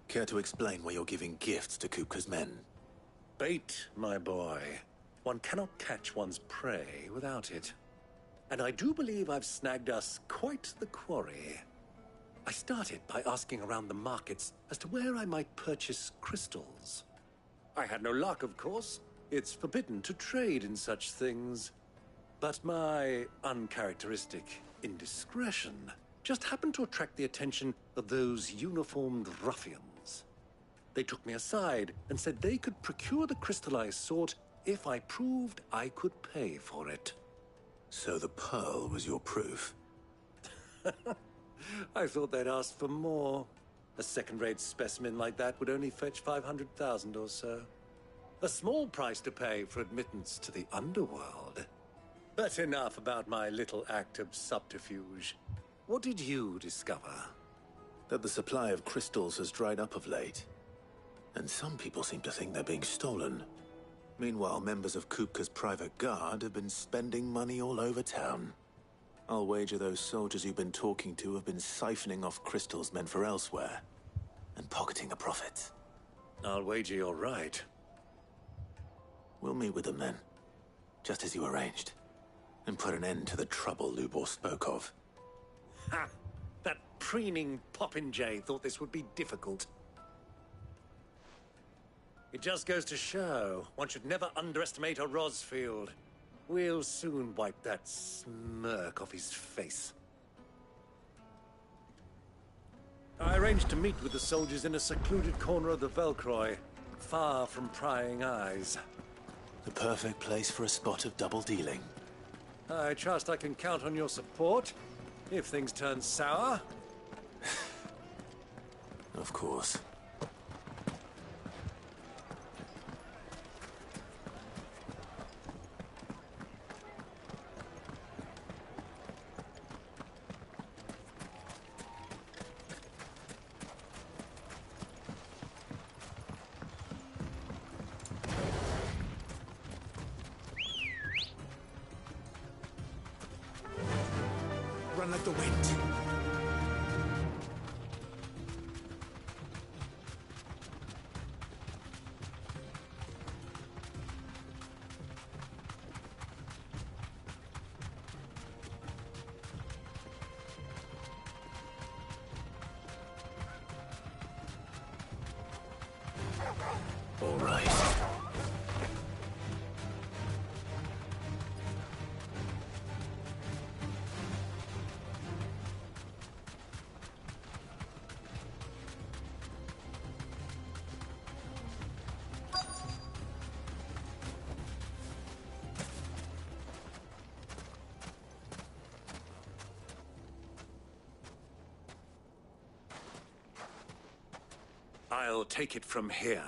Care to explain why you're giving gifts to Kupka's men? Bait, my boy. One cannot catch one's prey without it. And I do believe I've snagged us quite the quarry. I started by asking around the markets as to where I might purchase crystals. I had no luck, of course. It's forbidden to trade in such things. But my uncharacteristic indiscretion just happened to attract the attention of those uniformed ruffians. They took me aside and said they could procure the crystal I sought if I proved I could pay for it. So the pearl was your proof? I thought they'd ask for more. A second-rate specimen like that would only fetch 500,000 or so. A small price to pay for admittance to the underworld. But enough about my little act of subterfuge. What did you discover? That the supply of crystals has dried up of late. And some people seem to think they're being stolen. Meanwhile, members of Kupka's private guard have been spending money all over town. I'll wager those soldiers you've been talking to have been siphoning off crystals meant for elsewhere, and pocketing the profits. I'll wager you're right. We'll meet with them then, just as you arranged, and put an end to the trouble Lubor spoke of. Ha! That preening popinjay thought this would be difficult. It just goes to show, one should never underestimate a Rosfield. We'll soon wipe that smirk off his face. I arranged to meet with the soldiers in a secluded corner of the Velcroy, far from prying eyes. The perfect place for a spot of double dealing. I trust I can count on your support, if things turn sour. Of course. Run like the wind. All right. I'll take it from here.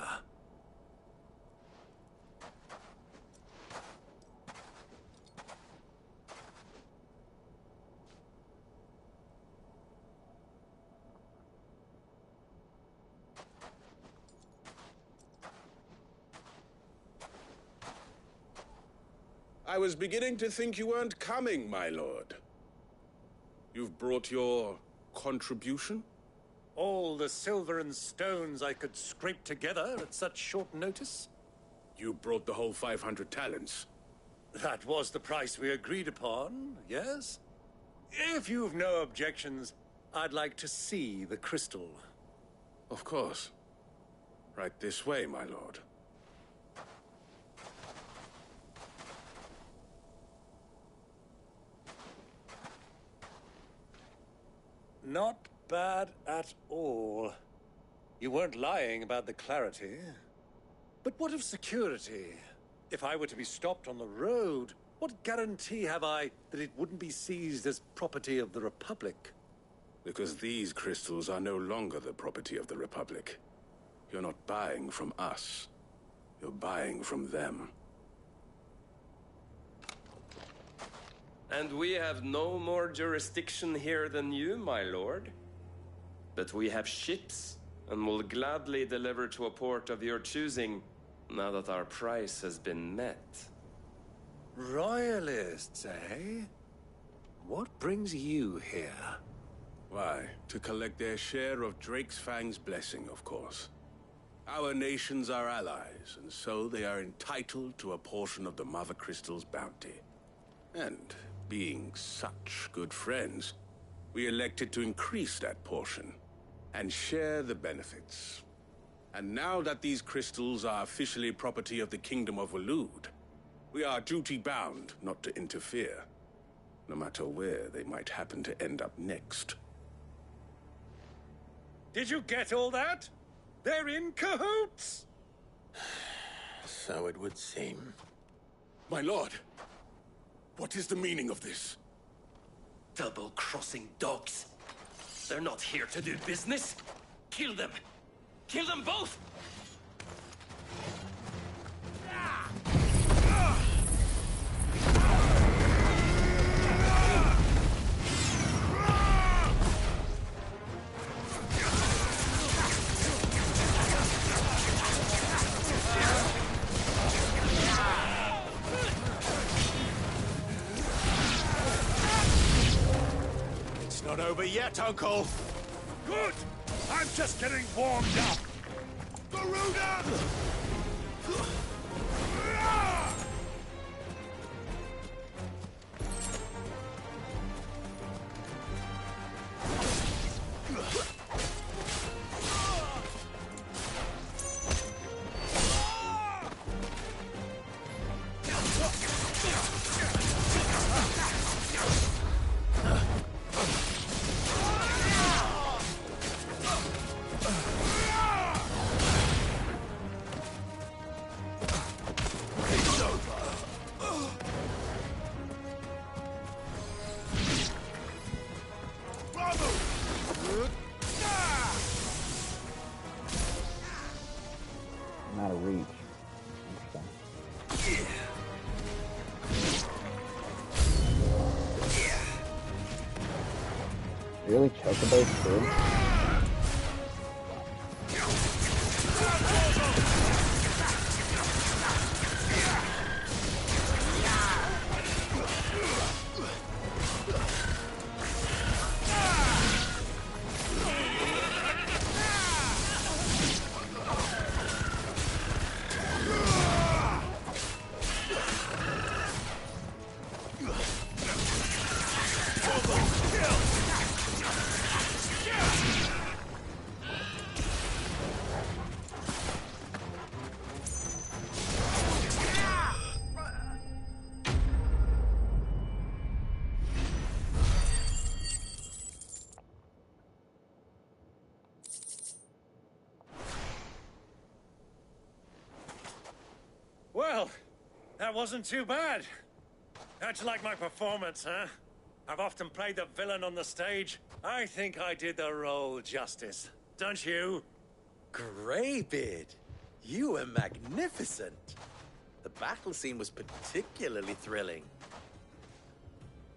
I was beginning to think you weren't coming, my lord. You've brought your contribution? All the silver and stones I could scrape together at such short notice? You brought the whole 500 talents. That was the price we agreed upon, yes? If you've no objections, I'd like to see the crystal. Of course. Right this way, my lord. Not bad at all. You weren't lying about the clarity. But what of security? If I were to be stopped on the road, What guarantee have I that it wouldn't be seized as property of the Republic? Because these crystals are no longer the property of the Republic. You're not buying from us. You're buying from them. And we have no more jurisdiction here than you, my lord. But we have ships, and will gladly deliver to a port of your choosing, now that our price has been met. Royalists, eh? What brings you here? Why, to collect their share of Drake's Fang's blessing, of course. Our nations are allies, and so they are entitled to a portion of the Mother Crystal's bounty. And, being such good friends, we elected to increase that portion, and share the benefits. And now that these crystals are officially property of the Kingdom of Waloed, we are duty-bound not to interfere, no matter where they might happen to end up next. Did you get all that? They're in cahoots! So it would seem. My lord, what is the meaning of this? Double-crossing dogs. They're not here to do business. Kill them! Kill them both! It's not over yet, Uncle! Good! I'm just getting warmed up! Garuda! I'm out of reach. Interesting. Really, chocobos too? Well, that wasn't too bad. How'd you like my performance, huh? I've often played the villain on the stage. I think I did the role justice. Don't you? Greybeard, you were magnificent. The battle scene was particularly thrilling.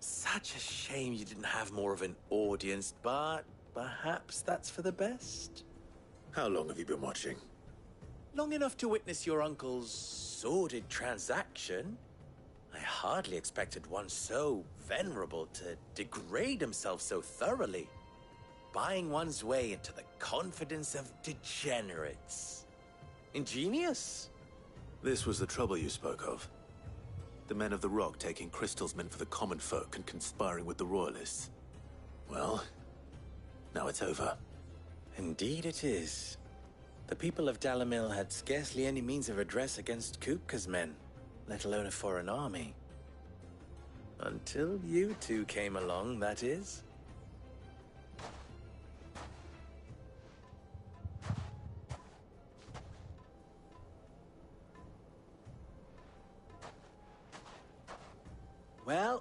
Such a shame you didn't have more of an audience, but perhaps that's for the best. How long have you been watching? Long enough to witness your uncle's sordid transaction. I hardly expected one so venerable to degrade himself so thoroughly. Buying one's way into the confidence of degenerates. Ingenious. This was the trouble you spoke of. The men of the Rock taking crystals meant for the common folk and conspiring with the Royalists. Well, now it's over. Indeed it is. The people of Dalamil had scarcely any means of redress against Kupka's men, let alone a foreign army. Until you two came along, that is.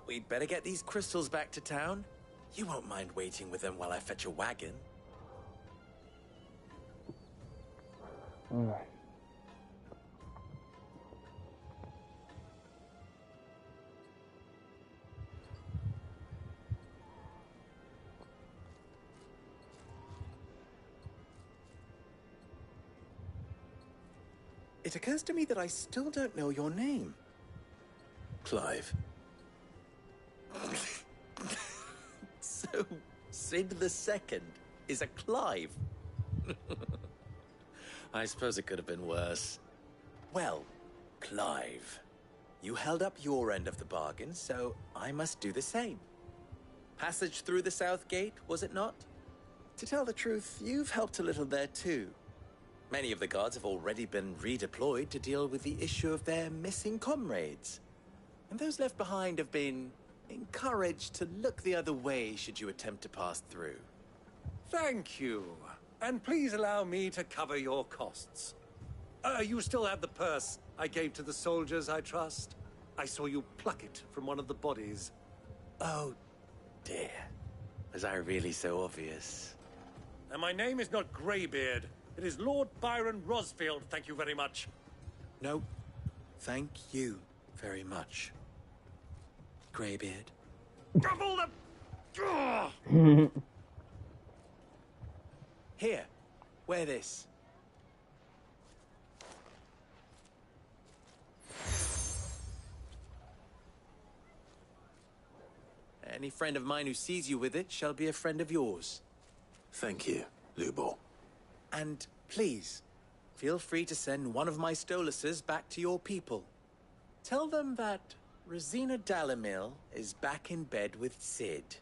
we'd better get these crystals back to town. You won't mind waiting with them while I fetch a wagon. Alright. It occurs to me that I still don't know your name. Clive. So, Sid the Second is a Clive? I suppose it could have been worse. Well, Clive, you held up your end of the bargain, so I must do the same. Passage through the South Gate, was it not? To tell the truth, you've helped a little there too. Many of the guards have already been redeployed to deal with the issue of their missing comrades. And those left behind have been encouraged to look the other way should you attempt to pass through. Thank you. And please allow me to cover your costs. You still have the purse I gave to the soldiers, I trust? I saw you pluck it from one of the bodies. Oh, dear. Was I really so obvious? And my name is not Greybeard. It is Lord Byron Rosfield, thank you very much. No, thank you very much, Greybeard. Double the... Here, wear this. Any friend of mine who sees you with it shall be a friend of yours. Thank you, Lubor. And please, feel free to send one of my Stoluses back to your people. Tell them that Rosina Dalamil is back in bed with Sid.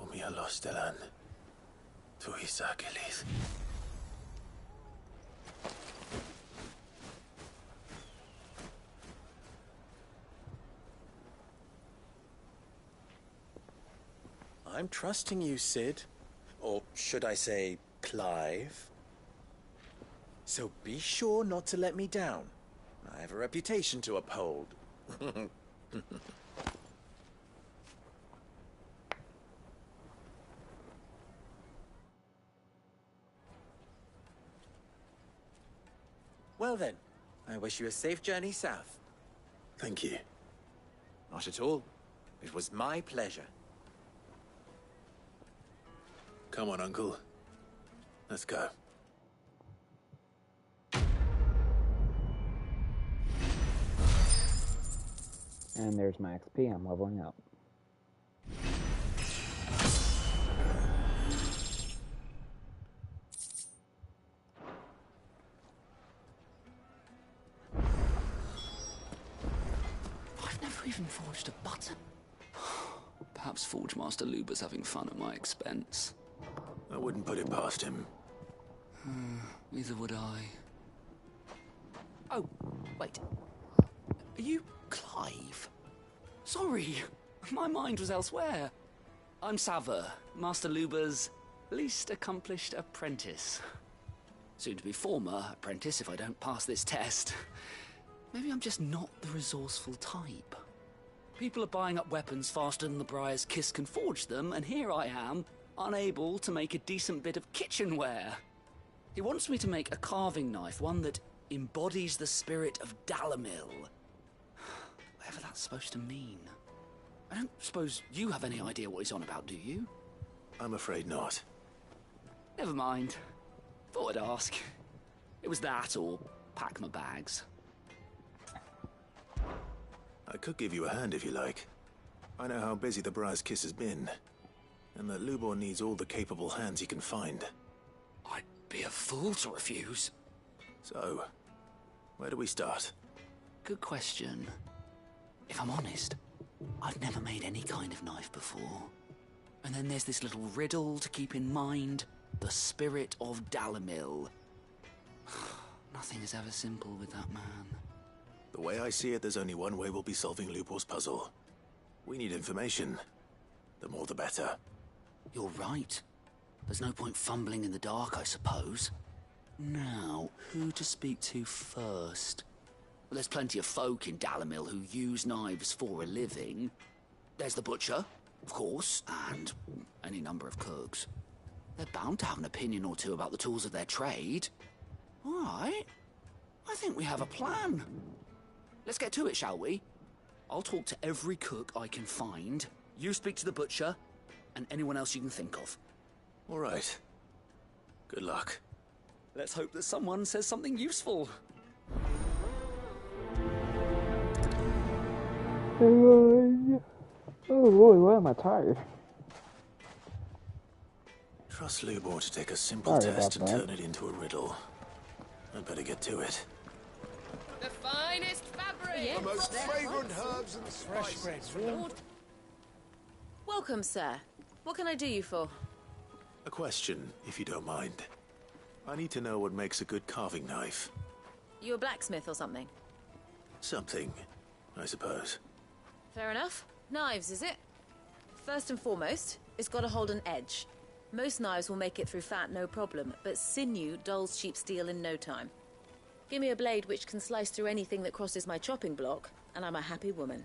Omia Lostelan. Tuisa Kelith. I'm trusting you, Sid. Or should I say, Clive? So be sure not to let me down. I have a reputation to uphold. Well then, I wish you a safe journey south. Thank you. Not at all. It was my pleasure. Come on, Uncle. Let's go. And there's my XP. I'm leveling up. I've never even forged a button. Perhaps Forge Master Luber's having fun at my expense. I wouldn't put it past him. Neither would I. Oh, wait. Are you Clive? Sorry, my mind was elsewhere. I'm Saver, Master Luber's least accomplished apprentice. Soon to be former apprentice if I don't pass this test. Maybe I'm just not the resourceful type. People are buying up weapons faster than the Briar's Kiss can forge them, and here I am, unable to make a decent bit of kitchenware. He wants me to make a carving knife, one that embodies the spirit of Dalamil. Whatever that's supposed to mean. I don't suppose you have any idea what he's on about, do you? I'm afraid not. Never mind. Thought I'd ask. It was that, or pack my bags. I could give you a hand if you like. I know how busy the Briar's Kiss has been, and that Lubor needs all the capable hands he can find. I'd be a fool to refuse. So, where do we start? Good question. If I'm honest, I've never made any kind of knife before. And then there's this little riddle to keep in mind. The spirit of Dalamil. Nothing is ever simple with that man. The way I see it, there's only one way we'll be solving Lubor's puzzle. We need information. The more the better. You're right. There's no point fumbling in the dark, I suppose. Now, who to speak to first? Well, there's plenty of folk in Dalamil who use knives for a living. There's the butcher, of course, and any number of cooks. They're bound to have an opinion or two about the tools of their trade. All right. I think we have a plan. Let's get to it, shall we? I'll talk to every cook I can find. You speak to the butcher, and anyone else you can think of. All right. Good luck. Let's hope that someone says something useful. Oh boy, why am I tired? Trust Lubor to take a simple Sorry test and about turn it into a riddle. I'd better get to it. The finest fabric! Yes, the most they're fragrant hot. herbs and Fresh spices. bread, warm. Welcome, sir. What can I do you for? A question, if you don't mind. I need to know what makes a good carving knife. You a blacksmith or something? Something, I suppose. Fair enough. Knives, is it? First and foremost, it's got to hold an edge. Most knives will make it through fat, no problem, but sinew dulls cheap steel in no time. Give me a blade which can slice through anything that crosses my chopping block, and I'm a happy woman.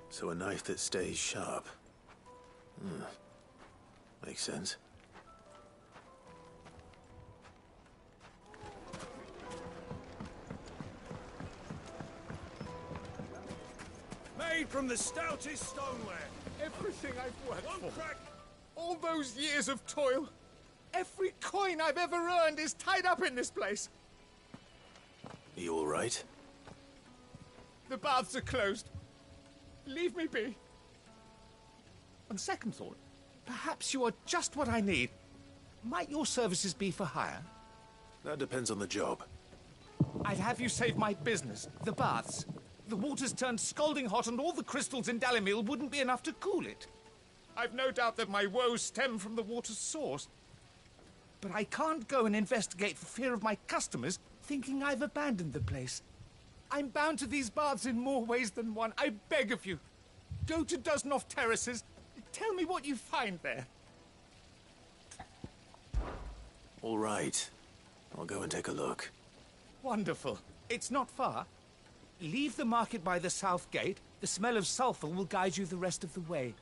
So a knife that stays sharp. Makes sense. Made from the stoutest stoneware. Everything I've worked for. All those years of toil. Every coin I've ever earned is tied up in this place. Are you all right? The baths are closed. Leave me be. On second thought, perhaps you are just what I need. Might your services be for hire? That depends on the job. I'd have you save my business, the baths. The water's turned scalding hot and all the crystals in Dalamil wouldn't be enough to cool it. I've no doubt that my woes stem from the water's source. But I can't go and investigate for fear of my customers thinking I've abandoned the place. I'm bound to these baths in more ways than one. I beg of you. Go to Dusnoff Terraces. Tell me what you find there. All right. I'll go and take a look. Wonderful. It's not far. Leave the market by the south gate. The smell of sulfur will guide you the rest of the way.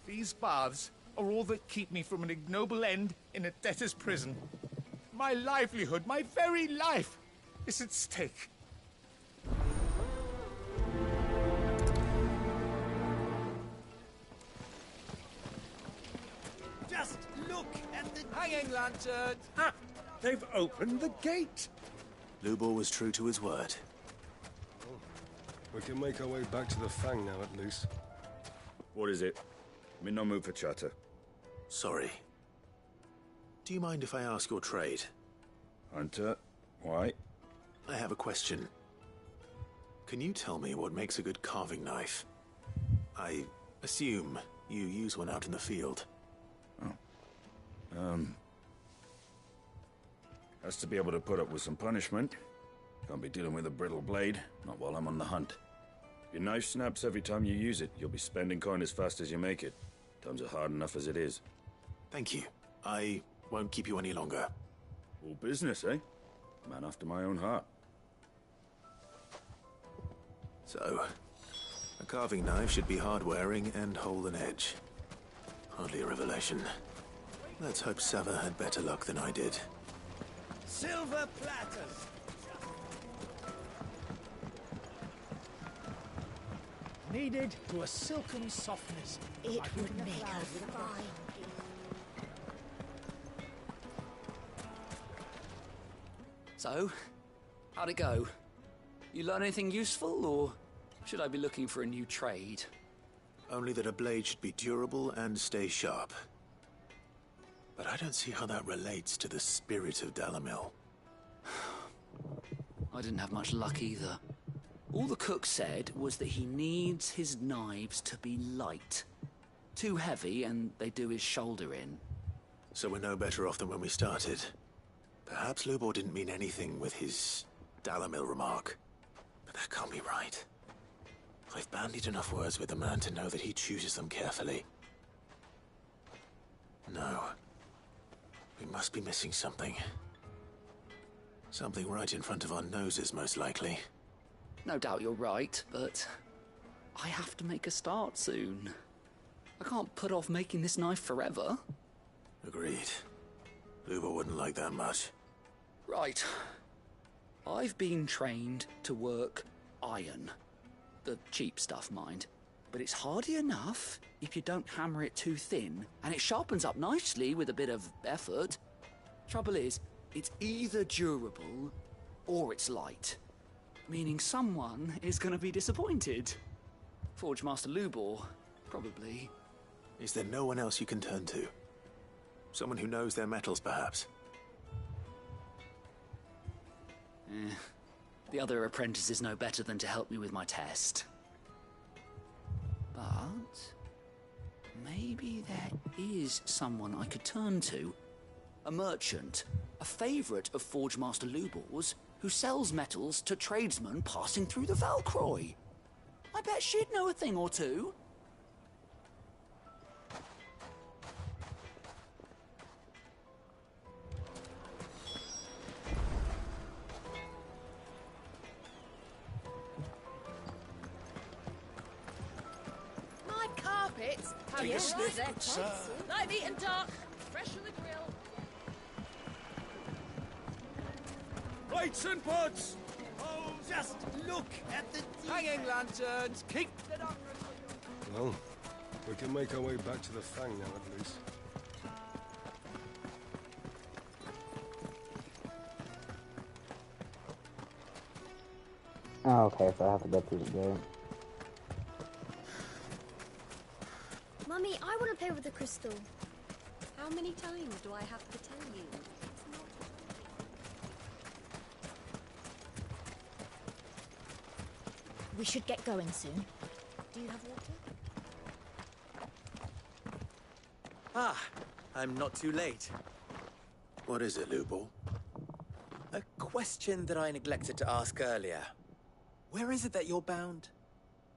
These baths are all that keep me from an ignoble end in a debtor's prison. My livelihood, my very life, is at stake. Just look at the hanging lantern. Ha! They've opened the gate. Lubor was true to his word. We can make our way back to the Fang now, at least. What is it? I'm in no mood for chatter. Sorry. Do you mind if I ask your trade? Hunter, why? I have a question. Can you tell me what makes a good carving knife? I assume you use one out in the field. Has to be able to put up with some punishment. Can't be dealing with a brittle blade, not while I'm on the hunt. If your knife snaps every time you use it, you'll be spending coin as fast as you make it. Times are hard enough as it is. Thank you. I won't keep you any longer. All business, eh? Man after my own heart. So, a carving knife should be hard-wearing and hold an edge. Hardly a revelation. Let's hope Sava had better luck than I did. Silver platters. Kneaded to a silken softness. It would make a fine. So, how'd it go? You learn anything useful, or should I be looking for a new trade? Only that a blade should be durable and stay sharp. But I don't see how that relates to the spirit of Dalamil. I didn't have much luck either. All the cook said was that he needs his knives to be light. Too heavy and they do his shoulder in. So we're no better off than when we started. Perhaps Lubor didn't mean anything with his Dalamil remark. But that can't be right. I've bandied enough words with the man to know that he chooses them carefully. No. We must be missing something. Something right in front of our noses, most likely. No doubt you're right, but I have to make a start soon. I can't put off making this knife forever. Agreed. Luba wouldn't like that much. Right. I've been trained to work iron. The cheap stuff, mind. But it's hardy enough if you don't hammer it too thin, and it sharpens up nicely with a bit of effort. Trouble is, it's either durable or it's light. Meaning someone is going to be disappointed. Forge Master Lubor, probably. Is there no one else you can turn to? Someone who knows their metals, perhaps? The other apprentices know better than to help me with my test. But maybe there is someone I could turn to. A merchant, a favourite of Forge Master Lubor's, who sells metals to tradesmen passing through the Valcroy. I bet she'd know a thing or two. My carpets have Take a sniff, their good sir. Light and dark, fresh from the grill. Plates and pots! Oh, just look at the Hanging lanterns! Keep it up! Well, we can make our way back to the Fang now, at least. Oh, okay, so I have to go through the gate. Mummy, I want to play with the crystal. How many times do I have to tell you? We should get going soon. Do you have water? Ah, I'm not too late. What is it, Lubor? A question that I neglected to ask earlier. Where is it that you're bound?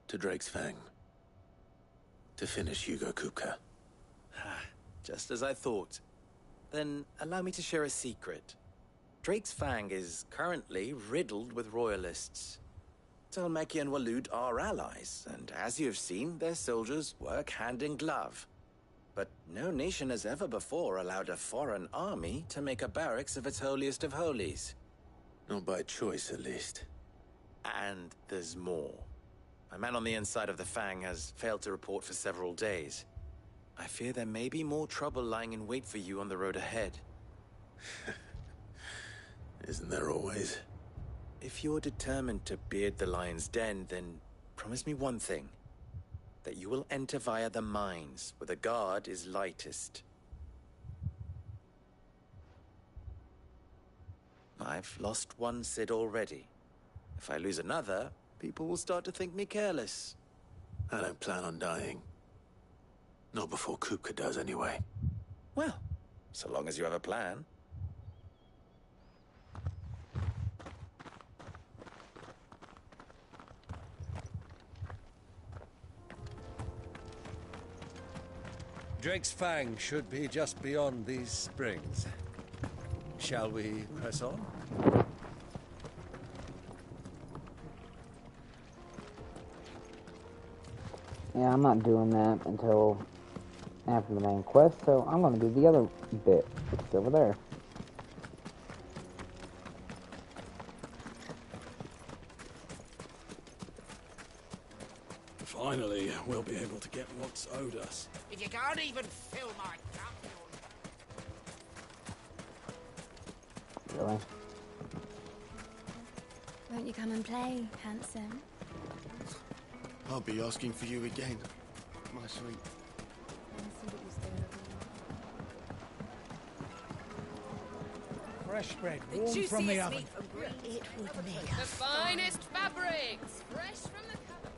To Drake's Fang. To finish Hugo Kupka. Just as I thought. Then allow me to share a secret. Drake's Fang is currently riddled with royalists. Dhalmekia and Waloed are allies, and as you have seen, their soldiers work hand in glove. But no nation has ever before allowed a foreign army to make a barracks of its holiest of holies. Not by choice, at least. And there's more. A man on the inside of the Fang has failed to report for several days. I fear there may be more trouble lying in wait for you on the road ahead. Isn't there always? If you're determined to beard the lion's den, then promise me one thing. That you will enter via the mines, where the guard is lightest. I've lost one Cid already. If I lose another, people will start to think me careless. I don't plan on dying. Not before Kupka does, anyway. Well, so long as you have a plan. Drake's Fang should be just beyond these springs. Shall we press on? Yeah, I'm not doing that until after the main quest, so I'm going to do the other bit. It's over there. Finally, we'll be able to get what's owed us. If you can't even fill my cup, Really? Won't you come and play, handsome? I'll be asking for you again, my sweet. fresh bread, warm from the oven. It would make The finest fabrics, fresh from the cupboard.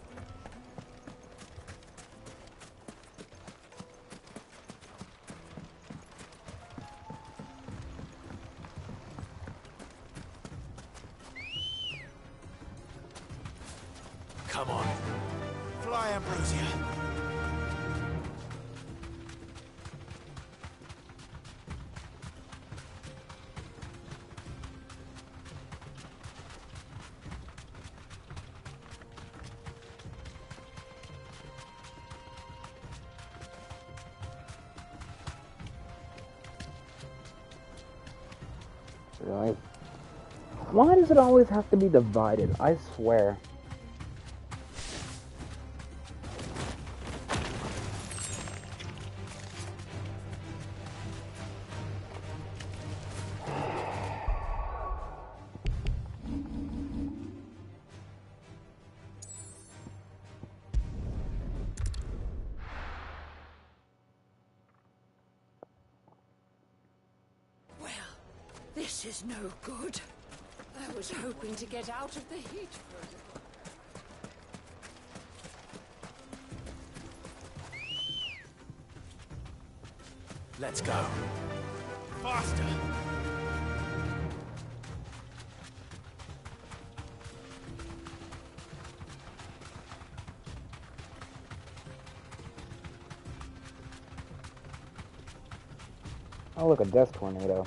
Come on. Fly, Ambrosia. Really? Why does it always have to be divided? I swear. This is no good. I was hoping to get out of the heat for a little. Let's go. Faster! Oh, look, a death tornado.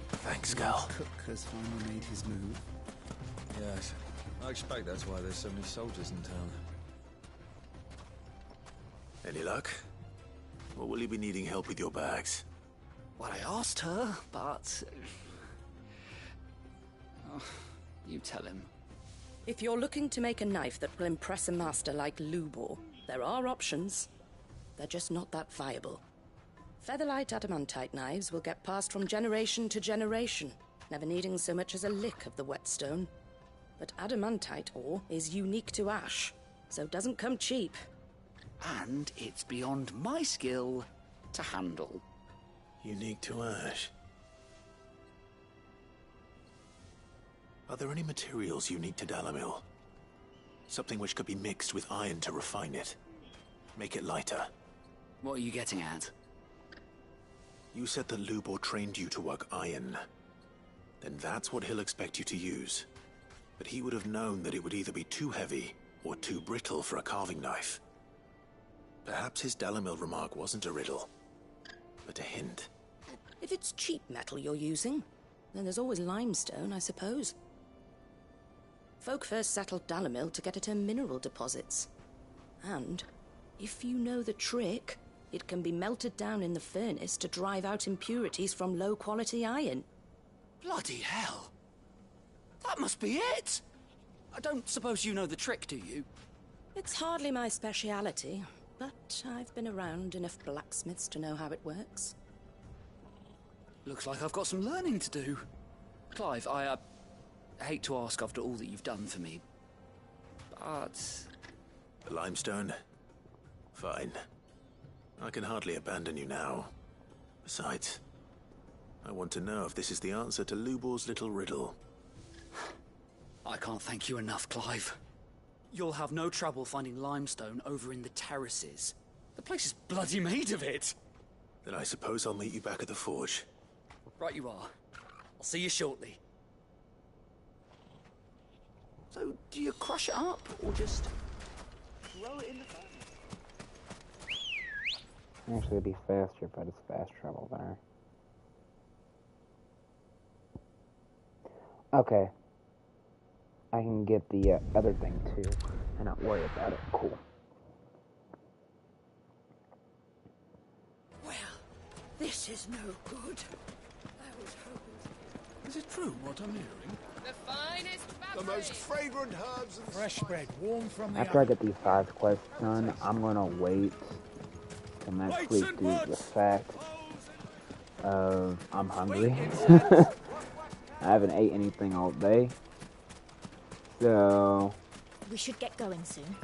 Thanks, Gal. Cook has finally made his move. Yes. I expect that's why there's so many soldiers in town. Any luck? Or will you be needing help with your bags? Well, I asked her, but... Oh, you tell him. If you're looking to make a knife that will impress a master like Lubor, there are options. They're just not that viable. Featherlight adamantite knives will get passed from generation to generation, never needing so much as a lick of the whetstone. But adamantite ore is unique to ash, so it doesn't come cheap. And it's beyond my skill to handle. Unique to ash. Are there any materials unique to Dalamil? Something which could be mixed with iron to refine it. Make it lighter. What are you getting at? You said that Lubor trained you to work iron. Then that's what he'll expect you to use. But he would have known that it would either be too heavy or too brittle for a carving knife. Perhaps his Dalamil remark wasn't a riddle, but a hint. If it's cheap metal you're using, then there's always limestone, I suppose. Folk first settled Dalamil to get at her mineral deposits. And, if you know the trick, it can be melted down in the furnace to drive out impurities from low-quality iron. Bloody hell! That must be it! I don't suppose you know the trick, do you? It's hardly my speciality, but I've been around enough blacksmiths to know how it works. Looks like I've got some learning to do. Clive, I hate to ask after all that you've done for me, but... The limestone? Fine. I can hardly abandon you now. Besides, I want to know if this is the answer to Lubor's little riddle. I can't thank you enough, Clive. You'll have no trouble finding limestone over in the terraces. The place is bloody made of it. Then I suppose I'll meet you back at the forge. Right you are. I'll see you shortly. So, do you crush it up, or just throw it in the furnace? Actually, it'd be faster, but it's fast travel there. Okay. I can get the other thing too, and not worry about it. Cool. Well, this is no good. I was hoping... Is it true what I'm hearing? The finest The most fragrant herbs and fresh bread, warm from the After I oven. get these 5 quests done, I'm gonna wait till next week due to the fact of I'm hungry. I haven't ate anything all day. So... We should get going soon.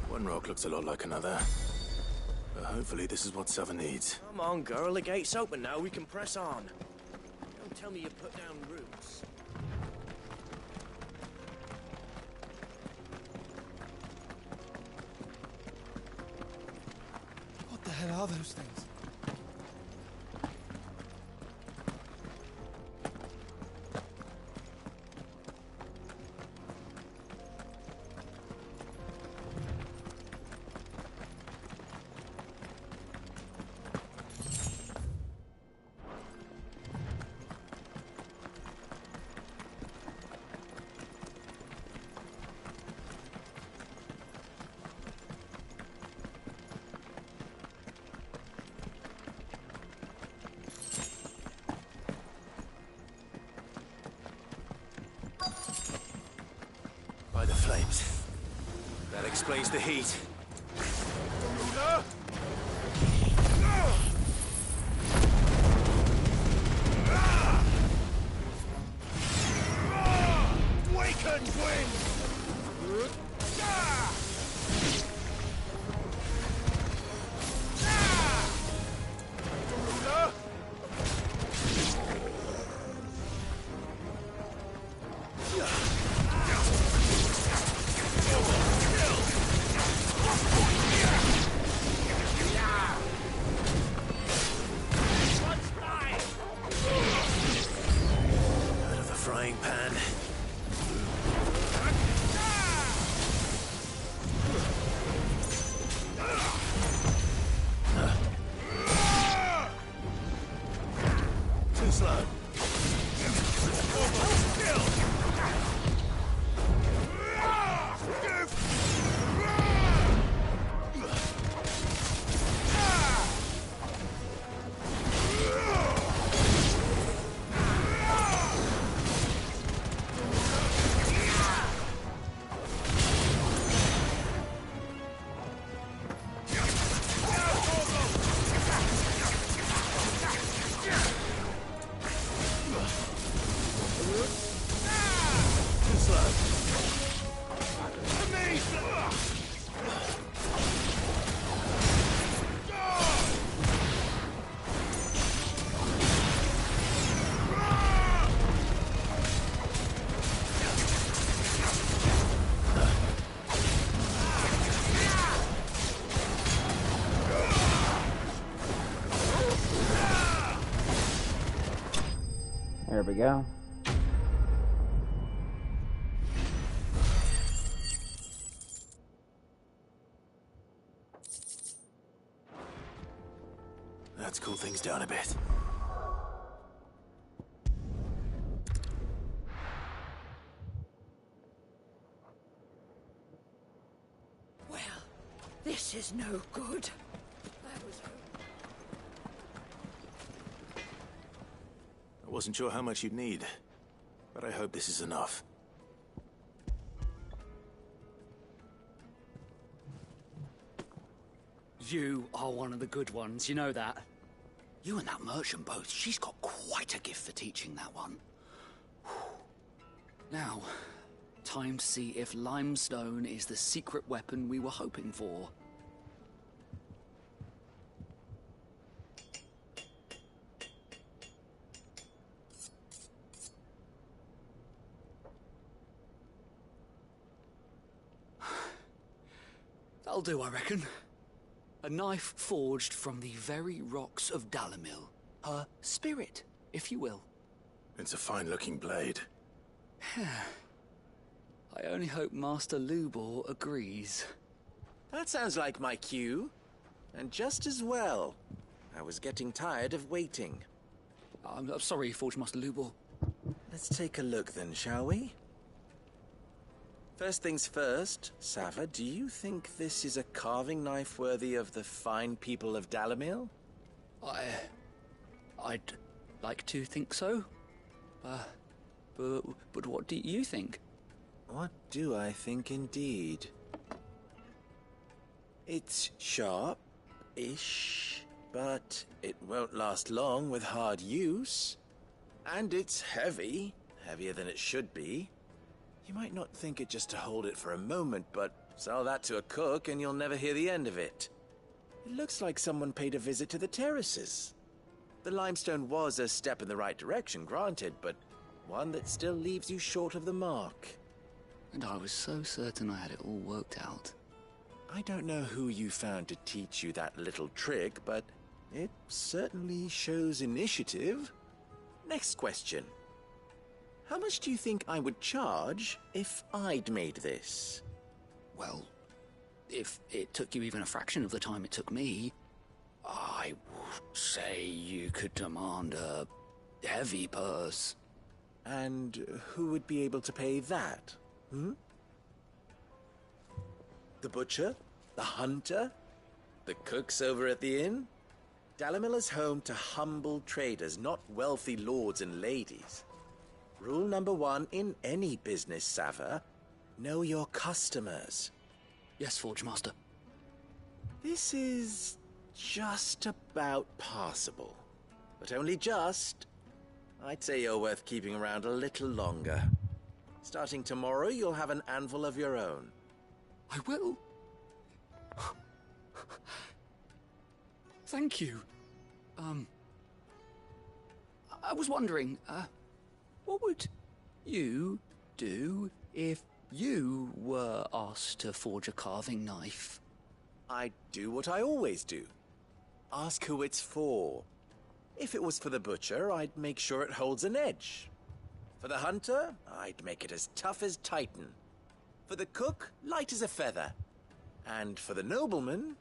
One rock looks a lot like another. But hopefully this is what Sava needs. Come on, girl. The gate's open now. We can press on. Don't tell me you put down roots. hell are those things? By the flames. That explains the heat. Waken, wind! Out of the frying pan. Too slow. Too slow. There we go. Let's cool things down a bit. Well, this is no good. I wasn't sure how much you'd need, but I hope this is enough. You are one of the good ones, you know that. You and that merchant both, she's got quite a gift for teaching that one. Now, time to see if limestone is the secret weapon we were hoping for. That'll do, I reckon. A knife forged from the very rocks of Dalimil. Her spirit, if you will. It's a fine-looking blade. I only hope Master Lubor agrees. That sounds like my cue. And just as well. I was getting tired of waiting. I'm sorry, Forge Master Lubor. Let's take a look then, shall we? First things first, Sava, do you think this is a carving knife worthy of the fine people of Dalimil? I'd like to think so. But what do you think? What do I think indeed? It's sharp-ish, but it won't last long with hard use. And it's heavy, heavier than it should be. You might not think it just to hold it for a moment, but sell that to a cook and you'll never hear the end of it. It looks like someone paid a visit to the terraces. The limestone was a step in the right direction, granted, but one that still leaves you short of the mark. And I was so certain I had it all worked out. I don't know who you found to teach you that little trick, but it certainly shows initiative. Next question. How much do you think I would charge if I'd made this? Well, if it took you even a fraction of the time it took me, I would say you could demand a heavy purse. And who would be able to pay that? The butcher? The hunter? The cooks over at the inn? Dalimil is home to humble traders, not wealthy lords and ladies. Rule number 1 in any business, Sava: know your customers. Yes, Forge Master. This is just about passable. But only just. I'd say you're worth keeping around a little longer. Starting tomorrow, you'll have an anvil of your own. I will. Thank you. I was wondering, what would you do if you were asked to forge a carving knife? I'd do what I always do. Ask who it's for. If it was for the butcher, I'd make sure it holds an edge. For the hunter, I'd make it as tough as Titan. For the cook, light as a feather. And for the nobleman,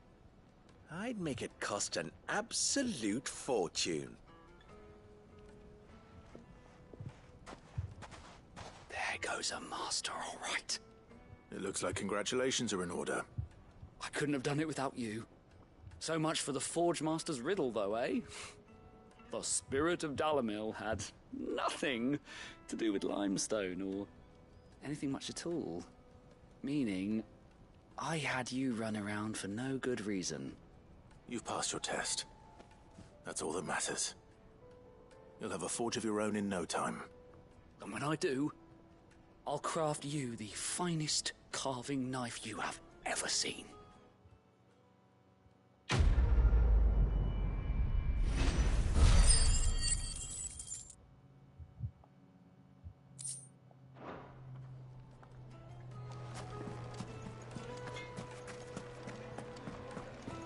I'd make it cost an absolute fortune. There goes a master, all right. It looks like congratulations are in order. I couldn't have done it without you. So much for the Forge Master's riddle, though, eh? The spirit of Dalimil had nothing to do with limestone or anything much at all. Meaning, I had you run around for no good reason. You've passed your test. That's all that matters. You'll have a forge of your own in no time. And when I do, I'll craft you the finest carving knife you have ever seen.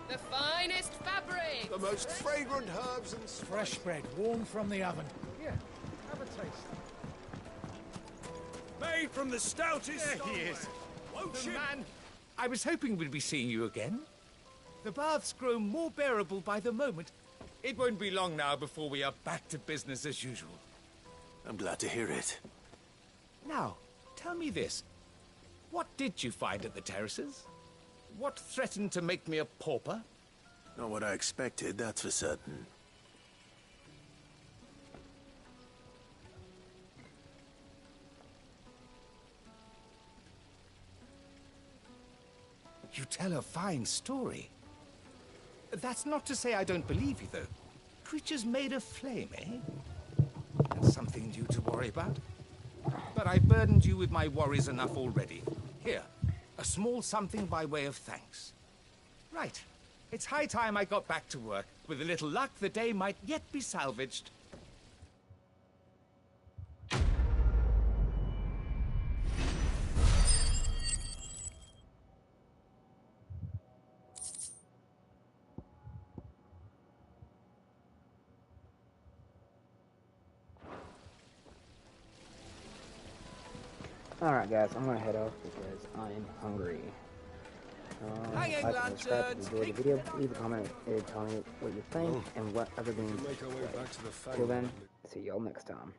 The finest fabric! The most fragrant herbs and Fresh bread, warm from the oven. Here, have a taste. Made from the stoutest. There he is. The man. I was hoping we'd be seeing you again. The baths grow more bearable by the moment. It won't be long now before we are back to business as usual. I'm glad to hear it. Now, tell me this. What did you find at the terraces? What threatened to make me a pauper? Not what I expected, that's for certain. You tell a fine story. That's not to say I don't believe you, though. Creatures made of flame, eh? That's something new to worry about. But I've burdened you with my worries enough already. Here, a small something by way of thanks. Right. It's high time I got back to work. With a little luck, the day might yet be salvaged. Alright guys, I'm gonna head off because I'm hungry. Like and subscribe if you enjoyed the video. Leave a comment and tell me what you think and what other games you play. Till then, see y'all next time.